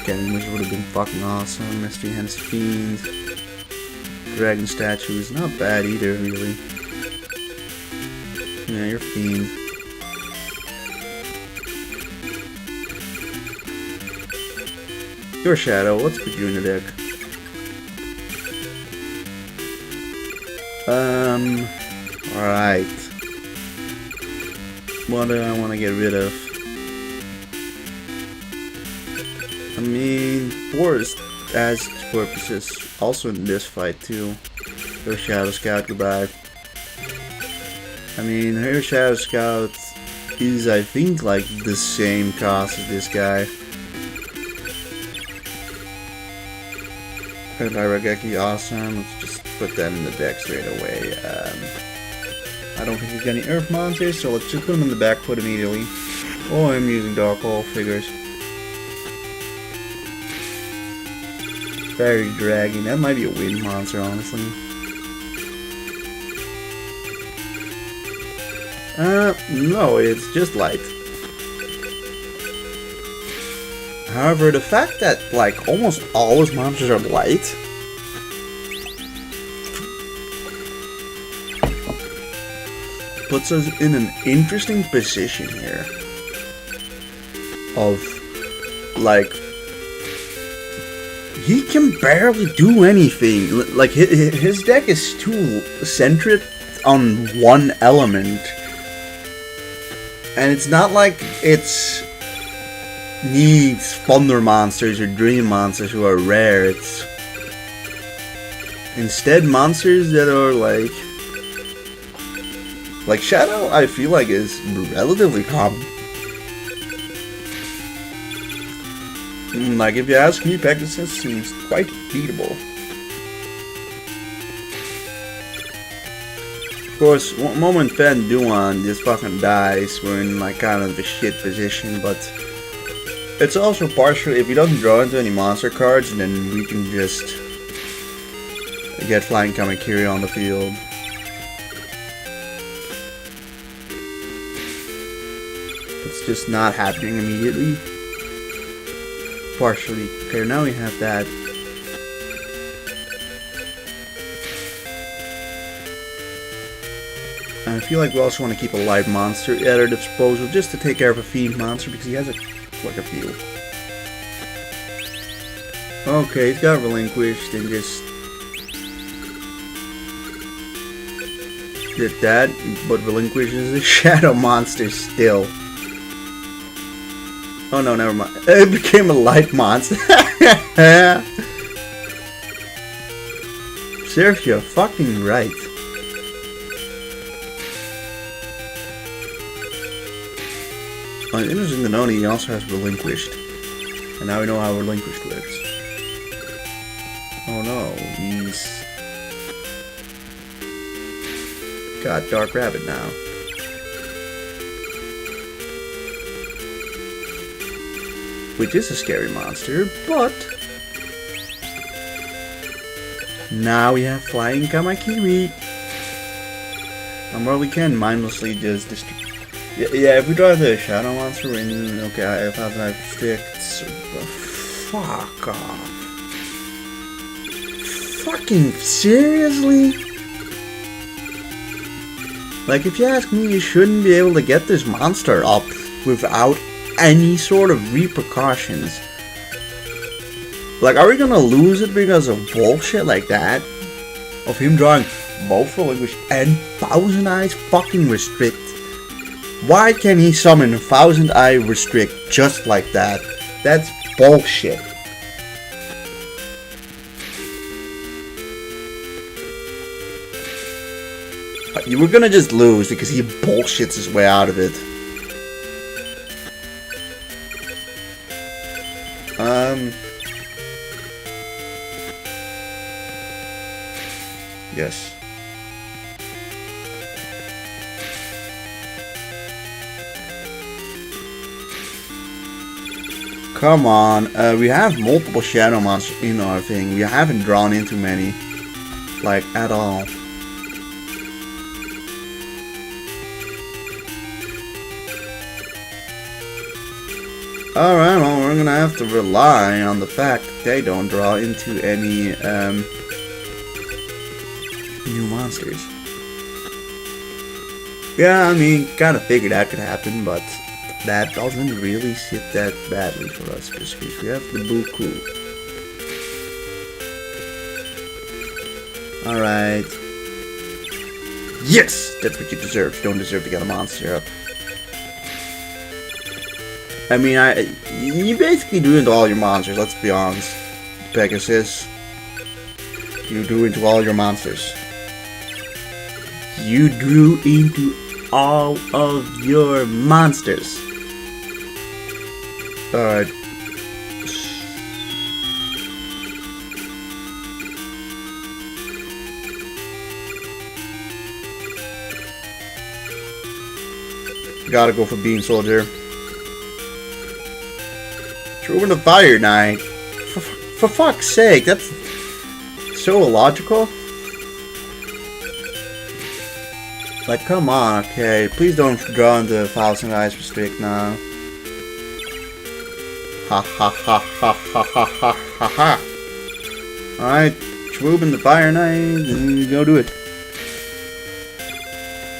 Again, which would have been fucking awesome. Mystery Hen's Fiend. Dragon Statue is not bad either, really. Yeah, you're Fiend. You're Shadow, let's put you in the deck. Alright. What do I want to get rid of? I mean, Forest has its purposes also in this fight too. Her Shadow Scout, goodbye. I mean, her Shadow Scout is, I think, like the same cost as this guy. Her Raigeki, awesome. Let's just put that in the deck straight away. I don't think he's got any Earth monsters, so let's just put him in the back foot immediately. Oh, I'm using Dark Hole figures. Fairy Dragon, that might be a wind monster, honestly. No, it's just light. However, the fact that, like, almost all his monsters are light puts us in an interesting position here of, like, he can barely do anything. Like, his deck is too centered on one element, and it's not like it's needs thunder monsters or dream monsters who are rare. Instead, monsters that are like Shadow, I feel like is relatively common. Like, if you ask me, Pegasus seems quite beatable. Of course, one moment Fan Duan just fucking dies, we're in like kind of a shit position, but it's also partially, if he doesn't draw into any monster cards, then we can just get Flying Kamakiri on the field. It's just not happening immediately. Partially. Okay, now we have that. And I feel like we also want to keep a live monster at our disposal just to take care of a fiend monster because he has like a few. Okay, he's got relinquished and just did that, but relinquishes a shadow monster still. Oh no, never mind. It became a light monster. Serves you fucking right. Oh, interesting to know he also has relinquished. And now we know how relinquished works. Oh no, he's got Dark Rabbit now. Which is a scary monster, but now we have Flying Kamakiri. Well, we can mindlessly just yeah, if we draw the Shadow Monster in, okay, I have that restricts. Fuck off. Fucking seriously? Like, if you ask me, you shouldn't be able to get this monster up without any sort of repercussions. Like, are we gonna lose it because of bullshit like that? Of him drawing both Relinquish and Thousand Eyes fucking Restrict? Why can he summon Thousand Eye Restrict just like that? That's bullshit. You were gonna just lose because he bullshits his way out of it. Yes. Come on, we have multiple shadow monsters in our thing. We haven't drawn into many, like, at all. Alright, well, we're gonna have to rely on the fact that they don't draw into any, new monsters. Yeah, I mean, kinda figured that could happen, but that doesn't really sit that badly for us, because we have the Buku. Alright. Yes! That's what you deserve. You don't deserve to get a monster up. I mean, you basically do into all your monsters, let's be honest. Pegasus. You do into all your monsters. You drew into all of your monsters. Alright. Gotta go for Beam Soldier. Throw the Fire Knight. For fuck's sake, that's so illogical. Like, come on, okay. Please don't draw into Thousand Eyes Restrict now. Ha ha ha ha ha ha ha ha ha. Alright, Schwoob the Fire Knight, and go do it.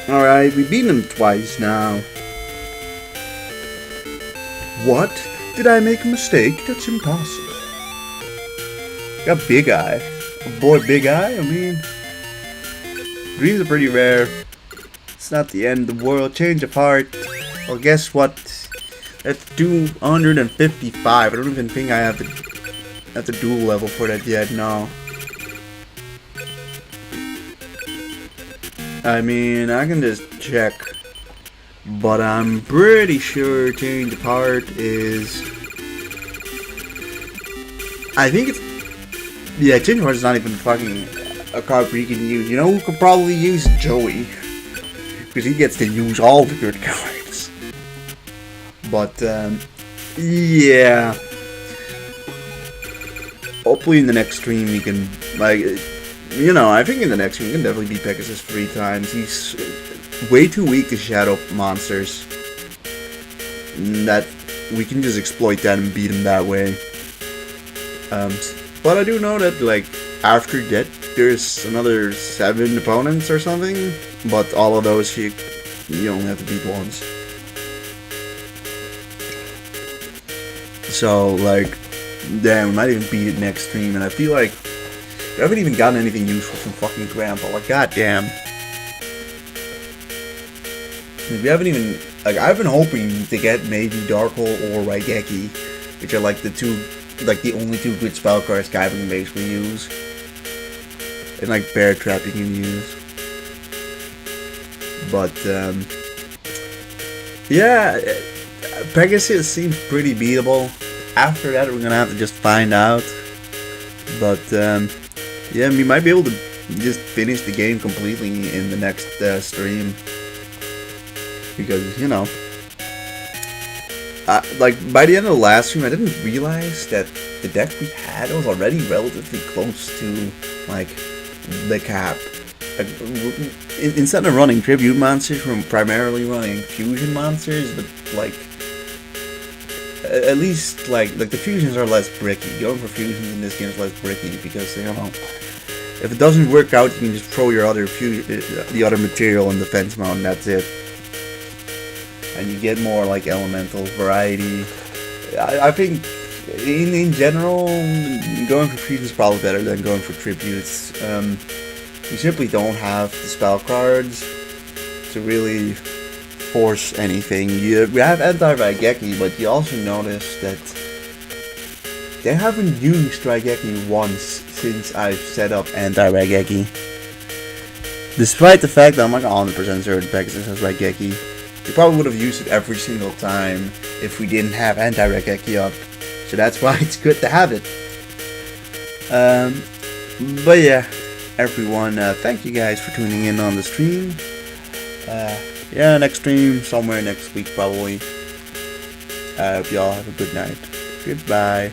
Alright, we've beaten him twice now. What? Did I make a mistake? That's impossible. Got Big Eye. Oh boy, Big Eye? I mean, dreams are pretty rare. It's not the end of the world. Change of heart. Well, guess what? That's 255. I don't even think I have the dual level for that yet. No. I mean, I can just check, but I'm pretty sure change apart is. I think it's. Yeah, change apart is not even fucking a card you can use. You know who could probably use Joey? Because he gets to use all the good cards. But, yeah. Hopefully in the next stream we can, like, you know, I think in the next stream we can definitely beat Pegasus 3 times. He's way too weak to shadow monsters. That we can just exploit that and beat him that way. But I do know that, like, after that, there's another 7 opponents or something. But all of those, you only have to beat once. So, like, damn, we might even beat it next stream. And I feel like we haven't even gotten anything useful from fucking Grandpa. Like, goddamn. We haven't even, like, I've been hoping to get maybe Darkhole or Raigeki, which are like the two, like the only 2 good spell cards Kaiba can basically use. And like Bear Trap you can use. But, yeah, Pegasus seems pretty beatable. After that, we're gonna have to just find out. But, yeah, we might be able to just finish the game completely in the next stream. Because, you know, like, by the end of the last stream, I didn't realize that the deck we had was already relatively close to, like, the cap. Like, instead of running tribute monsters, we're primarily running fusion monsters, but, like, at least, like the fusions are less bricky. Going for fusions in this game is less bricky, because, you know, if it doesn't work out, you can just throw your other the other material in defense mode, and that's it. And you get more, like, elemental variety. I think, in general, going for fusions is probably better than going for tributes. You simply don't have the spell cards to really force anything. We have anti-Raigeki, but you also notice that they haven't used Raigeki once since I've set up anti-Raigeki. Despite the fact that I'm like 100% certain Pegasus has Raigeki. We probably would have used it every single time if we didn't have anti-Raigeki up. So that's why it's good to have it. But yeah, everyone, thank you guys for tuning in on the stream. Yeah, next stream, somewhere next week probably. I hope y'all have a good night. Goodbye.